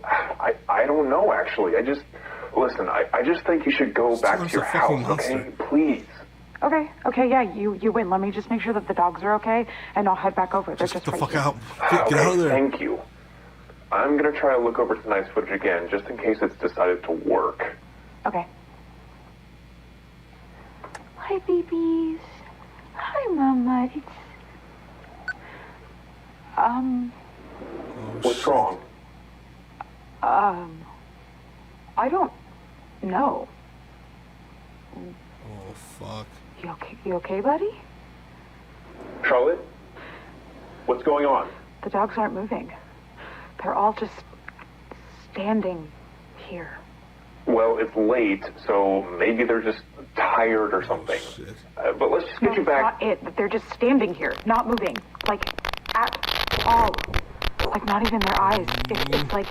I don't know, actually. I just think you should go back to Sounds your a fucking house, okay? monster. Please. Okay, yeah, you win. Let me just make sure that the dogs are okay, and I'll head back over. They're Just just get the right fuck here. out. Get out of there. Thank you. I'm gonna try to look over tonight's footage again, just in case it's decided to work. Okay. Hi, babies. Hi, Mama. What's wrong? I don't know. Oh, fuck. You okay, buddy? Charlotte? What's going on? The dogs aren't moving. They're all just standing here. Well, it's late, so maybe they're just tired or something. Shit. But let's just No, get you it's back. not it. They're just standing here, not moving. Like, at all. Like, not even their eyes. It's like...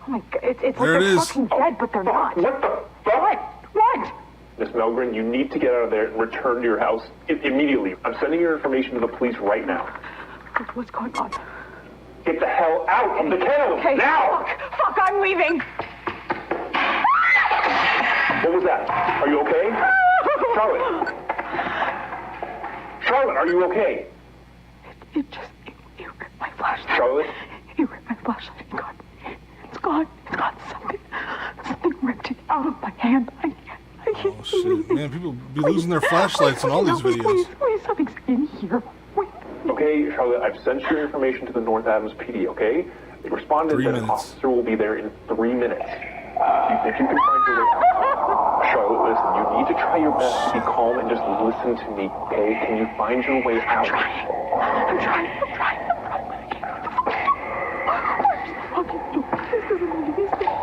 Oh my god, it's like There it they're is. fucking dead, but they're not. What the fuck? What? Miss Melgren, you need to get out of there and return to your house immediately. I'm sending your information to the police right now. What's going on? Get the hell out of the kennel Okay, now! Fuck, I'm leaving. What was that? Are you okay? Charlotte? Charlotte, are you okay? It ripped my flashlight. Charlotte? It ripped my flashlight. It's gone. It's gone. Something ripped it out of my hand. I can't Oh, shit. Man, people be losing their flashlights in all these videos. Please, something's in here. Wait. Okay, Charlotte, I've sent your information to the North Adams PD, okay? They responded 3 that an minutes. officer will be there in 3 minutes. Do you think you can find your way out? Charlotte, listen, you need to try your best to be calm and just listen to me, okay? Can you find your way out? I'm trying. But I can't. Where's the fucking door? This doesn't mean to be safe.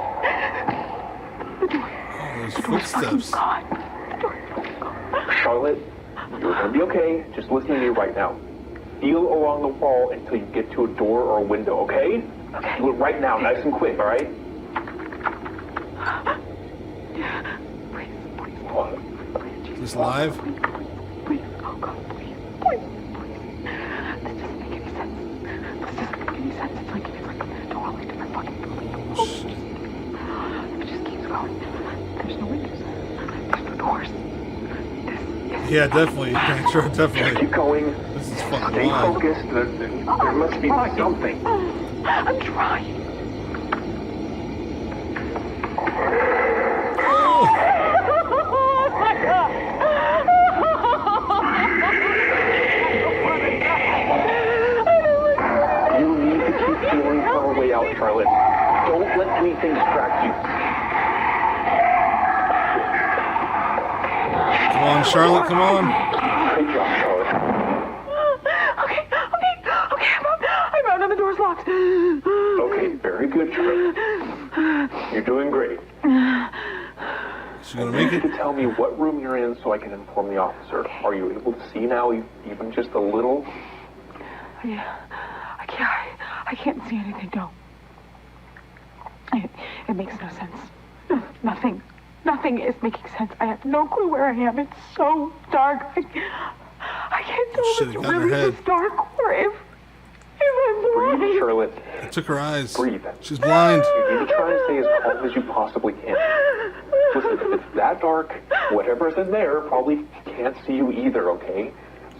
The door. Oh, there's The door's fucking footsteps. gone. The door's fucking gone. Charlotte, you're gonna be okay. Just listen to me right now. Feel along the wall until you get to a door or a window, okay? Okay. Do it right now, nice and quick, all right? Please. Is this live? Please. Oh God, please. This doesn't make any sense. It's like a totally different fucking. Oh, shit. It just keeps going. There's no windows. There's no doors. Yeah, definitely. Yeah, sure, definitely. Keep going. This is fucking Stay wild. focused. There must be something. I'm trying. Oh my God. anything distract you. Come on, Charlotte, come on. Great job, Charlotte. Okay, I'm out and the door's locked. Okay, very good, Charlotte. You're doing great. She's gonna make I it. need you to tell me what room you're in so I can inform the officer. Are you able to see now, even just a little? Yeah, I can't see anything, no. It makes no sense. Nothing is making sense. I have no clue where I am. It's so dark. I can't tell Shit, if it it's got in her really head. this dark or if I'm Breathe, blind. Charlotte. It took her eyes. Breathe. She's blind. You need to try and stay as calm as you possibly can. Listen, if it's that dark, whatever's in there probably can't see you either, okay?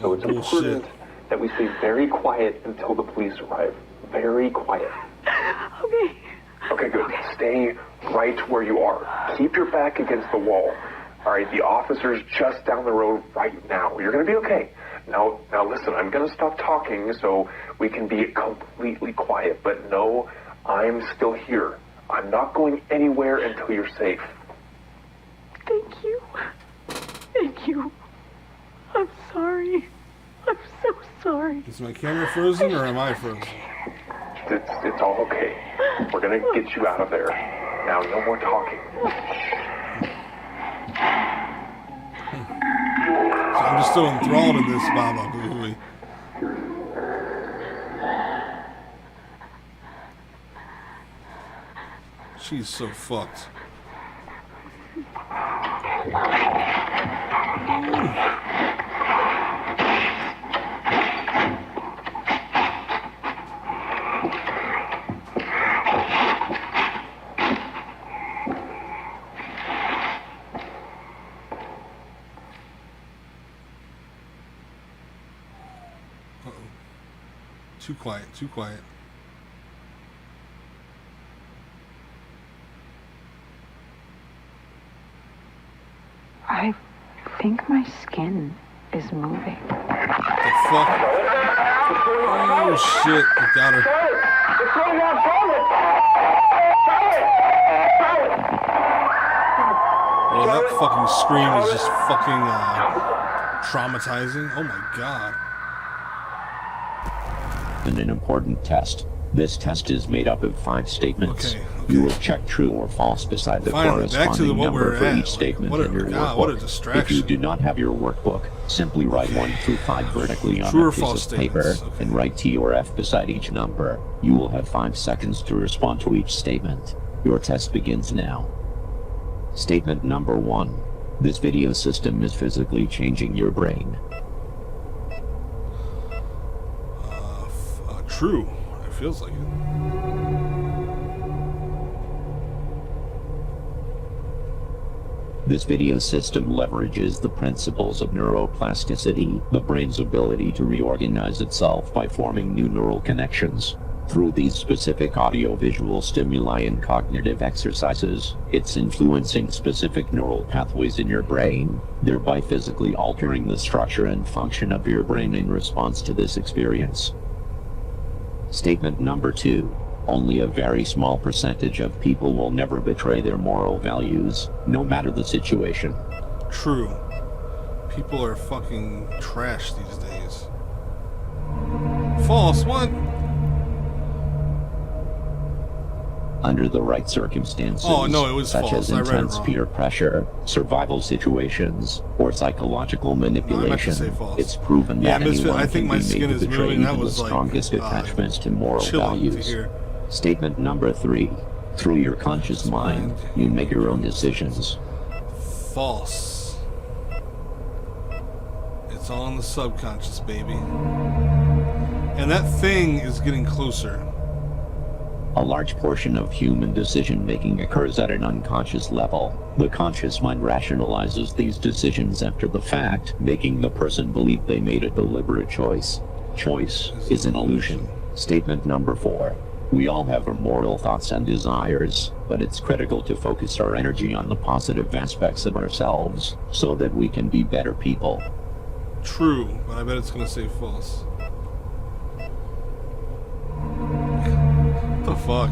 So it's important that we stay very quiet until the police arrive. Very quiet. Okay. Okay, good. Stay right where you are. Keep your back against the wall. All right, the officer's just down the road right now. You're going to be okay. Now listen, I'm going to stop talking so we can be completely quiet. But no, I'm still here. I'm not going anywhere until you're safe. Thank you. Thank you. I'm sorry. I'm so sorry. Is my camera frozen or am I frozen? It's all okay. We're going to get you out of there. Now, no more talking. So I'm just still enthralled in this Baba Booey. She's so fucked. Too quiet, too quiet. I think my skin is moving. The fuck? Oh shit, it got her. Oh, that fucking scream is just fucking traumatizing. Oh my god. And an important test. This test is made up of 5 statements. Okay. You will check true or false beside the Finally, back to corresponding what number we're for at. each statement in your God, what a workbook. distraction. If you do not have your workbook, simply write 1 through 5 vertically on True or a piece false of paper statements. Okay. and write T or F beside each number. You will have 5 seconds to respond to each statement. Your test begins now. Statement number 1. This video system is physically changing your brain. True. It feels like it. This video system leverages the principles of neuroplasticity, the brain's ability to reorganize itself by forming new neural connections. Through these specific audio-visual stimuli and cognitive exercises, it's influencing specific neural pathways in your brain, thereby physically altering the structure and function of your brain in response to this experience. Statement number 2. Only a very small percentage of people will never betray their moral values, no matter the situation. True. People are fucking trash these days. False. What? Under the right circumstances, Oh, no, it was such false. as I read it intense wrong. peer pressure, survival situations, or psychological manipulation, say false. it's proven Yeah, that Misfit, anyone I think can my be skin made is to betray moving. That even the was, like, strongest attachments to moral chilling to values. hear. Statement number 3. Through your conscious mind, you make your own decisions. False. It's all in the subconscious, baby. And that thing is getting closer. A large portion of human decision-making occurs at an unconscious level. The conscious mind rationalizes these decisions after the fact, making the person believe they made a deliberate choice. Choice is an illusion. Statement number 4. We all have immoral thoughts and desires, but it's critical to focus our energy on the positive aspects of ourselves, so that we can be better people. True, but I bet it's gonna say false. What the fuck?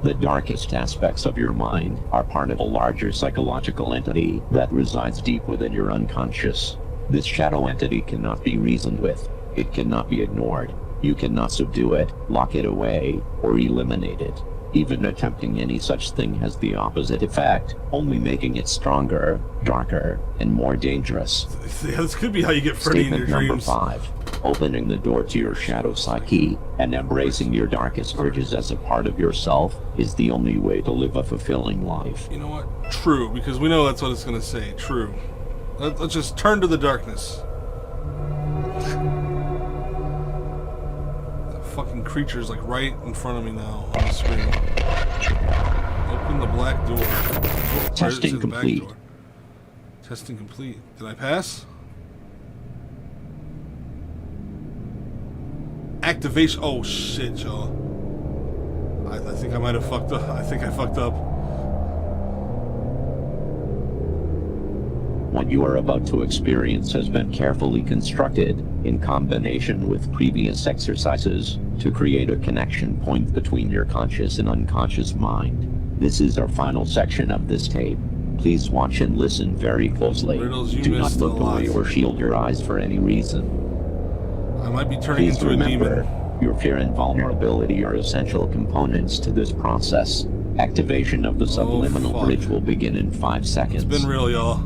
The darkest aspects of your mind are part of a larger psychological entity that resides deep within your unconscious. This shadow entity cannot be reasoned with. It cannot be ignored. You cannot subdue it, lock it away, or eliminate it. Even attempting any such thing has the opposite effect, only making it stronger, darker, and more dangerous. Yeah, this could be how you get Freddy in your Statement dreams. number 5. Opening the door to your shadow psyche and embracing your darkest urges as a part of yourself is the only way to live a fulfilling life. You know what? True, because we know that's what it's going to say. True. Let's just turn to the darkness. That fucking creature's like right in front of me now on the screen. Open the black door. Oh, Testing complete. Back door. Testing complete. Did I pass? Activation. Oh shit, y'all. I think I might have fucked up. I think I fucked up. What you are about to experience has been carefully constructed, in combination with previous exercises, to create a connection point between your conscious and unconscious mind. This is our final section of this tape. Please watch and listen very closely. Riddles you Do not missed a look lot. away or shield your eyes for any reason. I might be turning Please into a remember, demon. your fear and vulnerability are essential components to this process. Activation of the subliminal fuck. bridge will begin in 5 seconds. It's been real, y'all.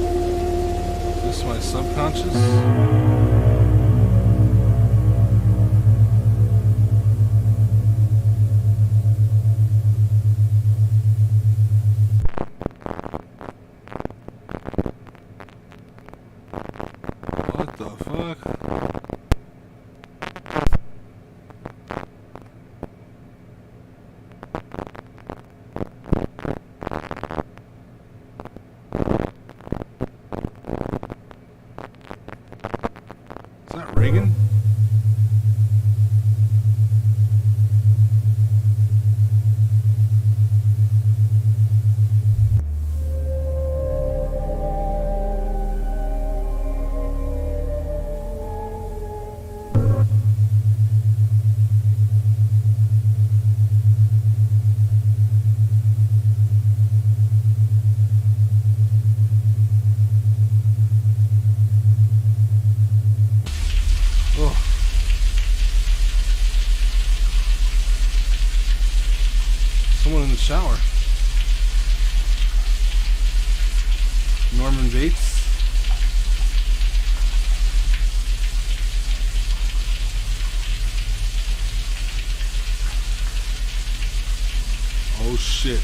Is this my subconscious? What the fuck? Is that Reagan? Oh. Someone in the shower. Norman Bates. Oh shit.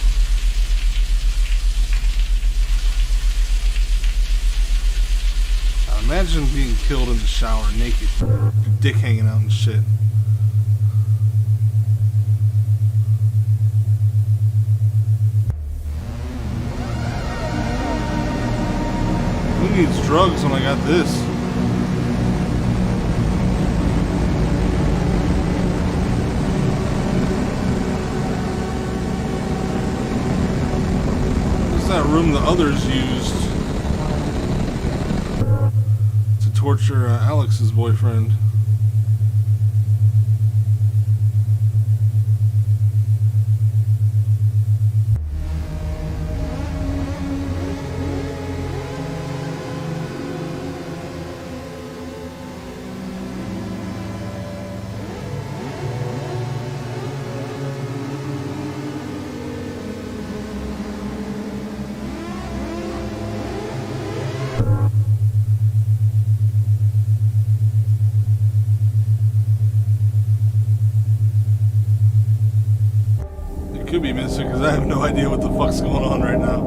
Imagine being killed in the shower naked, your dick hanging out and shit. Who needs drugs when I got this? This is that room the others used to torture Alex's boyfriend. no idea what the fuck's going on right now.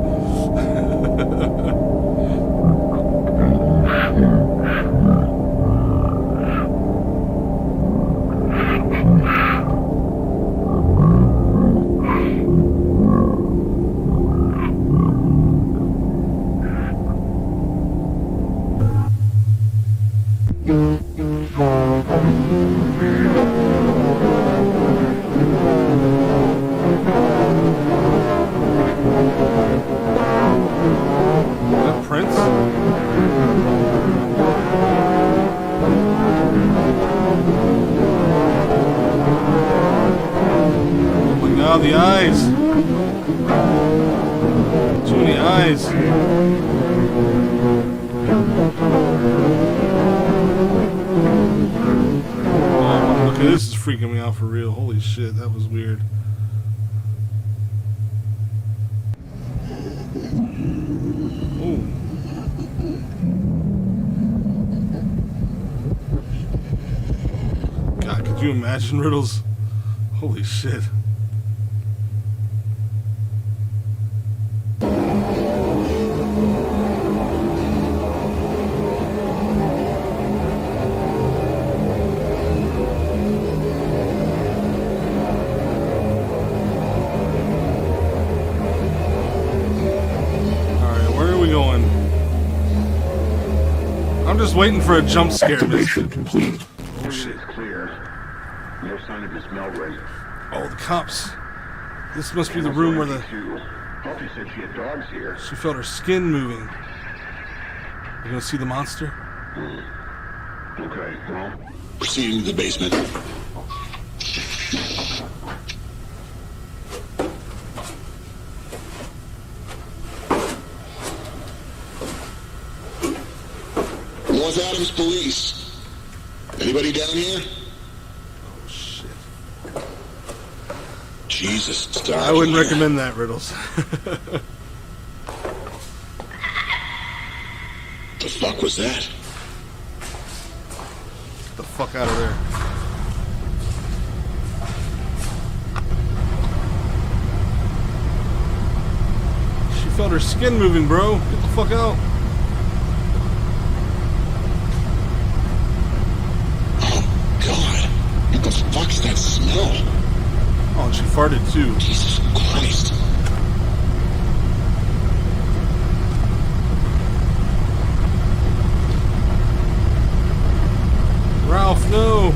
The eyes. Too many eyes. Oh, okay, this is freaking me out for real. Holy shit, that was weird. Oh. God, could you imagine, Riddles? Holy shit. I'm just waiting for a jump scare. Activation complete. Oh shit. Clear. No sign of Miss Melray. Oh, the cops. This must be the room where the... Buffy said she had dogs here. She felt her skin moving. You gonna see the monster? Okay, well. Proceeding to the basement. North Adams Police. Anybody down here? Oh shit. Jesus, it's dark. I wouldn't recommend that, Riddles. The fuck was that? Get the fuck out of there. She felt her skin moving, bro. Get the fuck out. What the fuck's that smell? Oh, and she farted too. Jesus Christ. Ralph, no.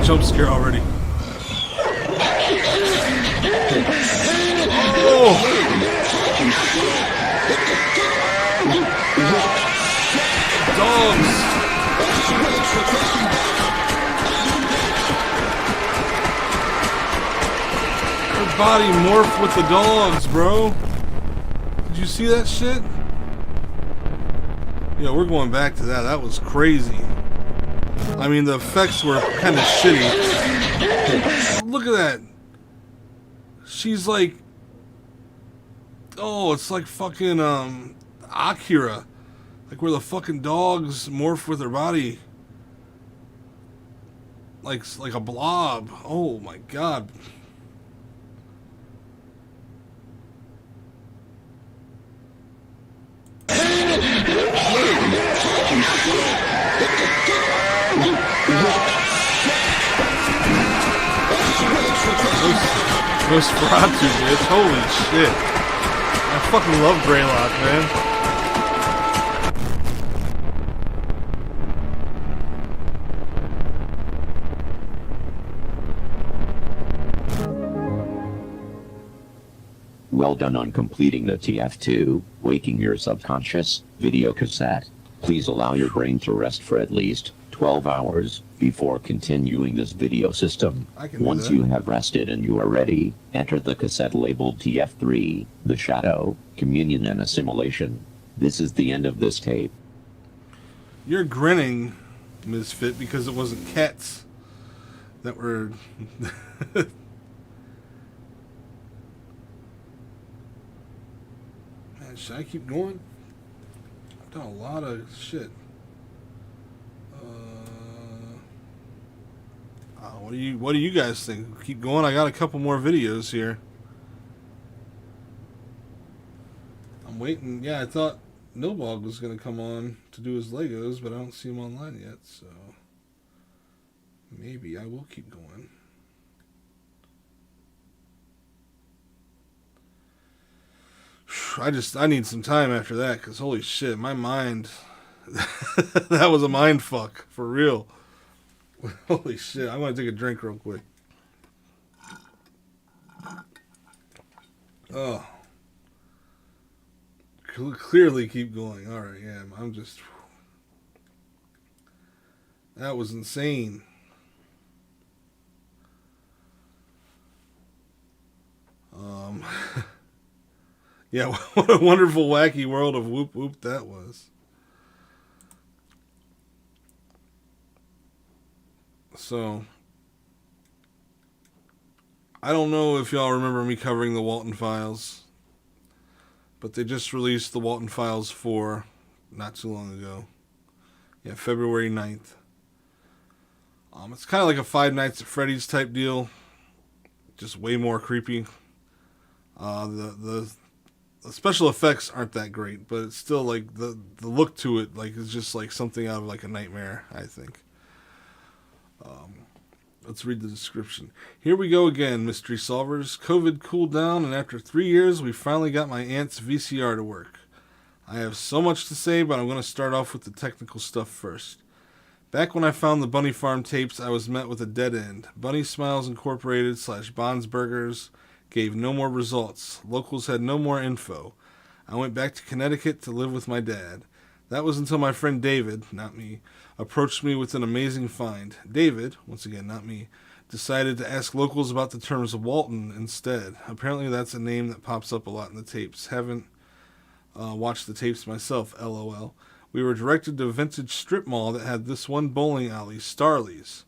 Jump scare already. Oh! Dogs! Her body morphed with the dogs, bro. Did you see that shit? Yeah, we're going back to that. That was crazy. I mean, the effects were kind of shitty. Look at that. She's like... Oh, it's like fucking, Akira. Like where the fucking dogs morph with their body. Like a blob. Oh my god. Nosferatu, bitch. Holy shit. I fucking love Greylock, man. Well done on completing the TF2, Waking Your Subconscious, video cassette. Please allow your brain to rest for at least 12 hours before continuing this video system. Once you have rested and you are ready, enter the cassette labeled TF3, The Shadow, Communion and Assimilation. This is the end of this tape. You're grinning, Misfit, because it wasn't cats. that were... Man, should I keep going? I've done a lot of shit. What do you guys think? Keep going? I got a couple more videos here. I'm waiting. Yeah, I thought Nilbog was going to come on to do his Legos, but I don't see him online yet, so maybe I will keep going. I need some time after that, because holy shit, my mind, that was a mind fuck, for real. Holy shit, I want to take a drink real quick. Oh. Clearly keep going. Alright, yeah, I'm just... That was insane. Yeah, what a wonderful, wacky world of Whoop Whoop that was. So, I don't know if y'all remember me covering the Walton Files, but they just released the Walton Files 4 not too long ago. Yeah, February 9th. It's kind of like a Five Nights at Freddy's type deal, just way more creepy. The special effects aren't that great, but it's still like the look to it, like it's just like something out of like a nightmare, I think. Let's read the description. Here we go again, mystery solvers. COVID cooled down, and after 3 years, we finally got my aunt's VCR to work. I have so much to say, but I'm going to start off with the technical stuff first. Back when I found the Bunny Farm tapes, I was met with a dead end. Bunny Smiles Incorporated / Bond's Burgers gave no more results. Locals had no more info. I went back to Connecticut to live with my dad. That was until my friend David, not me, approached me with an amazing find. David, once again not me, decided to ask locals about the terms Walton instead. Apparently that's a name that pops up a lot in the tapes. Haven't watched the tapes myself, LOL. We were directed to a vintage strip mall that had this one bowling alley, Starley's.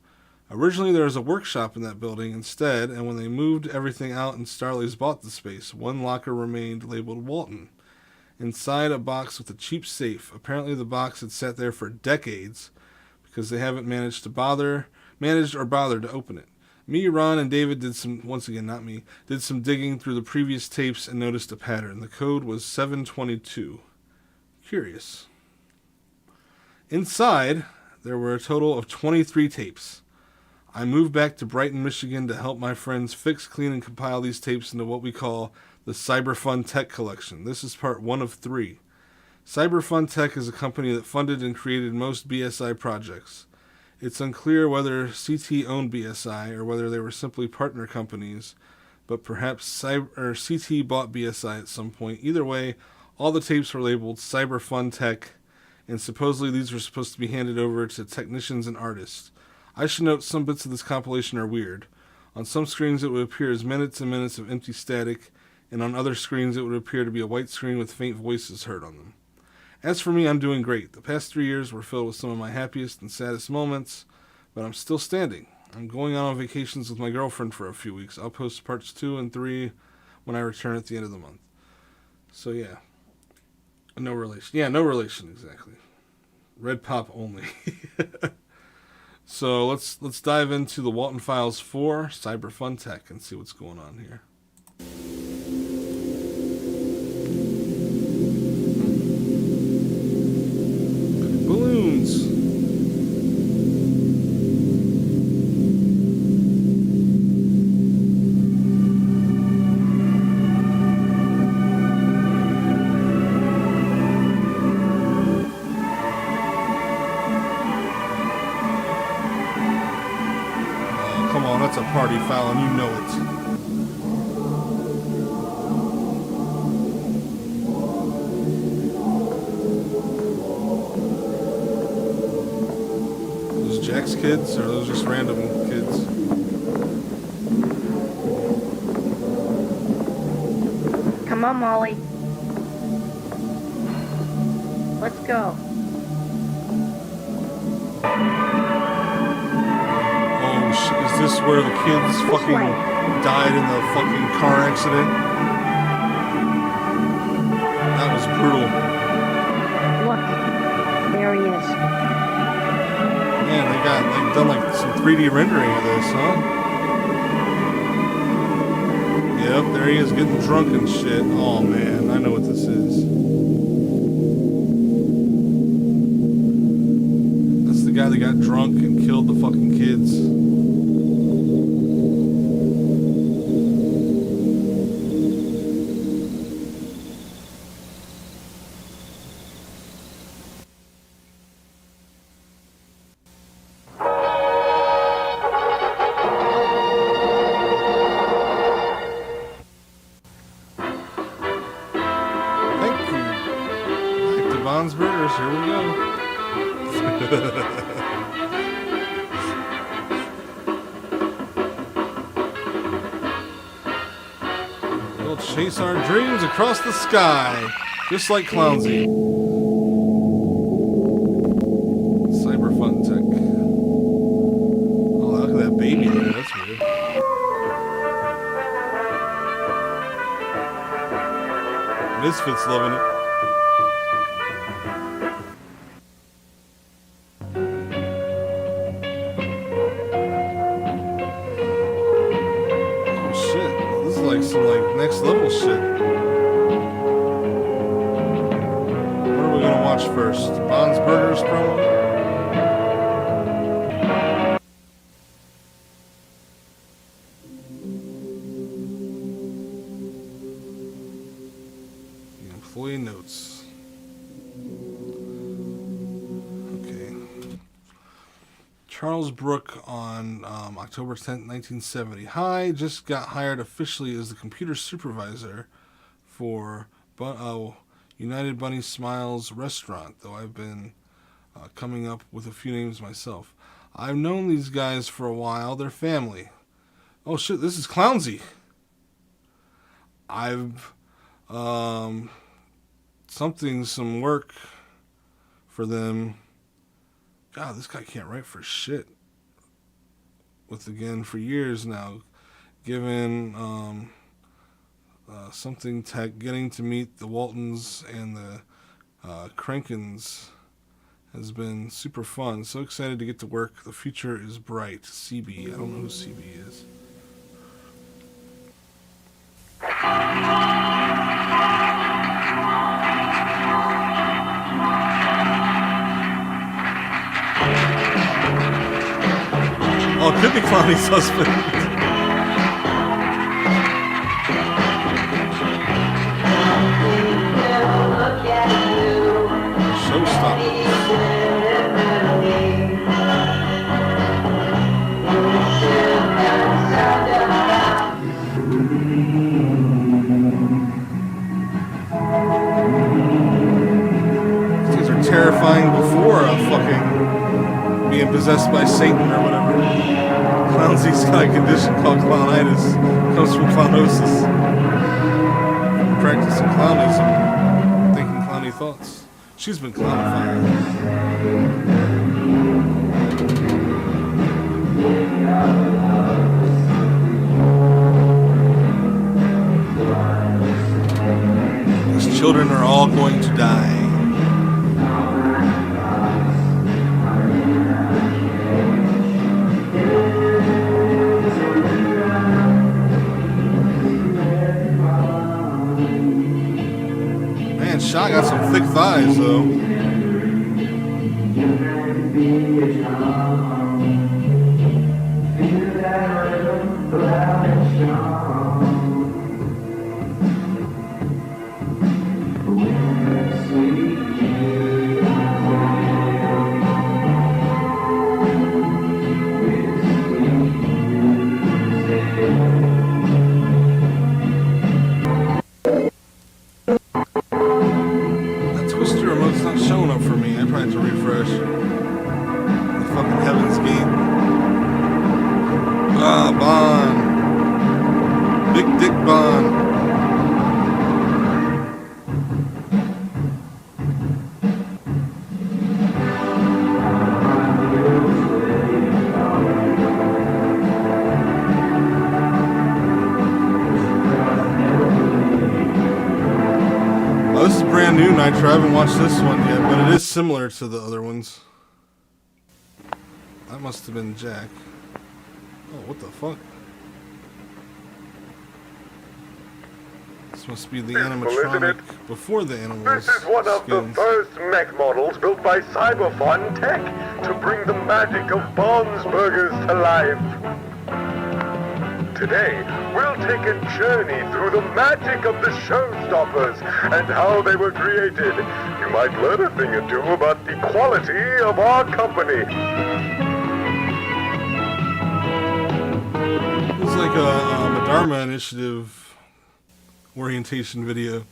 Originally there was a workshop in that building instead, and when they moved everything out and Starley's bought the space, one locker remained labeled Walton. Inside a box with a cheap safe. Apparently the box had sat there for decades because they haven't managed or bothered to open it. Me, Ron, and David did some digging through the previous tapes and noticed a pattern. The code was 722. Curious. Inside, there were a total of 23 tapes. I moved back to Brighton, Michigan to help my friends fix, clean, and compile these tapes into what we call the Cyberfun Tech Collection. This is part 1 of 3. Cyberfun Tech is a company that funded and created most BSI projects. It's unclear whether CT owned BSI or whether they were simply partner companies, but perhaps CT bought BSI at some point. Either way, all the tapes were labeled Cyberfun Tech, and supposedly these were supposed to be handed over to technicians and artists. I should note some bits of this compilation are weird. On some screens it would appear as minutes and minutes of empty static, and on other screens it would appear to be a white screen with faint voices heard on them. As for me, I'm doing great. The past 3 years were filled with some of my happiest and saddest moments, but I'm still standing. I'm going on vacations with my girlfriend for a few weeks. I'll post parts 2 and 3 when I return at the end of the month. So yeah. No relation. Yeah, no relation, exactly. Red pop only. So let's dive into the Walton Files 4 Cyberfun Tech and see what's going on here. Balloons. Oh, come on, that's a party foul and you know it. Jack's kids, or are those just random kids? Come on, Molly. Let's go. Oh Is this where the kids fucking died in the fucking car accident? That was brutal. Look, there he is. Man, they've done like some 3D rendering of this, huh? Yep, there he is getting drunk and shit. Oh man, I know what this is. That's the guy that got drunk and killed the fucking kids. Bon's Burgers, here we go. We'll chase our dreams across the sky, just like Clownsy. Cyber Fun Tech. Oh, look at that baby there, that's weird. Misfits loving it. Next level shit. What are we gonna watch first? Bon's Burgers promo? The employee notes. Okay. Charles Brook on October 10th, 1970. Hi, just got hired officially as the computer supervisor for United Bunny Smiles restaurant, though I've been coming up with a few names myself. I've known these guys for a while. They're family. Oh shit, this is Clownsy. I've some work for them. God, this guy can't write for shit. For years now, given something tech, getting to meet the Waltons and the Krankens has been super fun. So excited to get to work. The future is bright. CB. I don't know who CB is. Oh, it could be Clowney's husband. Showstopper. These are terrifying before fucking being possessed by Satan or whatever. Clownsy's got a condition called clownitis. Comes from clownosis. Practicing clownism, thinking clowny thoughts. She's been clownified. These children are all going to die. Shaw got some thick thighs, though. this is brand new, Nitro. I haven't watched this one yet, but it is similar to the other ones. That must have been Jack. Oh, what the fuck? This must be the animatronic before the animals. This is one of the first mech models built by Cyberfun Tech to bring the magic of Bond's Burgers to life. Today, we'll take a journey through the magic of the showstoppers and how they were created. You might learn a thing or two about the quality of our company. It's like a Dharma Initiative orientation video.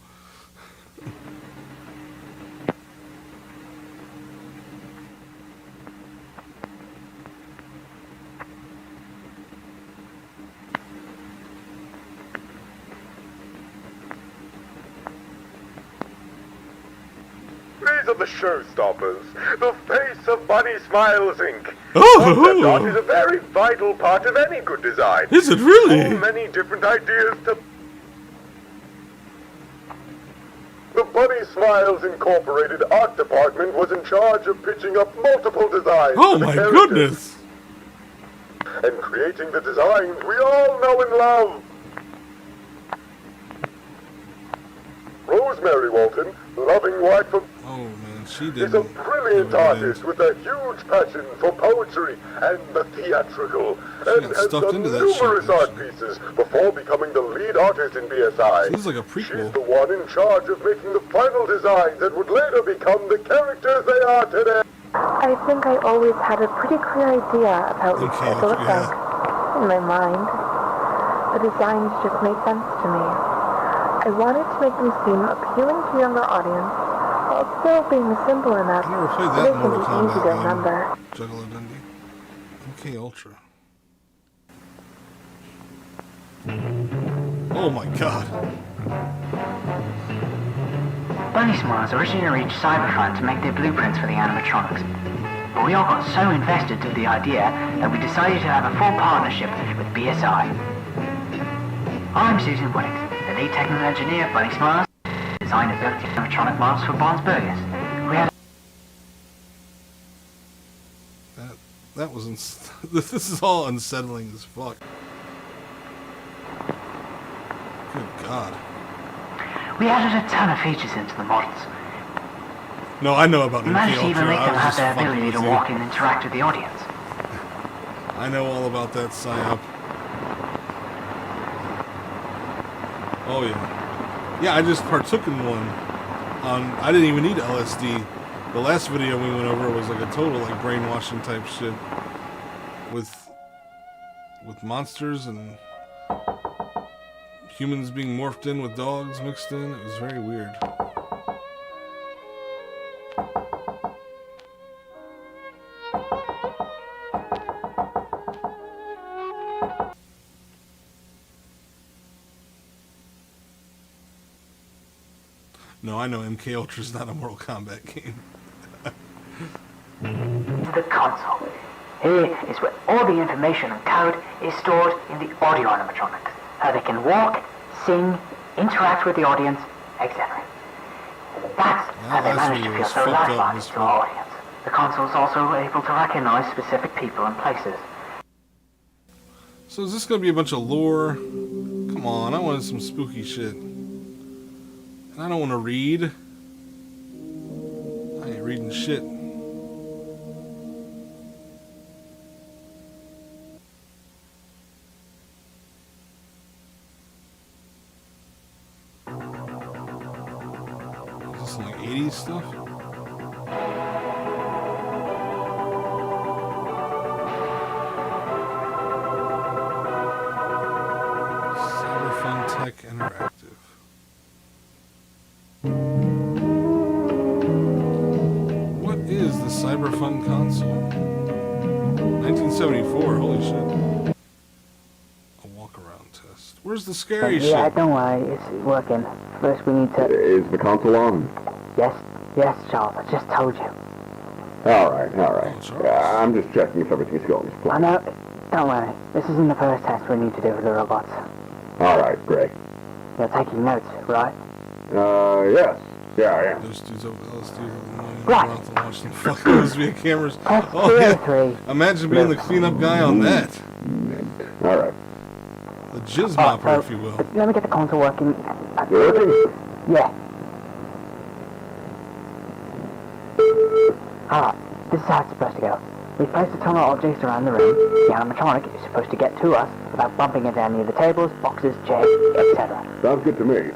These are the showstoppers, the face of Bunny Smiles, Inc. Oh! Concept art is a very vital part of any good design. Is it really? So many different ideas to... The Bunny Smiles Incorporated art department was in charge of pitching up multiple designs. Oh for the my characters. goodness! And creating the designs we all know and love. Rosemary Walton, loving wife of... Oh man, she did. is a brilliant artist with a huge passion for poetry and the theatrical, and has done numerous art pieces before becoming the lead artist in BSI. This is like a prequel. She's the one in charge of making the final designs that would later become the characters they are today. I think I always had a pretty clear idea of how each should look like in my mind. The designs just made sense to me. I wanted to make them seem appealing to younger audience, while still being simple enough Played so they that can Mortal be easy Kombat to game. remember. Juggalo Dundee. MK Ultra. Oh my god. Bunny Smiles originally reached Cyberfun to make their blueprints for the animatronics. But we all got so invested in the idea that we decided to have a full partnership with BSI. I'm Susan Williams, the lead technical engineer of Bunny Smiles, designed and built the animatronic models for Bond's Burgers. We had That was this is all unsettling as fuck. Good god. We added a ton of features into the models. No, I know about We MK managed to even Ultra. make I them was have just their fucking ability to with you. walk and interact with the audience. I know all about that psyop. Oh yeah. Yeah, I just partook in one. I didn't even need LSD. The last video we went over was like a total like brainwashing type shit. With monsters and humans being morphed in with dogs mixed in. It was very weird. No, I know MK Ultra's not a Mortal Kombat game. The console. Here is where all the information and code is stored in the audio animatronics. How they can walk, sing, interact with the audience, etc. That's how they manage to feel so lifelike to our audience. The console is also able to recognize specific people and places. So is this going to be a bunch of lore? Come on, I wanted some spooky shit. And I don't want to read. I ain't reading shit. Is this some like 80s stuff? Cyberfun Tech Interactive. What is the Cyberfun console? 1974, holy shit. A walk-around test. Where's the scary shit? Yeah, don't worry, it's working. First we need to... Is the console on? Yes, Charles, I just told you. All right. I'm just checking if everything's going as I planned. know, don't worry. This isn't the first test we need to do with the robots. All right, great. You're taking notes, right? Yes. Yeah, I am. Those dudes over there, Right. to watch them fucking those via cameras. Press Oh, yeah. 303. Imagine being the cleanup guy on that. All right. The jizz mopper, if you will. Let me get the console working. Working? Yeah. Alright, this is how it's supposed to go. We place the tunnel objects around the room. The animatronic is supposed to get to us without bumping into any of the tables, boxes, chairs, etc. Sounds good to me.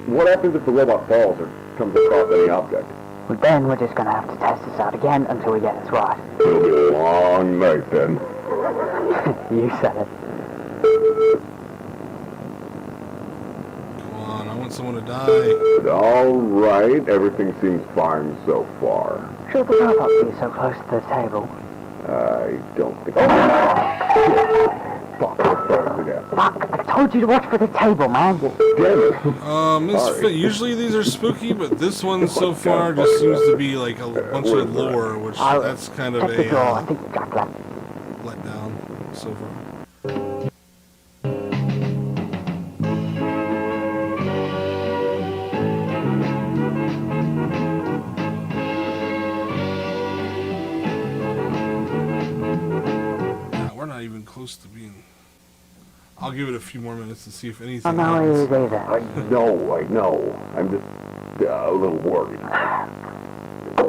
What happens if the robot falls or comes across any object? Well, then we're just going to have to test this out again until we get this right. It'll be a long night then. You said it. Come on, I want someone to die. All right, everything seems fine so far. Should the robot be so close to the table? I don't think... Oh! Fuck, let's start again. Fuck, I told you to watch for the table, man. Damn it. Misfit, usually these are spooky, but this one so far just seems to be like a bunch of lore, which that's kind of Check the door. I a think Jack left. letdown so far. We're not even close to being... I'll give it a few more minutes to see if anything I'm not happens. really either. I know. I'm just a little worried.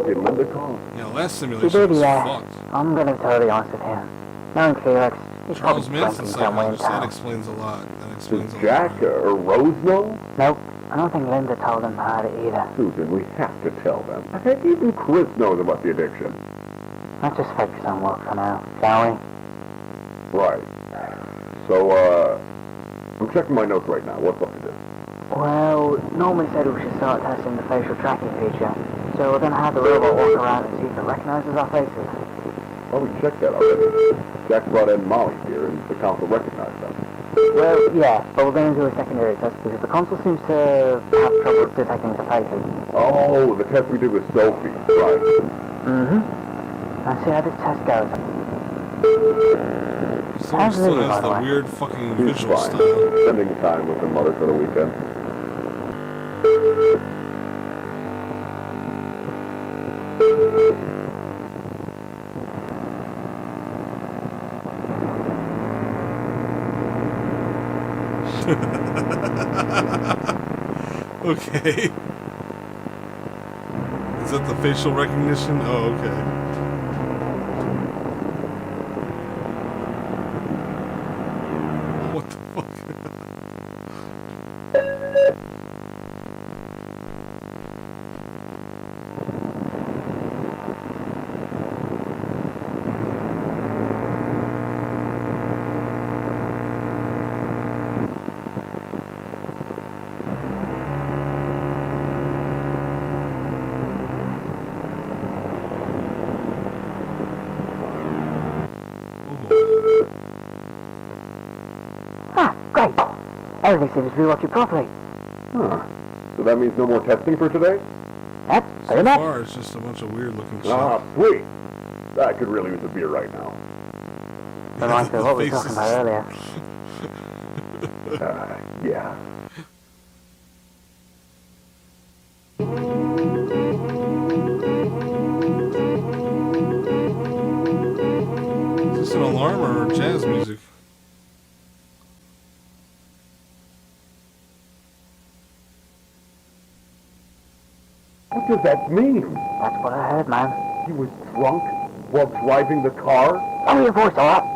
Did Linda call? Yeah, last She simulation did, was yeah. fucked. I'm going to be totally honest with him. Knowing Felix, he's Charles probably Manson drinking somewhere in psychologist, that town. explains a lot. That explains Does a Jack lot. or Rose know? Nope, I don't think Linda told him about it either. Susan, we have to tell them. Heck, even Chris knows about the addiction. Let's just focus on work for now, shall we? Right. So, I'm checking my notes right now. What's up to this? Well, Norman said we should start testing the facial tracking feature, so we're going to have the robot walk around and see if it recognizes our faces. Well, we checked that already. Jack brought in Molly here, and the console recognized them. Well, yeah, but we're going to do a secondary test because the console seems to have trouble detecting the faces. Oh, the test we did with Sophie. Right. Mm-hmm. Let's see how this test goes. Someone How's still Lily, has by the the way? weird fucking He's visual fine. style. Spending time with her mother for the weekend. Okay. Is that the facial recognition? Oh, okay. What the fuck? Ah, great. Everything seems to be working properly. Huh. So that means no more testing for today? That's So pretty much. far, it's just a bunch of weird looking shit. Ah, sweet. I could really use a beer right now. Reminds me of what we were talking about earlier. Yeah. Is this an alarm or jazz music? What does that mean? That's what I heard, man. He was drunk while driving the car? Oh, your voice, all right?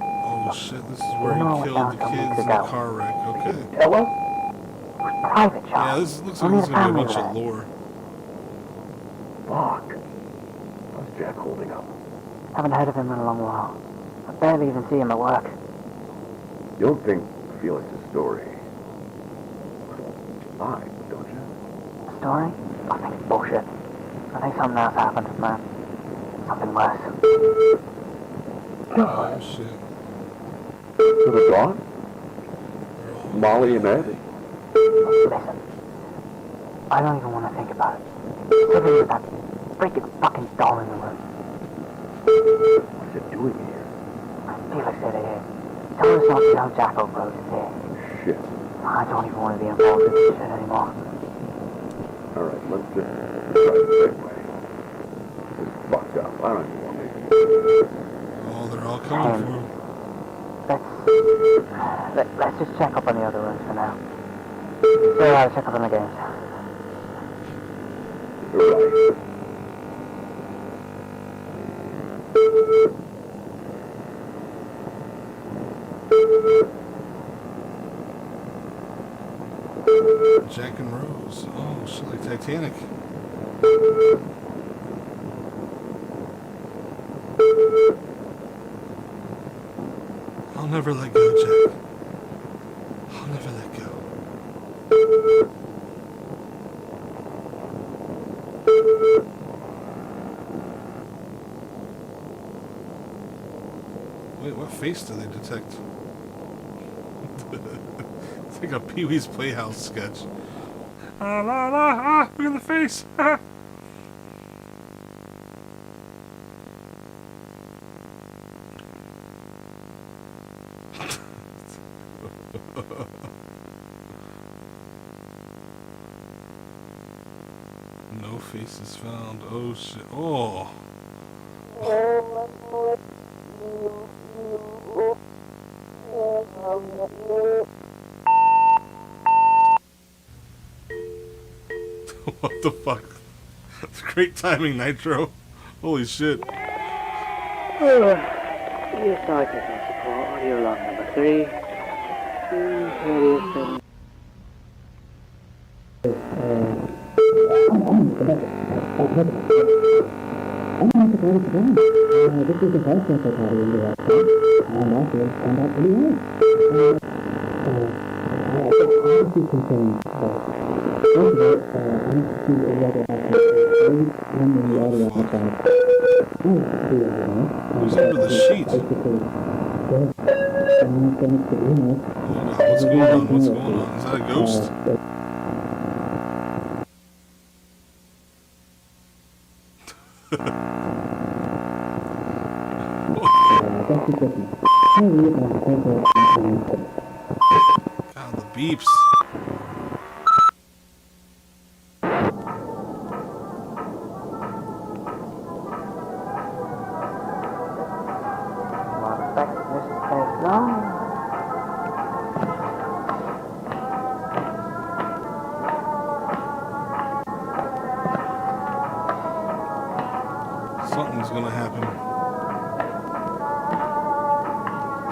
Oh shit, this is where No, he it killed sounds the like kids it in the ago. car wreck. Okay. Tell us? It was private, Yeah, Charles. this looks like Only this is the gonna be a family bunch were of there. lore. Fuck. How's Jack holding up? Haven't heard of him in a long while. I barely even see him at work. You don't think Felix's story lied, don't you? Story? I think it's bullshit. I think something else happened, man. Something worse. Oh shit. So they're gone? Molly and Ed? Listen. I don't even want to think about it. Something with that freaking fucking doll in the room. What's it doing here? Felix said it is. He told us not to tell Jackal Bros is here. Shit. I don't even want to be involved with this shit anymore. let's just try it the same way. It's fucked up. I don't even want to. Oh, they're all coming for him. Let's just check up on the other rooms for now. So I'll check up on the games. Right. Jack and Rose. Oh, shit, like Titanic. I'll never let go, Jack. I'll never let go. Wait, what face do they detect? It's like a Pee-wee's Playhouse sketch. Ah, la, la, ah, look at the face. No faces found. Oh shit. Oh. What the fuck? It's great timing, Nitro. Holy shit. You started on support audio log number 3. This is the voice secretary in the restaurant, and I feel turned out pretty well. I think all of you concerns first. First of all, I need to see the audio outside. And the audio outside. Who's under the sheet? Basically, good. I'm not going to you know. What's going on? What's going on? Is that a ghost? God, the beeps. Something's gonna happen.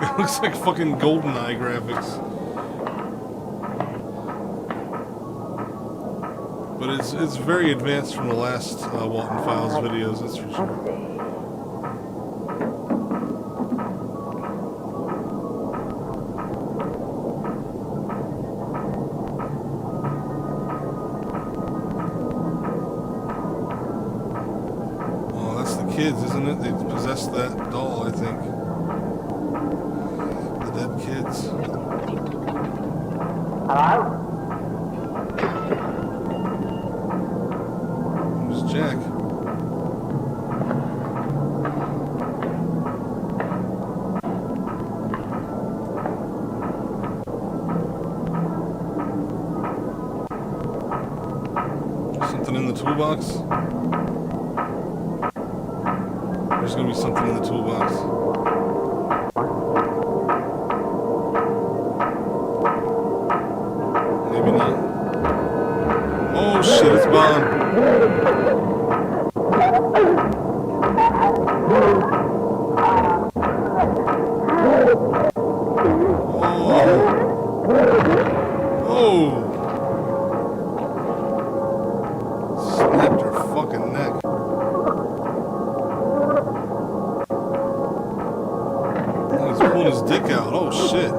It looks like fucking GoldenEye graphics. But it's very advanced from the last Walton Files videos, that's for sure. Oh, that's the kids, isn't it? They possessed that doll, I think. The dead kids. Hello? Who's Jack? Something in the toolbox? There's gonna be something in the toolbox. Maybe not. Oh shit, it's Bond. Oh. Snapped her fucking neck. Oh, he's pulling his dick out. Oh shit.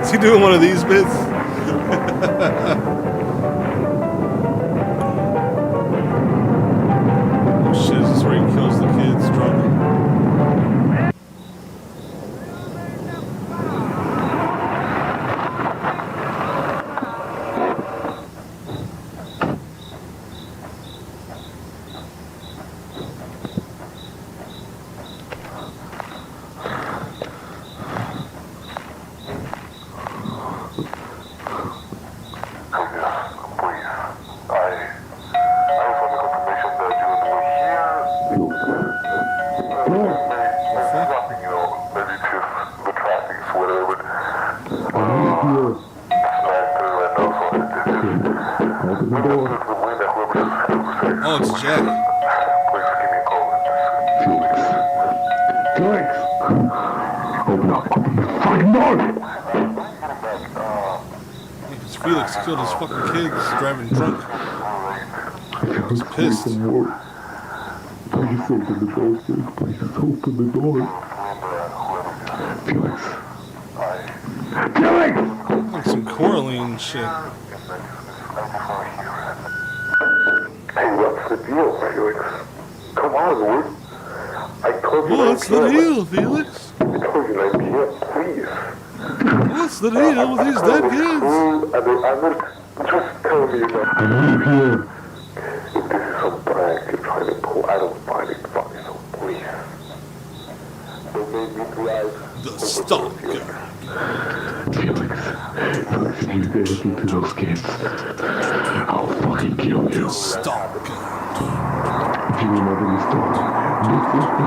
Is he doing one of these bits? Oh shit, is this where he kills the kids drunk? Oh, it's Jack. Felix! Open up, open the fucking door! Because Felix killed his fucking kids driving drunk. He's pissed. Please open the door, Felix. Please open the door. Felix. Felix! Like some Coraline shit. Hey, what's the deal, Felix? Come on, Wood. I told you What's the deal, Felix? I told you 9 p.m., please. What's the deal with these dead kids? Just tell me that. I know you're here. If this is some prank you're trying to pull, I don't find it funny, so please. Don't make me drive. The Stalker. Felix, if you do anything to those kids, I'll fucking kill you. The Stalker. If you remember this door, please open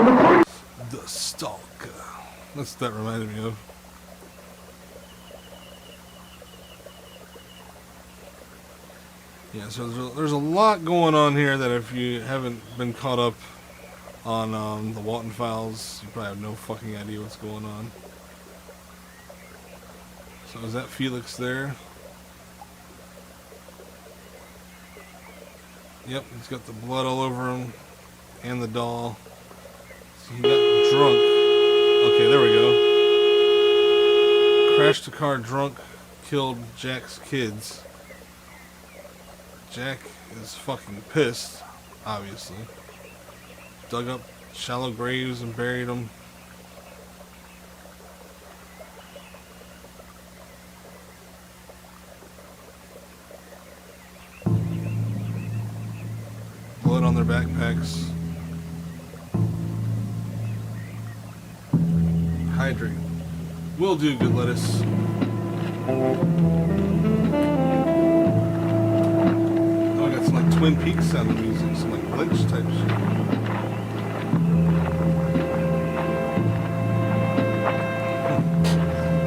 the door. The Stalker. That's what that reminded me of. Yeah, so there's a lot going on here that if you haven't been caught up on the Walton Files, you probably have no fucking idea what's going on. So is that Felix there? Yep, he's got the blood all over him and the doll. So he got drunk. Okay, there we go. Crashed the car drunk, killed Jack's kids. Jack is fucking pissed, obviously. Dug up shallow graves and buried them. Blood on their backpacks. Hydrate. Will do, good lettuce. Oh, I got some like Twin Peaks sounding music, some like Lynch type shit.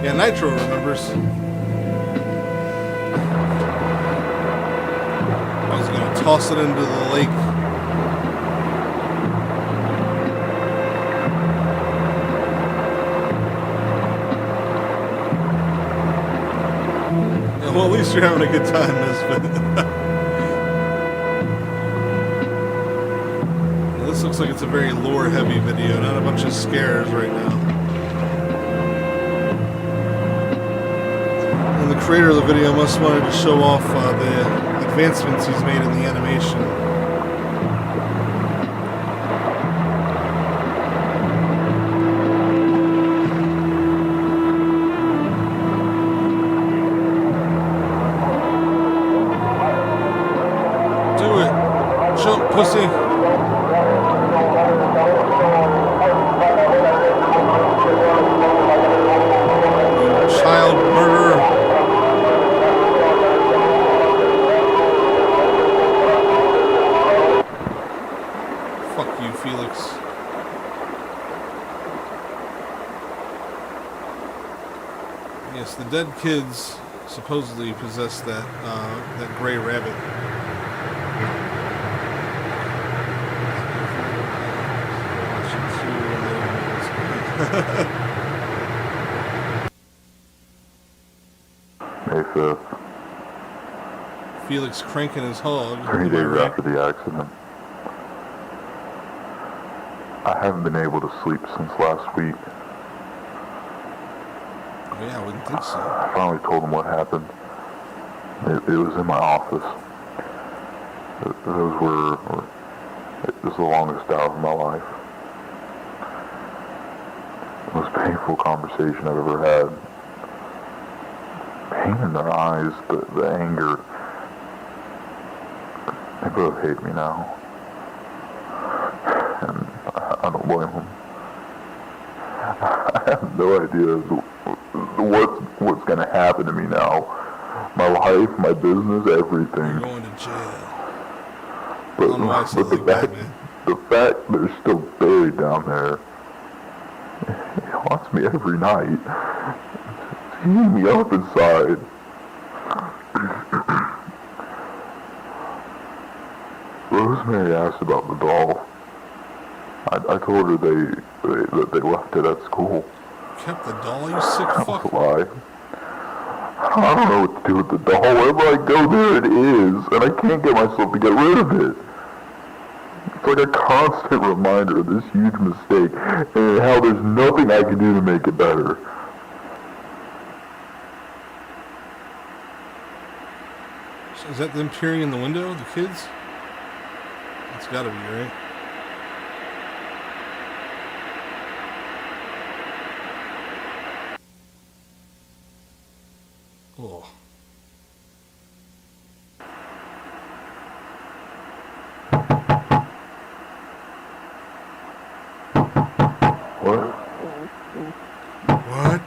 Yeah, Nitro remembers. I was gonna toss it into the lake. Yeah, well, at least you're having a good time, Misfit. This looks like it's a very lore-heavy video, not a bunch of scares right now. And the creator of the video must wanted to show off the advancements he's made in the animation. Do it! Jump, pussy! Child murderer. Fuck you, Felix. Yes, the dead kids supposedly possess that gray rabbit. May 5th. Felix cranking his hog. 3 days after the accident. I haven't been able to sleep since last week. Oh yeah, I wouldn't think so. I finally told him what happened. It was in my office. It was the longest hour of my life. The most painful conversation I've ever had. Pain in their eyes, the anger. They both hate me now. And I don't blame them. I have no idea what's going to happen to me now. My life, my business, everything. You're going to jail. But the fact they're still buried down there, it haunts me every night. It's eating me up inside. Rosemary asked about the doll. I told her that they left it at school. Kept the doll, you sick fuck. That's a lie. I don't know what to do with the doll. Wherever I go, there it is, and I can't get myself to get rid of it. It's like a constant reminder of this huge mistake, and how there's nothing I can do to make it better. So is that them peering in the window, the kids? That's gotta be, right? Oh. What? What?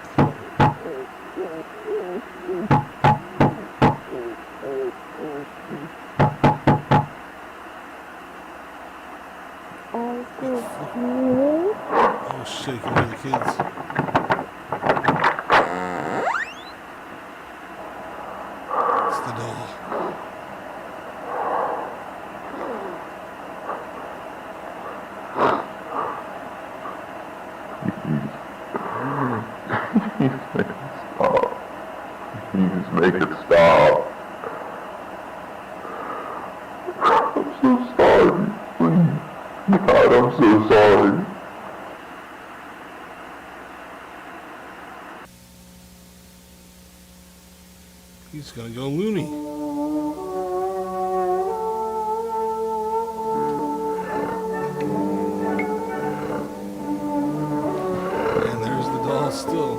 Oh shit, you can hear the kids. It's the doll. Please make it stop. I'm so sorry. Please. God, I'm so sorry. He's gonna go loony. And there's the doll still.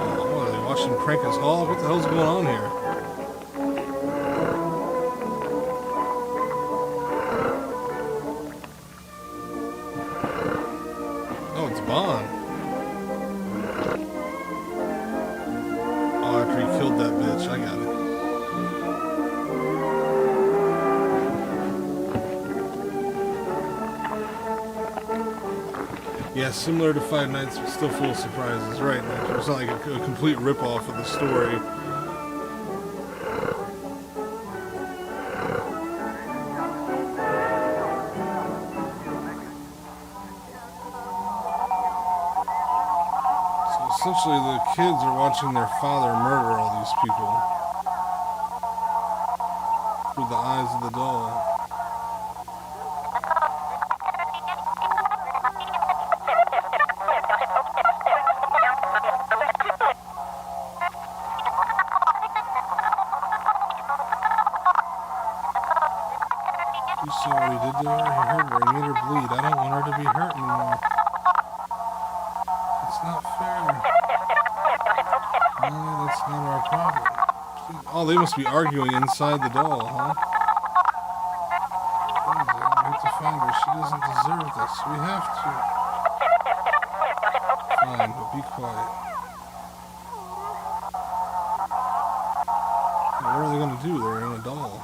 Oh, what are they watching prank us all? What the hell's going on here? Oh, it's Bond. Oh, after he killed that bitch, I got it. Yeah, similar to Five Nights, but still full of surprises, right? It's not like a complete rip-off of the story. Essentially, the kids are watching their father murder all these people through the eyes of the doll. You saw what he did to her? He hurt her. He made her bleed. I don't want her to be hurt anymore. It's not fair. No, that's not our problem. Oh, they must be arguing inside the doll, huh? We have to find her. She doesn't deserve this. We have to. Fine, but be quiet. Now, what are they going to do? They're in a doll.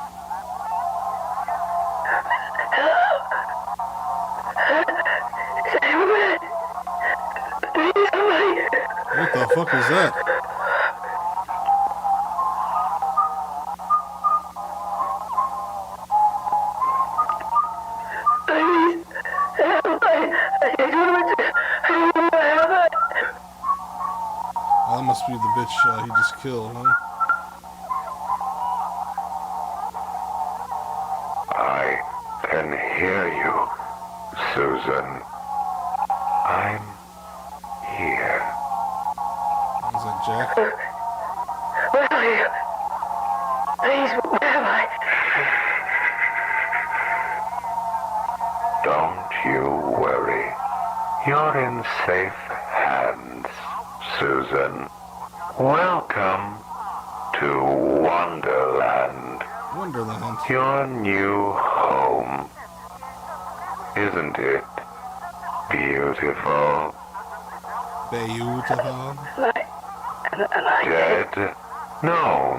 What the fuck is that? Oh, that must be the bitch he just killed, huh? I can hear you, Susan. I'm here. Is that Jack? Where are you? Please, where am I? Don't you worry. You're in safe hands, Susan. Welcome to Wonderland. Wonderland. Your new home. Isn't it beautiful? Beautiful. Am I Dead? No.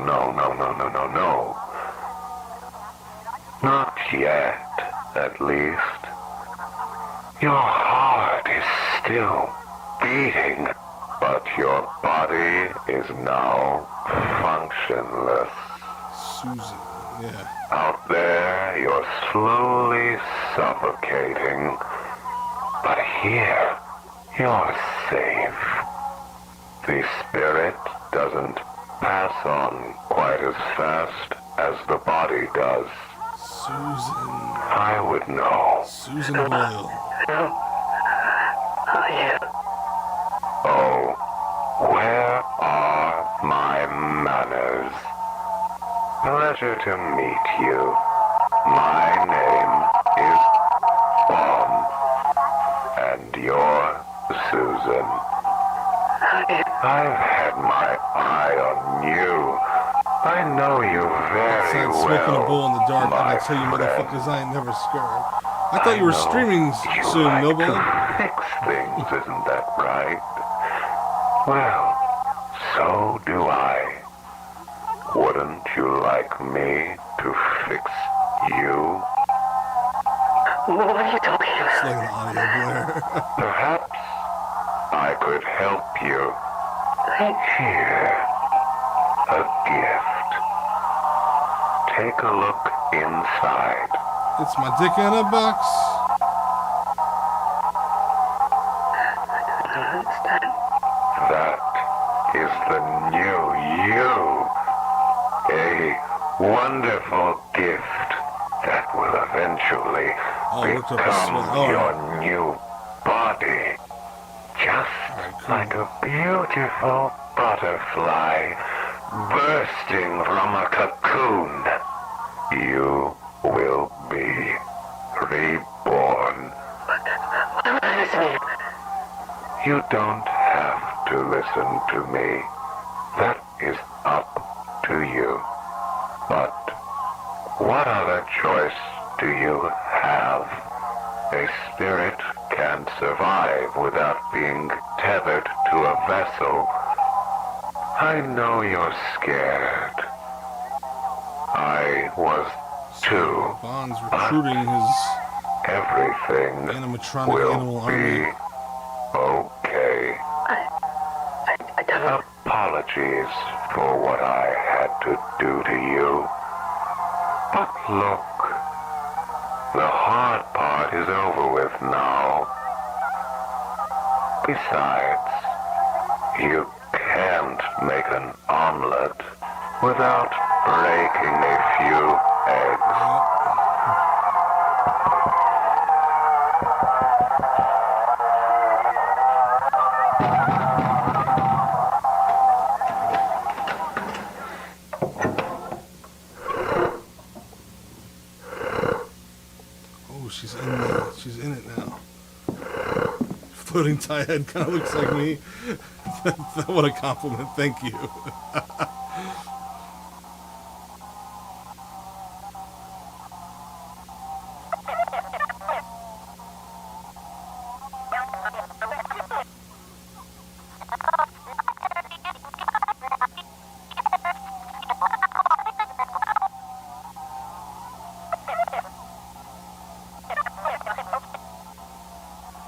Not yet, at least. Your heart is still beating, but your body is now functionless. Susan, yeah. Out there, you're slowly suffocating. But here, you're safe. The spirit doesn't pass on quite as fast as the body does. Susan. I would know. Susan Boyle. Oh, where are my manners? Pleasure to meet you. My name is Bomb, and you're Susan. I've had my eye on you. I know you very well. Smoking a bowl in the dark, and I my tell you friend. motherfuckers, I ain't never scared. I thought you were streaming soon, like Nobel. to fix things, isn't that right? Well, so do I. Wouldn't you like me to fix you? What are you talking about? It's like an audio blare. Perhaps I could help you. Here, a gift. Take a look inside. It's my dick in a box. I don't understand. That is the new you. A wonderful gift that will eventually become your new body. Just like a beautiful butterfly bursting from a cocoon. You will be reborn. What does this mean? You don't have to listen to me. That is up to you. But what other choice do you have? A spirit can't survive without being tethered to a vessel. I know you're scared. I was too. Bond's recruiting his Everything animatronic will animal be army. okay. I don't. Apologies for what I had to do to you. But look, the hard part is over with now. Besides, you can't make an omelet without breaking a few eggs. Oh, she's in it now. Floating tie head kind of looks like me. What a compliment. Thank you.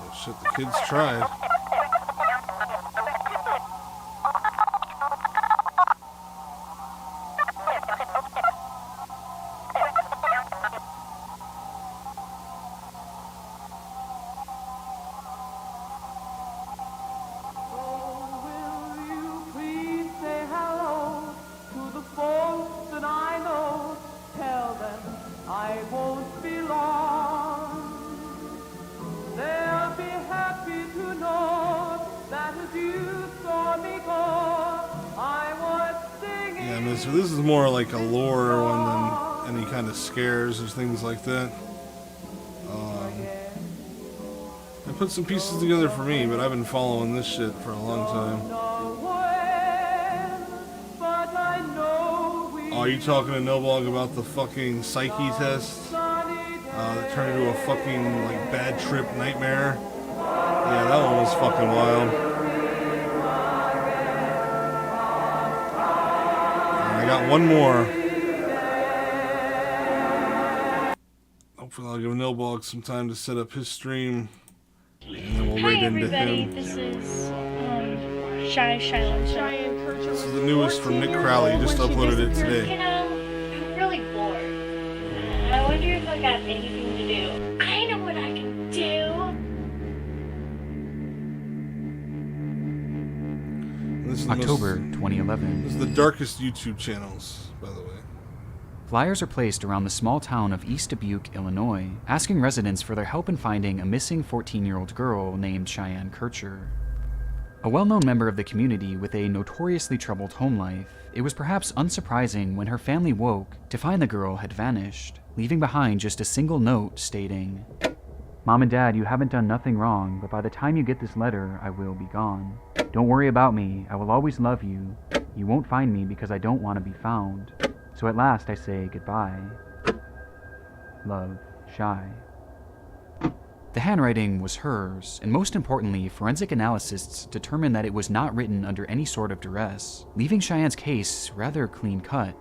Oh shit, the kids tried. I won't be long. They'll be happy to this, but this is more like a lore one than any kind of scares or things like that. I put some pieces together for me, but I've been following this shit for a long time. Oh, you talking to Noblog about the fucking psyche test? That turned into a fucking, like, bad trip nightmare? Yeah, that one was fucking wild. And I got one more. Hopefully I'll give Noblog some time to set up his stream. And then we'll raid into him. This is Shy Shiloh. This is the newest from Nick Crowley. He just uploaded it today. You know, I'm really bored. I wonder if I got anything to do. I know what I can do. This is October 2011. This is the darkest YouTube channels, by the way. Flyers are placed around the small town of East Dubuque, Illinois, asking residents for their help in finding a missing 14-year-old girl named Cheyenne Kircher. A well-known member of the community with a notoriously troubled home life, it was perhaps unsurprising when her family woke to find the girl had vanished, leaving behind just a single note stating, "Mom and Dad, you haven't done nothing wrong, but by the time you get this letter, I will be gone. Don't worry about me, I will always love you. You won't find me because I don't want to be found. So at last I say goodbye. Love, Shy." The handwriting was hers, and most importantly, forensic analysts determined that it was not written under any sort of duress, leaving Cheyenne's case rather clean-cut.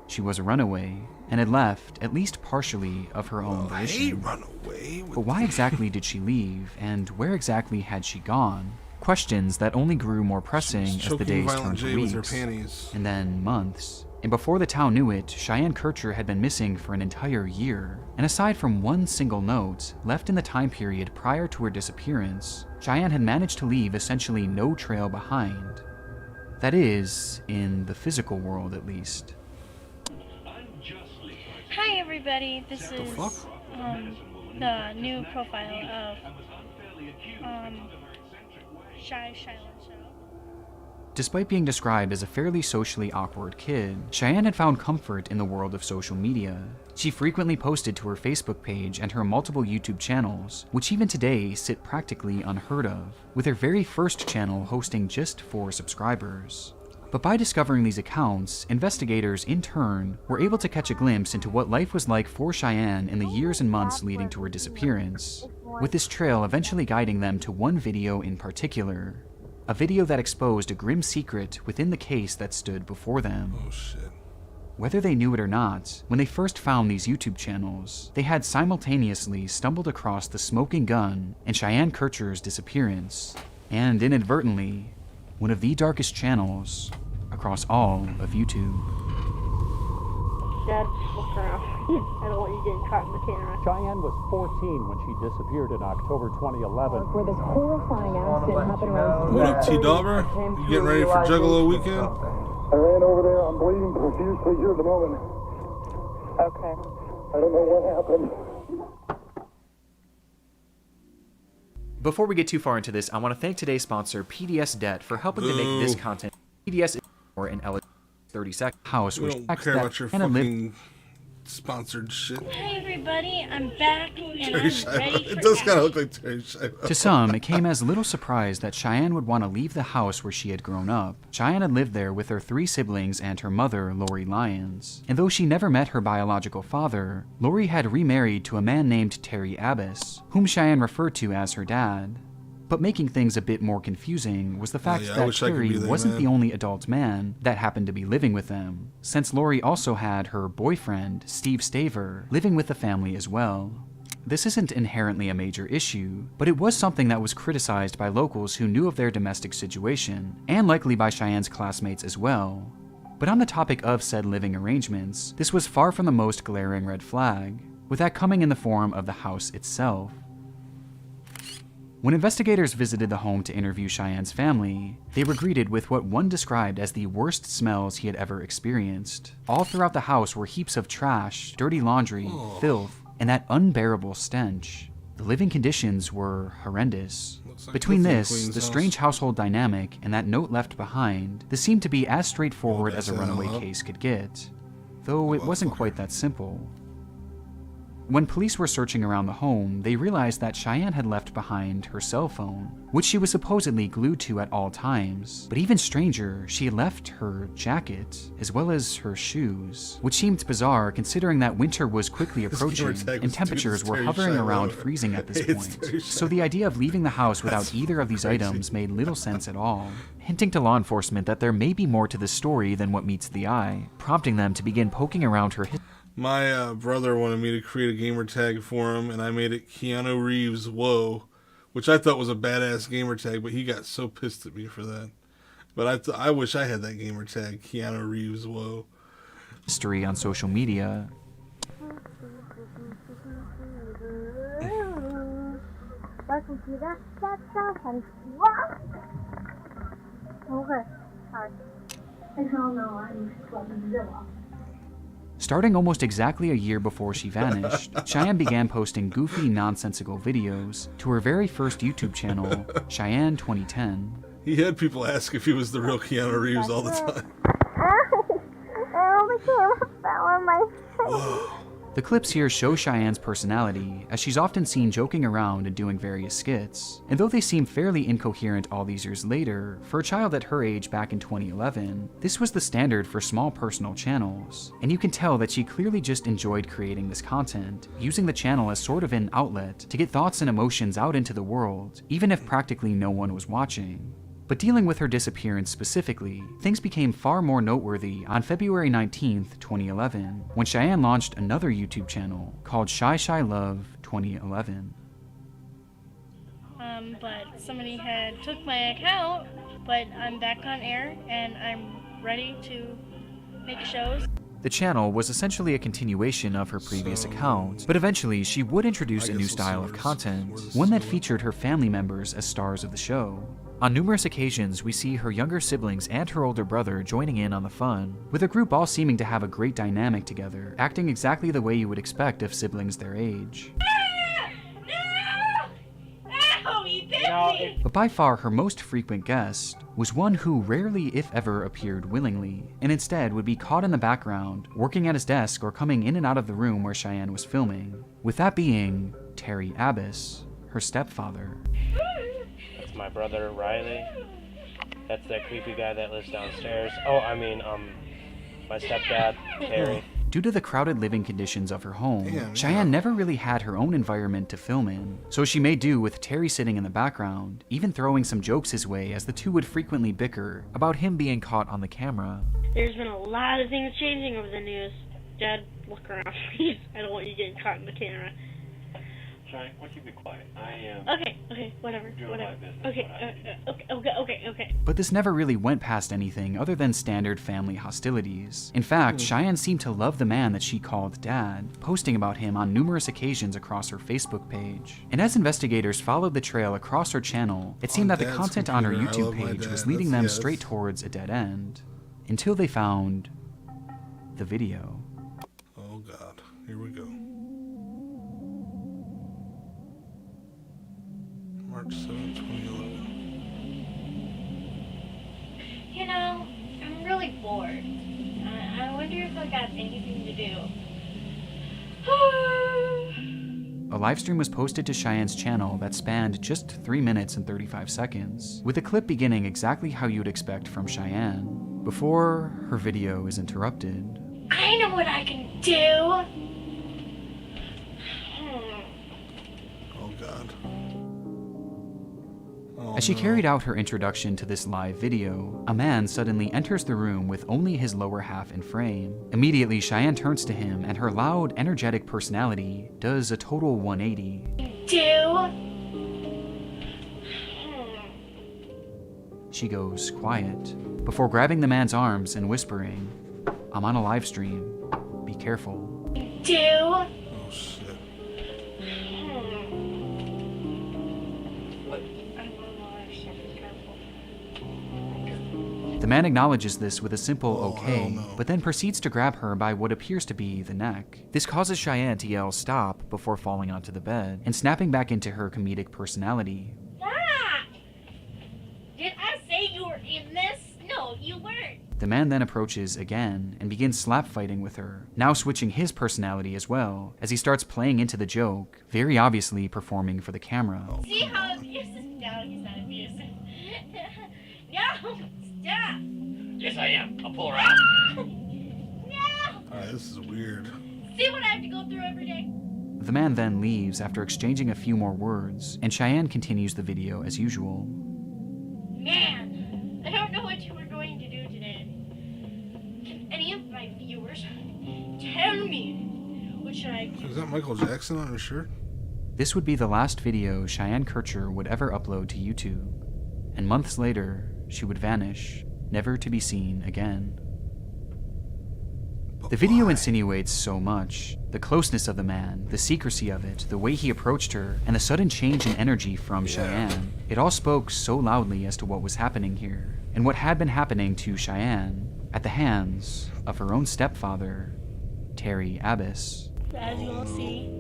She was a runaway, and had left, at least partially, of her own volition. But why exactly did she leave, and where exactly had she gone? Questions that only grew more pressing as the days turned to weeks, and then months. And before the town knew it, Cheyenne Kircher had been missing for an entire year. And aside from one single note, left in the time period prior to her disappearance, Cheyenne had managed to leave essentially no trail behind. That is, in the physical world at least. Hi everybody, this is the new profile of Shy Shiloh. Despite being described as a fairly socially awkward kid, Cheyenne had found comfort in the world of social media. She frequently posted to her Facebook page and her multiple YouTube channels, which even today sit practically unheard of, with her very first channel hosting just 4 subscribers. But by discovering these accounts, investigators in turn were able to catch a glimpse into what life was like for Cheyenne in the years and months leading to her disappearance, with this trail eventually guiding them to one video in particular. A video that exposed a grim secret within the case that stood before them. Oh shit. Whether they knew it or not, when they first found these YouTube channels, they had simultaneously stumbled across the smoking gun and Cheyenne Kircher's disappearance, and inadvertently, one of the darkest channels across all of YouTube. Dad, look around. I don't want you getting caught in the camera. Cheyenne was 14 when she disappeared in October 2011. Where this horrifying accident happened around. What up, T-Dauber? You getting ready for Juggalo weekend? I ran over there. I'm bleeding profusely here at the moment. Okay. I don't know what happened. Before we get too far into this, I want to thank today's sponsor, PDS Debt, for helping to make this content. PDS is for an 30-second house, We which don't acts care that about your Hannah fucking sponsored shit. Hi everybody, I'm back and Terry I'm Shiloh. ready It for does kind of look like Terry Shiloh. To some, it came as little surprise that Cheyenne would want to leave the house where she had grown up. Cheyenne had lived there with her 3 siblings and her mother, Lori Lyons. And though she never met her biological father, Lori had remarried to a man named Terry Abbas, whom Cheyenne referred to as her dad. But making things a bit more confusing was the fact that Terry wasn't the only adult man that happened to be living with them, since Lori also had her boyfriend, Steve Staver, living with the family as well. This isn't inherently a major issue, but it was something that was criticized by locals who knew of their domestic situation, and likely by Cheyenne's classmates as well. But on the topic of said living arrangements, this was far from the most glaring red flag, with that coming in the form of the house itself. When investigators visited the home to interview Cheyenne's family, they were greeted with what one described as the worst smells he had ever experienced. All throughout the house were heaps of trash, dirty laundry, filth, and that unbearable stench. The living conditions were horrendous. Like Between Cooking this, Queen's the house. strange household dynamic, and that note left behind, this seemed to be as straightforward as a runaway case could get. Though it wasn't quite that simple. When police were searching around the home, they realized that Cheyenne had left behind her cell phone, which she was supposedly glued to at all times. But even stranger, she had left her jacket, as well as her shoes, which seemed bizarre considering that winter was quickly approaching and temperatures were hovering around freezing at this point. So the idea of leaving the house without either of these items made little sense at all, hinting to law enforcement that there may be more to this story than what meets the eye, prompting them to begin poking around her history. My brother wanted me to create a gamer tag for him, and I made it Keanu Reeves Whoa, which I thought was a badass gamer tag, but he got so pissed at me for that. But I wish I had that gamer tag, Keanu Reeves Whoa. History on social media. Welcome to that's so funny. What? Okay. Hi. And hell no, I'm fucking Zilla. Starting almost exactly a year before she vanished, Cheyenne began posting goofy, nonsensical videos to her very first YouTube channel, Cheyenne 2010. He had people ask if he was the real Keanu Reeves all the time. The clips here show Cheyenne's personality, as she's often seen joking around and doing various skits. And though they seem fairly incoherent all these years later, for a child at her age back in 2011, this was the standard for small personal channels. And you can tell that she clearly just enjoyed creating this content, using the channel as sort of an outlet to get thoughts and emotions out into the world, even if practically no one was watching. But dealing with her disappearance specifically, things became far more noteworthy on February 19th, 2011, when Cheyenne launched another YouTube channel called Shy Shy Love 2011. But somebody had took my account, but I'm back on air and I'm ready to make shows. The channel was essentially a continuation of her previous account, but eventually she would introduce a new style of content, one that featured her family members as stars of the show. On numerous occasions, we see her younger siblings and her older brother joining in on the fun, with the group all seeming to have a great dynamic together, acting exactly the way you would expect of siblings their age. But by far her most frequent guest was one who rarely, if ever, appeared willingly, and instead would be caught in the background, working at his desk or coming in and out of the room where Cheyenne was filming, with that being Terry Abbas, her stepfather. That's my brother Riley. That's that creepy guy that lives downstairs. Oh, I mean, my stepdad, Terry. Due to the crowded living conditions of her home, Cheyenne never really had her own environment to film in, so she made do with Terry sitting in the background, even throwing some jokes his way as the two would frequently bicker about him being caught on the camera. There's been a lot of things changing over the news. Dad, look around, please. I don't want you getting caught in the camera. Sorry, why don't you be quiet? I am. Okay, whatever. Okay. But this never really went past anything other than standard family hostilities. In fact, Cheyenne seemed to love the man that she called Dad, posting about him on numerous occasions across her Facebook page. And as investigators followed the trail across her channel, it seemed that the content on her YouTube page was leading them straight towards a dead end. Until they found the video. Oh God, here we go. March 7, 2011. You know, I'm really bored. I wonder if I got anything to do. A livestream was posted to Cheyenne's channel that spanned just 3 minutes and 35 seconds, with a clip beginning exactly how you'd expect from Cheyenne, before her video is interrupted. I know what I can do. Oh God. As she carried out her introduction to this live video, a man suddenly enters the room with only his lower half in frame. Immediately, Cheyenne turns to him, and her loud, energetic personality does a total 180. She goes quiet, before grabbing the man's arms and whispering, "I'm on a live stream. Be careful." Oh shit. The man acknowledges this with a simple okay, but then proceeds to grab her by what appears to be the neck. This causes Cheyenne to yell stop before falling onto the bed and snapping back into her comedic personality. Stop! Did I say you were in this? No, you weren't. The man then approaches again and begins slap fighting with her, now switching his personality as well, as he starts playing into the joke, very obviously performing for the camera. See how abusive? No, he's not abusive. No, stop! Yes, I am. I'll pull her out. No! Alright, this is weird. See what I have to go through every day? The man then leaves after exchanging a few more words, and Cheyenne continues the video as usual. Man, I don't know what you were going to do today. Can any of my viewers tell me what should I do? Is that Michael Jackson on his shirt? This would be the last video Cheyenne Kircher would ever upload to YouTube, and months later, she would vanish, never to be seen again. The video insinuates so much. The closeness of the man, the secrecy of it, the way he approached her, and the sudden change in energy from Cheyenne. It all spoke so loudly as to what was happening here, and what had been happening to Cheyenne at the hands of her own stepfather, Terry Abbas. As you will see,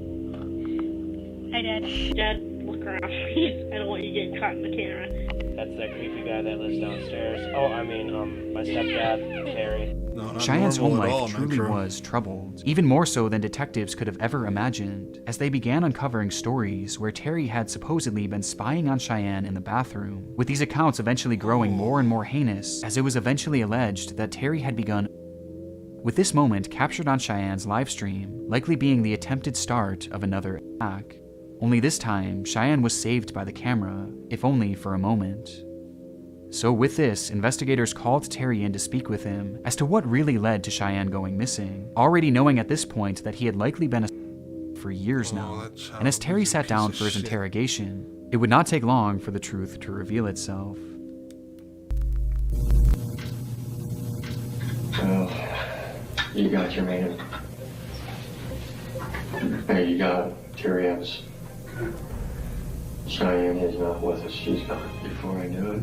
hi Dad. Dad, look around, please. I don't want you getting caught in the camera. That's that creepy guy that lives downstairs. Oh, I mean, my stepdad, Terry. No, not Cheyenne's home normal at all, life truly was troubled, even more so than detectives could have ever imagined, as they began uncovering stories where Terry had supposedly been spying on Cheyenne in the bathroom, with these accounts eventually growing more and more heinous, as it was eventually alleged that Terry had begun with this moment captured on Cheyenne's livestream, likely being the attempted start of another attack. Only this time, Cheyenne was saved by the camera, if only for a moment. So with this, investigators called Terry in to speak with him as to what really led to Cheyenne going missing, already knowing at this point that he had likely been for years now. And as Terry sat down for his interrogation, it would not take long for the truth to reveal itself. Well, you got your man. Hey, you got Terry Abbas. Cheyenne is not with us. She's gone. Before I knew it,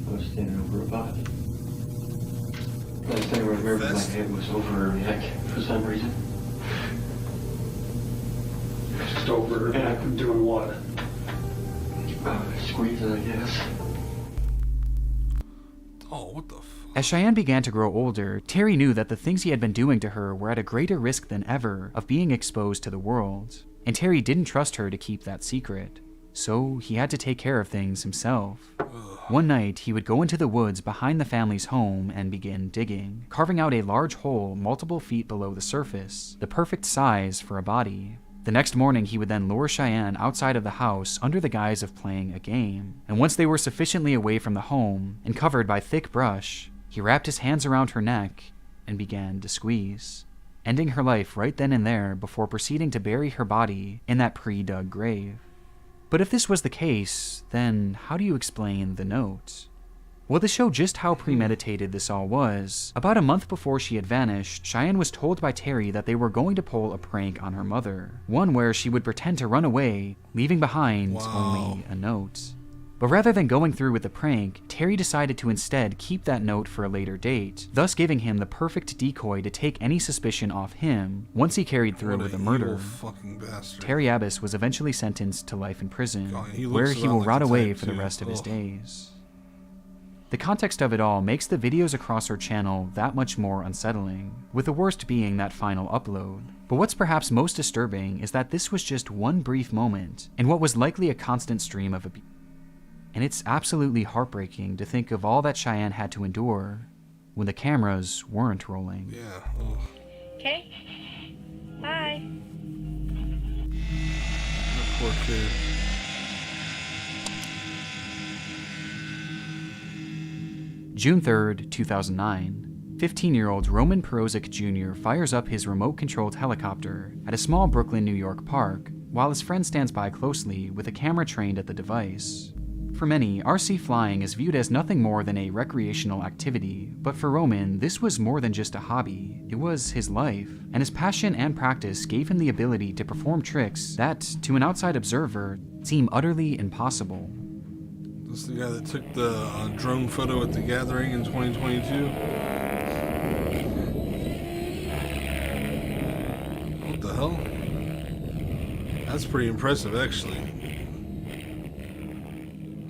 I was standing over a body. Last thing I remember, my head was over her neck for some reason. Just over her neck and doing what? Squeezing, I guess. Oh, what the f... As Cheyenne began to grow older, Terry knew that the things he had been doing to her were at a greater risk than ever of being exposed to the world. And Terry didn't trust her to keep that secret, so he had to take care of things himself. One night, he would go into the woods behind the family's home and begin digging, carving out a large hole multiple feet below the surface, the perfect size for a body. The next morning, he would then lure Cheyenne outside of the house under the guise of playing a game, and once they were sufficiently away from the home and covered by thick brush, he wrapped his hands around her neck and began to squeeze, ending her life right then and there before proceeding to bury her body in that pre-dug grave. But if this was the case, then how do you explain the note? Well, to show just how premeditated this all was, about a month before she had vanished, Cheyenne was told by Terry that they were going to pull a prank on her mother, one where she would pretend to run away, leaving behind only a note. But rather than going through with the prank, Terry decided to instead keep that note for a later date, thus giving him the perfect decoy to take any suspicion off him once he carried through with the murder. Terry Abbas was eventually sentenced to life in prison, where he will rot away for the rest of his days. The context of it all makes the videos across her channel that much more unsettling, with the worst being that final upload. But what's perhaps most disturbing is that this was just one brief moment in what was likely a constant stream of abuse. And it's absolutely heartbreaking to think of all that Cheyenne had to endure when the cameras weren't rolling. Yeah. Okay. Bye. Poor kid. June 3rd, 2009. 15-year-old Roman Perozic Jr. fires up his remote-controlled helicopter at a small Brooklyn, New York park, while his friend stands by closely with a camera trained at the device. For many, RC flying is viewed as nothing more than a recreational activity, but for Roman, this was more than just a hobby. It was his life, and his passion and practice gave him the ability to perform tricks that, to an outside observer, seem utterly impossible. This is the guy that took the drone photo at the gathering in 2022. What the hell? That's pretty impressive, actually.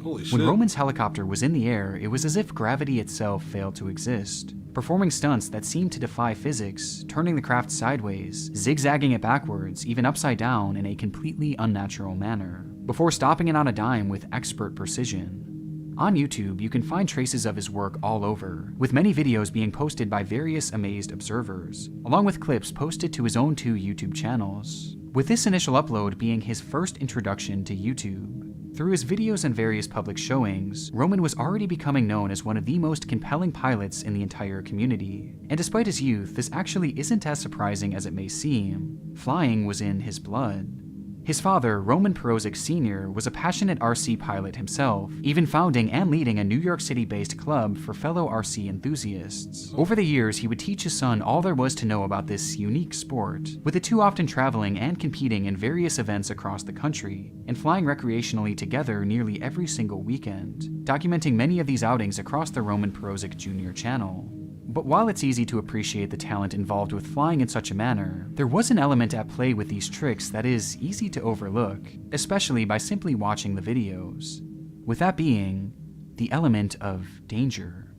Holy shit. When Roman's helicopter was in the air, it was as if gravity itself failed to exist, performing stunts that seemed to defy physics, turning the craft sideways, zigzagging it backwards, even upside down in a completely unnatural manner, before stopping it on a dime with expert precision. On YouTube, you can find traces of his work all over, with many videos being posted by various amazed observers, along with clips posted to his own 2 YouTube channels, with this initial upload being his first introduction to YouTube. Through his videos and various public showings, Roman was already becoming known as one of the most compelling pilots in the entire community. And despite his youth, this actually isn't as surprising as it may seem. Flying was in his blood. His father, Roman Perozic Sr., was a passionate RC pilot himself, even founding and leading a New York City-based club for fellow RC enthusiasts. Over the years, he would teach his son all there was to know about this unique sport, with the two often traveling and competing in various events across the country, and flying recreationally together nearly every single weekend, documenting many of these outings across the Roman Perozic Jr. channel. But while it's easy to appreciate the talent involved with flying in such a manner, there was an element at play with these tricks that is easy to overlook, especially by simply watching the videos. With that being, the element of danger.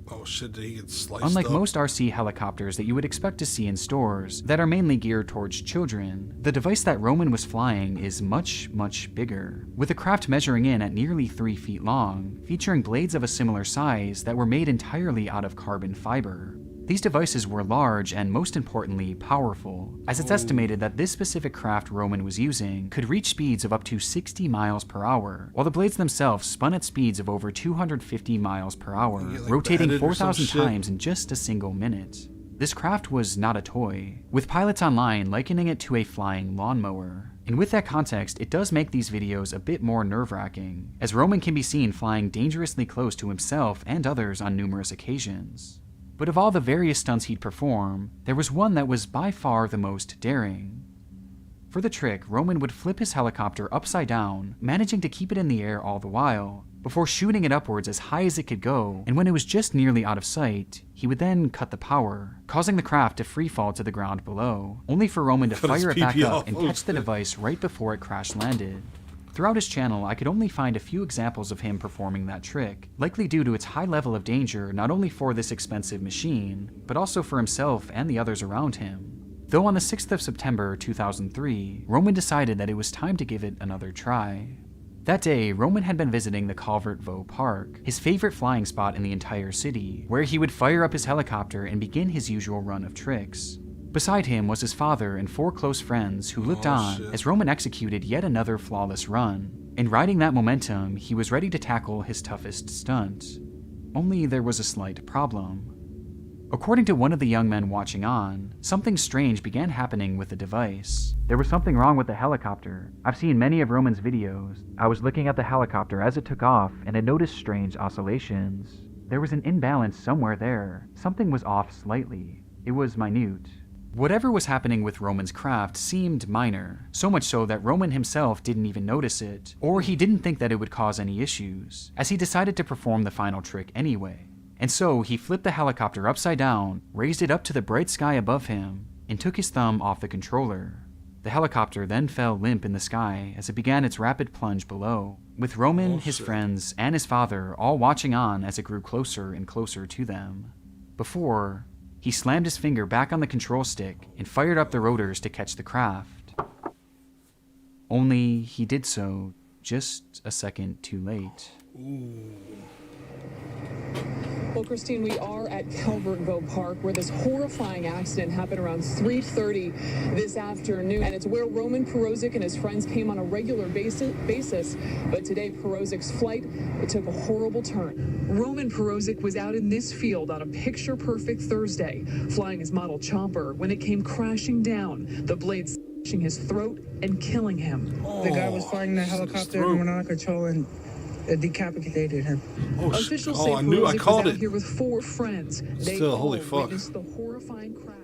Oh shit, did he get sliced Unlike up? most RC helicopters that you would expect to see in stores that are mainly geared towards children, the device that Roman was flying is much, much bigger, with the craft measuring in at nearly 3 feet long, featuring blades of a similar size that were made entirely out of carbon fiber. These devices were large and, most importantly, powerful, as it's estimated that this specific craft Roman was using could reach speeds of up to 60 miles per hour, while the blades themselves spun at speeds of over 250 miles per hour, rotating 4,000 times in just a single minute. This craft was not a toy, with pilots online likening it to a flying lawnmower. And with that context, it does make these videos a bit more nerve-wracking, as Roman can be seen flying dangerously close to himself and others on numerous occasions. But of all the various stunts he'd perform, there was one that was by far the most daring. For the trick, Roman would flip his helicopter upside down, managing to keep it in the air all the while, before shooting it upwards as high as it could go, and when it was just nearly out of sight, he would then cut the power, causing the craft to free fall to the ground below, only for Roman to fire it back up and catch the device right before it crash landed. Throughout his channel, I could only find a few examples of him performing that trick, likely due to its high level of danger not only for this expensive machine, but also for himself and the others around him. Though on the 6th of September 2003, Roman decided that it was time to give it another try. That day, Roman had been visiting the Calvert Vaux Park, his favorite flying spot in the entire city, where he would fire up his helicopter and begin his usual run of tricks. Beside him was his father and 4 close friends who looked on as Roman executed yet another flawless run, and riding that momentum, he was ready to tackle his toughest stunt. Only there was a slight problem. According to one of the young men watching on, something strange began happening with the device. There was something wrong with the helicopter. I've seen many of Roman's videos. I was looking at the helicopter as it took off and had noticed strange oscillations. There was an imbalance somewhere there. Something was off slightly. It was minute. Whatever was happening with Roman's craft seemed minor, so much so that Roman himself didn't even notice it, or he didn't think that it would cause any issues, as he decided to perform the final trick anyway. And so he flipped the helicopter upside down, raised it up to the bright sky above him, and took his thumb off the controller. The helicopter then fell limp in the sky as it began its rapid plunge below, with Roman, his friends, and his father all watching on as it grew closer and closer to them. Before, he slammed his finger back on the control stick and fired up the rotors to catch the craft. Only he did so just a second too late. Well, Christine, we are at Calvert Vaux Park, where this horrifying accident happened around 3:30 this afternoon. And it's where Roman Perozic and his friends came on a regular basis. But today, Perozic's flight, it took a horrible turn. Roman Perozic was out in this field on a picture-perfect Thursday, flying his model chopper, when it came crashing down, the blades slashing his throat and killing him. The guy was flying the helicopter and went out of control and it decapitated him. Officials say Perozic was out here with 4 friends. They all witnessed the horrifying crash.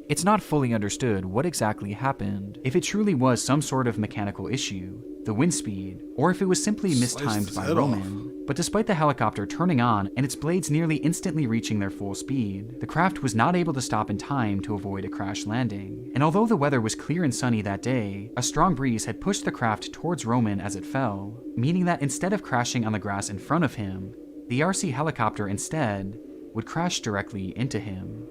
It's not fully understood what exactly happened, if it truly was some sort of mechanical issue, the wind speed, or if it was simply mistimed by Roman. But despite the helicopter turning on and its blades nearly instantly reaching their full speed, the craft was not able to stop in time to avoid a crash landing. And although the weather was clear and sunny that day, a strong breeze had pushed the craft towards Roman as it fell, meaning that instead of crashing on the grass in front of him, the RC helicopter instead would crash directly into him.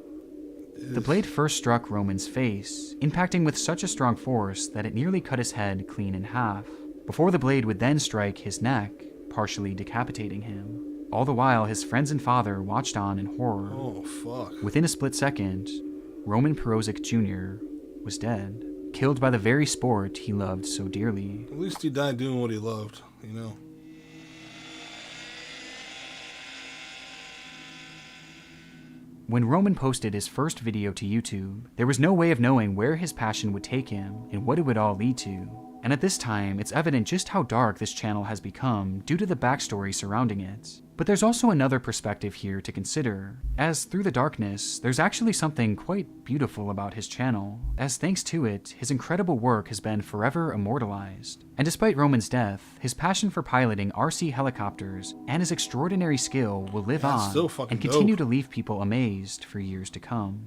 The blade first struck Roman's face, impacting with such a strong force that it nearly cut his head clean in half, before the blade would then strike his neck, partially decapitating him. All the while, his friends and father watched on in horror. Oh, fuck. Within a split second, Roman Perozic Jr. was dead, killed by the very sport he loved so dearly. At least he died doing what he loved, you know. When Roman posted his first video to YouTube, there was no way of knowing where his passion would take him and what it would all lead to. And at this time, it's evident just how dark this channel has become due to the backstory surrounding it. But there's also another perspective here to consider, as through the darkness, there's actually something quite beautiful about his channel, as thanks to it, his incredible work has been forever immortalized. And despite Roman's death, his passion for piloting RC helicopters and his extraordinary skill will live on and continue to leave people amazed for years to come.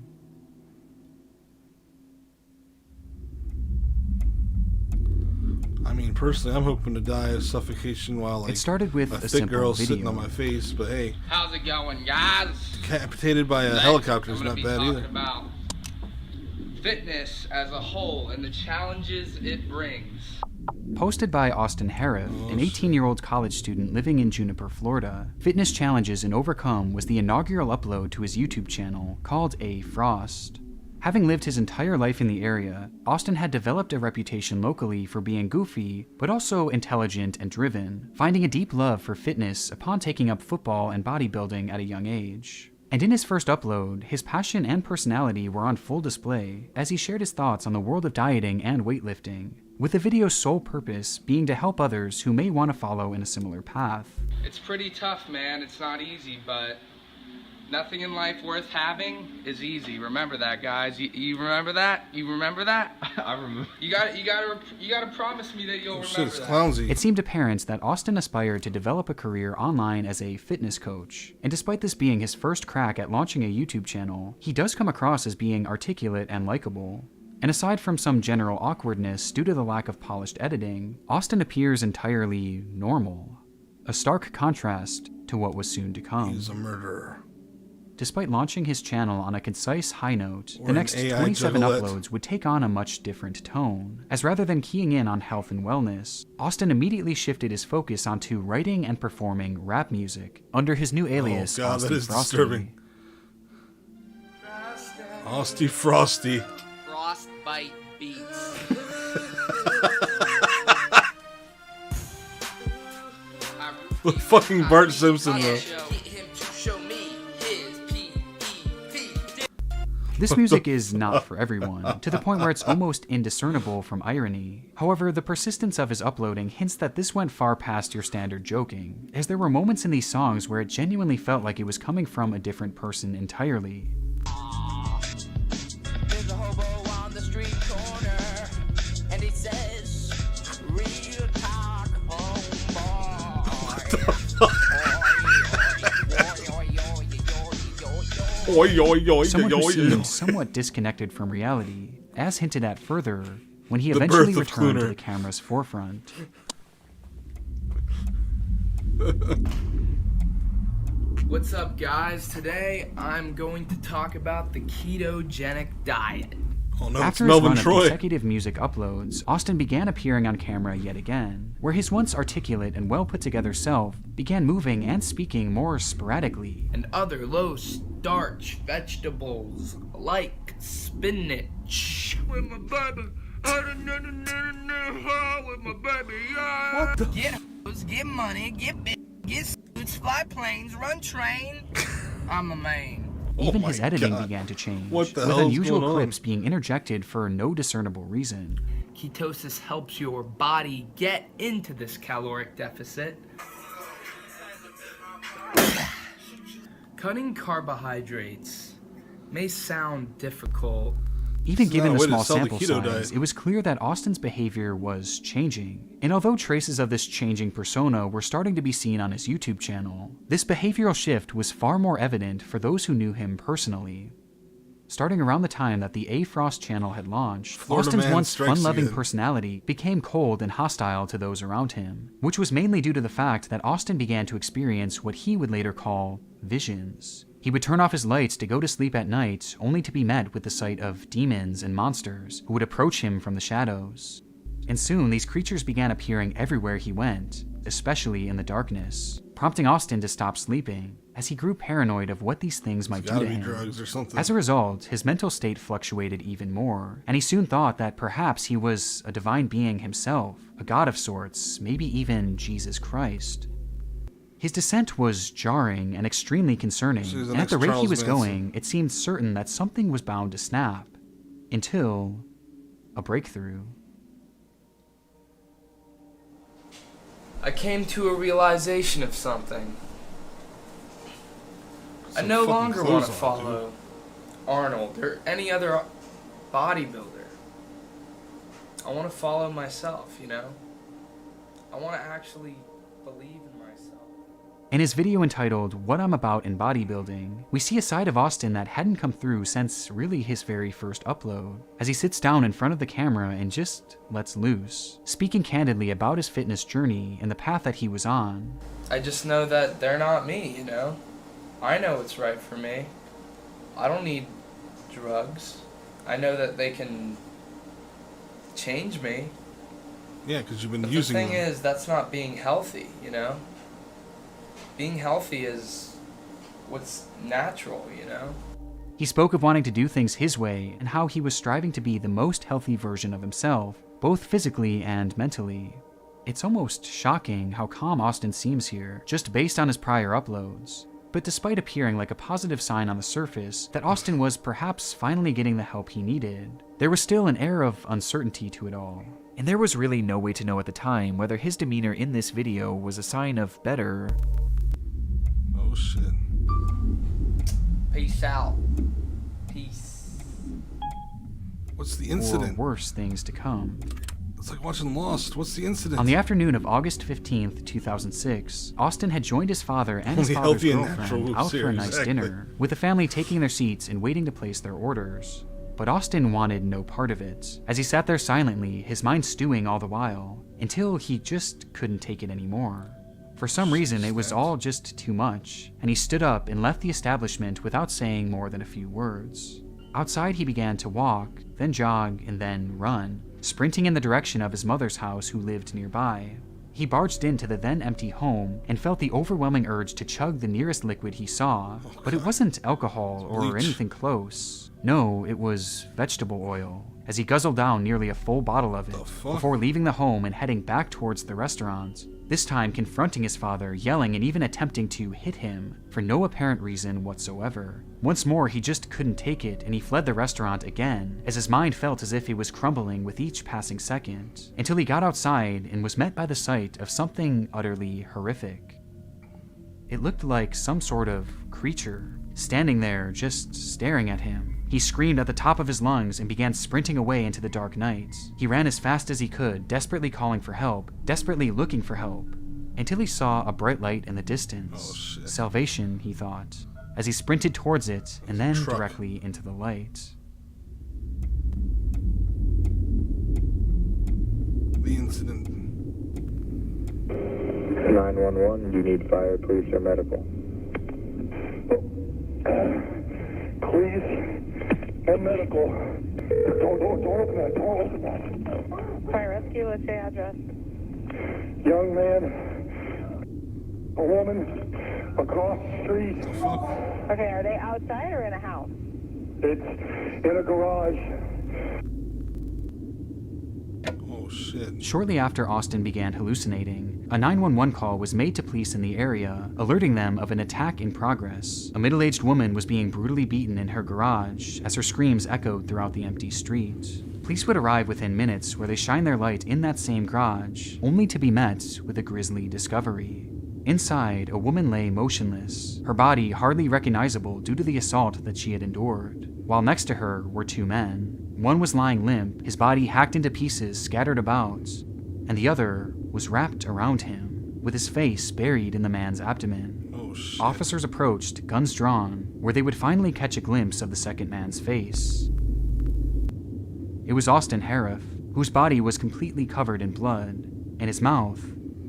I mean, personally, I'm hoping to die of suffocation while like it started with a a thick simple girl video. sitting on my face. But hey, How's it going, guys? decapitated by a helicopter is not bad either. About fitness as a whole and the challenges it brings. Posted by Austin Harris, an 18-year-old college student living in Juniper, Florida, Fitness Challenges in Overcome was the inaugural upload to his YouTube channel called A Frost. Having lived his entire life in the area, Austin had developed a reputation locally for being goofy, but also intelligent and driven, finding a deep love for fitness upon taking up football and bodybuilding at a young age. And in his first upload, his passion and personality were on full display as he shared his thoughts on the world of dieting and weightlifting, with the video's sole purpose being to help others who may want to follow in a similar path. It's pretty tough, man. It's not easy, but nothing in life worth having is easy. Remember that, guys. You remember that? You remember that? I remember. You gotta promise me that you'll remember that. Clownsy. It seemed apparent that Austin aspired to develop a career online as a fitness coach, and despite this being his first crack at launching a YouTube channel, he does come across as being articulate and likable. And aside from some general awkwardness due to the lack of polished editing, Austin appears entirely normal, a stark contrast to what was soon to come. He's a murderer. Despite launching his channel on a concise high note, Or the next an AI 27 juggalette. uploads would take on a much different tone, as rather than keying in on health and wellness, Austin immediately shifted his focus onto writing and performing rap music under his new alias, Oh god, Austin that is Frosty. disturbing. Austin Frosty. Frostbite beats. Look, fucking Bart Simpson though. This music is not for everyone, to the point where it's almost indiscernible from irony. However, the persistence of his uploading hints that this went far past your standard joking, as there were moments in these songs where it genuinely felt like it was coming from a different person entirely. There's a hobo on the street corner, and he says, "Real talk, Someone who seemed somewhat disconnected from reality, as hinted at further, when he eventually returned to the camera's forefront. What's up, guys? Today I'm going to talk about the ketogenic diet. Oh no, After his run of consecutive music uploads, Austin began appearing on camera yet again, where his once articulate and well put together self began moving and speaking more sporadically. And other low-starch vegetables like spinach. With my baby, with my baby, yeah. What the? Get hoes, get money, get big, get suits, fly planes, run train. I'm a man. Even his editing began to change, What the with hell's unusual going on? clips being interjected for no discernible reason. Ketosis helps your body get into this caloric deficit. Cutting carbohydrates may sound difficult, Even given the way to small sell the sample keto size, diet. it was clear that Austin's behavior was changing. And although traces of this changing persona were starting to be seen on his YouTube channel, this behavioral shift was far more evident for those who knew him personally. Starting around the time that the A. Frost channel had launched, Florida Austin's man once strikes fun-loving again. personality became cold and hostile to those around him, which was mainly due to the fact that Austin began to experience what he would later call visions. He would turn off his lights to go to sleep at night, only to be met with the sight of demons and monsters who would approach him from the shadows. And soon, these creatures began appearing everywhere he went, especially in the darkness, prompting Austin to stop sleeping, as he grew paranoid of what these things might do Gotta to be him. drugs or something. As a result, his mental state fluctuated even more, and he soon thought that perhaps he was a divine being himself, a god of sorts, maybe even Jesus Christ. His descent was jarring and extremely concerning, So he's the and at the next rate he Charles was Manson. going, it seemed certain that something was bound to snap. Until a breakthrough. I came to a realization of something. I Some no fucking longer want to clothes on, follow Arnold or any other bodybuilder. I want to follow myself, you know? I want to actually believe in myself. In his video entitled What I'm About in Bodybuilding, we see a side of Austin that hadn't come through since really his very first upload, as he sits down in front of the camera and just lets loose, speaking candidly about his fitness journey and the path that he was on. I just know that they're not me, you know? I know what's right for me. I don't need drugs. I know that they can change me. Yeah, because you've been But using the thing them. is, that's not being healthy, you know? Being healthy is what's natural, you know? He spoke of wanting to do things his way and how he was striving to be the most healthy version of himself, both physically and mentally. It's almost shocking how calm Austin seems here, just based on his prior uploads. But despite appearing like a positive sign on the surface that Austin was perhaps finally getting the help he needed, there was still an air of uncertainty to it all. And there was really no way to know at the time whether his demeanor in this video was a sign of better. Oh shit. Peace out. Peace. What's the incident? Or worse things to come. It's like watching Lost. What's the incident? On the afternoon of August 15th, 2006, Austin had joined his father and his Only father's healthy and natural girlfriend moves out for here, a nice exactly. dinner, with the family taking their seats and waiting to place their orders. But Austin wanted no part of it, as he sat there silently, his mind stewing all the while, until he just couldn't take it anymore. For some reason, it was all just too much, and he stood up and left the establishment without saying more than a few words. Outside, he began to walk, then jog, and then run, sprinting in the direction of his mother's house, who lived nearby. He barged into the then empty home and felt the overwhelming urge to chug the nearest liquid he saw, but it wasn't alcohol or bleach. anything close. No, it was vegetable oil, as he guzzled down nearly a full bottle of it before leaving the home and heading back towards the restaurant, this time confronting his father, yelling and even attempting to hit him for no apparent reason whatsoever. Once more, he just couldn't take it, and he fled the restaurant again, as his mind felt as if it was crumbling with each passing second, until he got outside and was met by the sight of something utterly horrific. It looked like some sort of creature, standing there just staring at him. He screamed at the top of his lungs and began sprinting away into the dark night. He ran as fast as he could, desperately calling for help, desperately looking for help, until he saw a bright light in the distance. Salvation, he thought, as he sprinted towards it and then directly into the light. The incident. 911, you need fire, police, or medical. Please, and medical. Don't open that. Don't open that. Fire rescue, what's your address? Young man, a woman, across the street. Okay, are they outside or in a house? It's in a garage. Oh shit. Shortly after Austin began hallucinating, a 911 call was made to police in the area, alerting them of an attack in progress. A middle-aged woman was being brutally beaten in her garage as her screams echoed throughout the empty street. Police would arrive within minutes, where they shine their light in that same garage, only to be met with a grisly discovery. Inside, a woman lay motionless, her body hardly recognizable due to the assault that she had endured, while next to her were two men. One was lying limp, his body hacked into pieces scattered about, and the other was wrapped around him, with his face buried in the man's abdomen. Oh, shit. Officers approached, guns drawn, where they would finally catch a glimpse of the second man's face. It was Austin Harif, whose body was completely covered in blood, and his mouth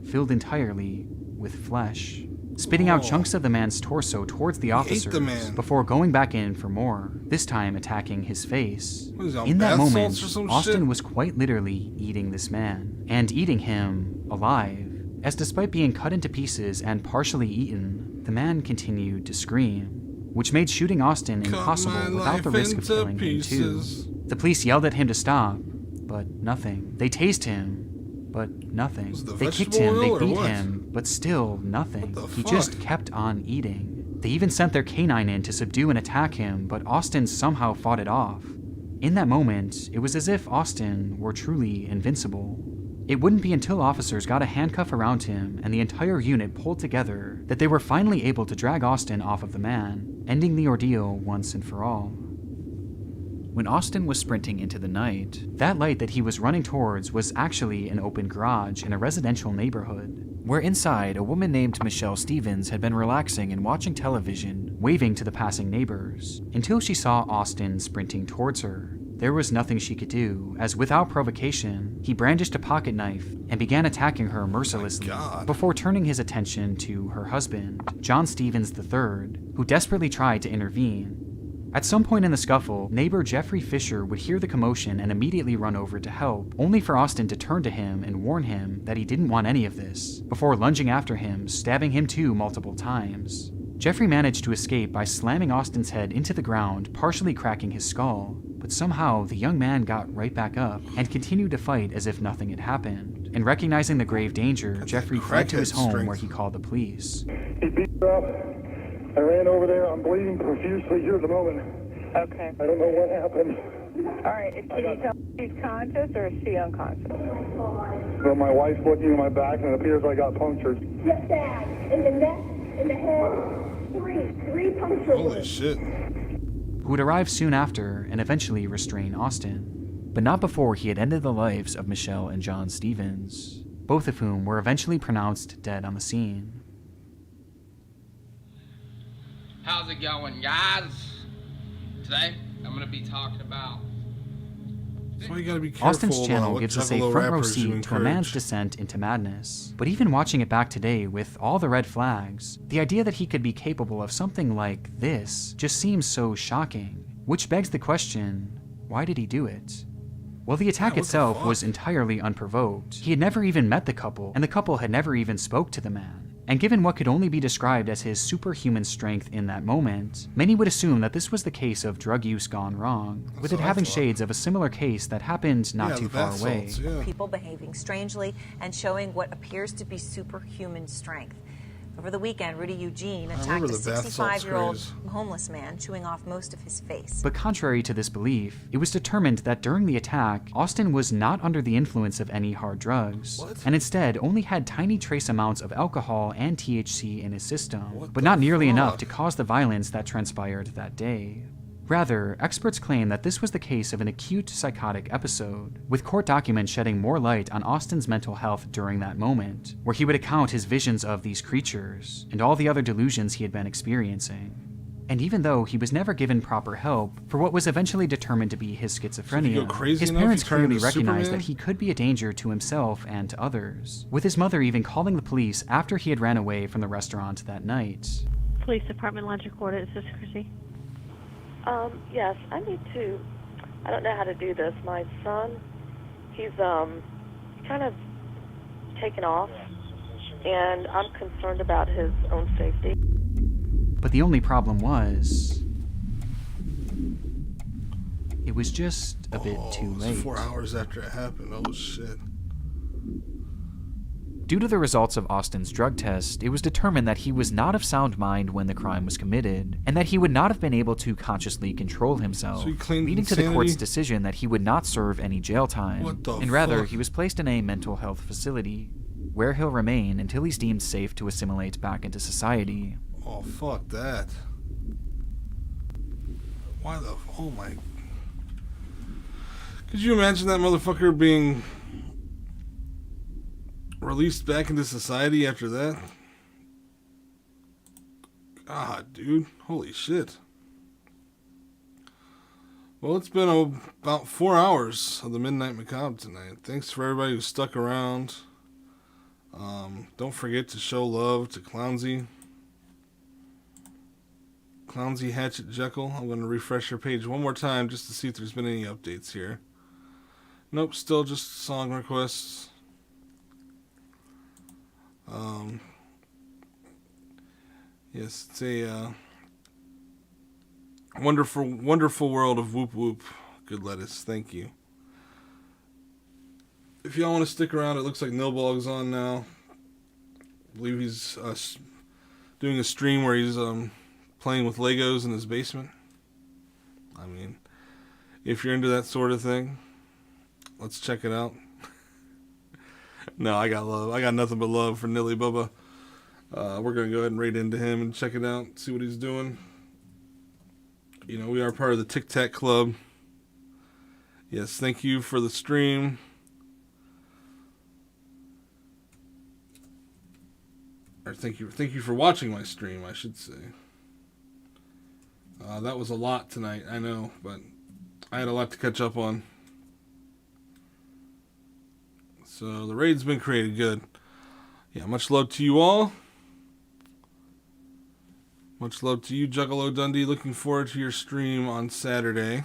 filled entirely with flesh, spitting out chunks of the man's torso towards the officers before going back in for more, this time attacking his face. In that moment, Austin was quite literally eating this man, and eating him alive, as despite being cut into pieces and partially eaten, the man continued to scream, which made shooting Austin impossible without the risk of killing him too. The police yelled at him to stop, but nothing. They tased him, but nothing. They kicked him, they beat him, but still nothing. He just kept on eating. They even sent their canine in to subdue and attack him, but Austin somehow fought it off. In that moment, it was as if Austin were truly invincible. It wouldn't be until officers got a handcuff around him and the entire unit pulled together that they were finally able to drag Austin off of the man, ending the ordeal once and for all. When Austin was sprinting into the night, that light that he was running towards was actually an open garage in a residential neighborhood, where inside a woman named Michelle Stevens had been relaxing and watching television, waving to the passing neighbors, until she saw Austin sprinting towards her. There was nothing she could do, as without provocation, he brandished a pocket knife and began attacking her mercilessly, before turning his attention to her husband, John Stevens III, who desperately tried to intervene. At some point in the scuffle, neighbor Jeffrey Fisher would hear the commotion and immediately run over to help, only for Austin to turn to him and warn him that he didn't want any of this, before lunging after him, stabbing him too multiple times. Jeffrey managed to escape by slamming Austin's head into the ground, partially cracking his skull, but somehow the young man got right back up and continued to fight as if nothing had happened. And recognizing the grave danger, Jeffrey fled to his home where he called the police. He beat her up. I ran over there. I'm bleeding profusely here at the moment. Okay. I don't know what happened. All right. Can you tell if she's conscious or is she unconscious? Well, my wife's looking at my back, and it appears I got punctured. Just that. In the neck, in the head. Three puncture wounds. Holy shit. Who would arrive soon after and eventually restrain Austin, but not before he had ended the lives of Michelle and John Stevens, both of whom were eventually pronounced dead on the scene. How's it going, guys? Today, I'm gonna be talking about... That's why you gotta be careful. Austin's channel what gives us a juggalo front row rappers you seat to a man's encourage. descent into madness. But even watching it back today with all the red flags, the idea that he could be capable of something like this just seems so shocking. Which begs the question, why did he do it? Well, the attack itself was entirely unprovoked. He had never even met the couple, and the couple had never even spoke to the man. And given what could only be described as his superhuman strength in that moment, many would assume that this was the case of drug use gone wrong, with it having shades of a similar case that happened not too far away. People behaving strangely and showing what appears to be superhuman strength. Over the weekend, Rudy Eugene attacked a 65-year-old homeless man, chewing off most of his face. But contrary to this belief, it was determined that during the attack, Austin was not under the influence of any hard drugs, and instead only had tiny trace amounts of alcohol and THC in his system, but not nearly enough to cause the violence that transpired that day. Rather, experts claim that this was the case of an acute psychotic episode, with court documents shedding more light on Austin's mental health during that moment, where he would account his visions of these creatures and all the other delusions he had been experiencing. And even though he was never given proper help for what was eventually determined to be his schizophrenia, his parents clearly recognized that he could be a danger to himself and to others, with his mother even calling the police after he had ran away from the restaurant that night. Police Department Lodge recorded. Is this Chrissy? Yes, I don't know how to do this. My son, he's kind of taken off, and I'm concerned about his own safety. But the only problem was, it was just a bit too late. 4 hours after it happened. Oh shit. Due to the results of Austin's drug test, it was determined that he was not of sound mind when the crime was committed, and that he would not have been able to consciously control himself, leading to the court's decision that he would not serve any jail time, and rather he was placed in a mental health facility, where he'll remain until he's deemed safe to assimilate back into society. Oh, fuck that. Why the... Oh my... Could you imagine that motherfucker being released back into society after that? God, dude. Holy shit. Well, it's been about 4 hours of the Midnight Macabre tonight. Thanks for everybody who stuck around. Don't forget to show love to Clownsy. Clownsy Hatchet Jekyll. I'm going to refresh your page one more time just to see if there's been any updates here. Nope, still just song requests. Yes, it's a wonderful, wonderful world of whoop whoop. Good lettuce, thank you. If y'all want to stick around, it looks like Nilbog's on now. I believe he's doing a stream where he's playing with Legos in his basement. I mean, if you're into that sort of thing, let's check it out. No, I got love. I got nothing but love for Nilly Bubba. We're going to go ahead and raid into him and check it out, see what he's doing. You know, we are part of the Tic Tac Club. Yes, thank you for the stream. Or thank you for watching my stream, I should say. That was a lot tonight, I know, but I had a lot to catch up on. So the raid's been created good. Yeah, much love to you all. Much love to you, Juggalo Dundee. Looking forward to your stream on Saturday.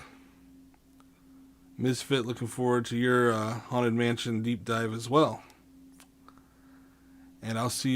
Misfit, looking forward to your Haunted Mansion deep dive as well. And I'll see you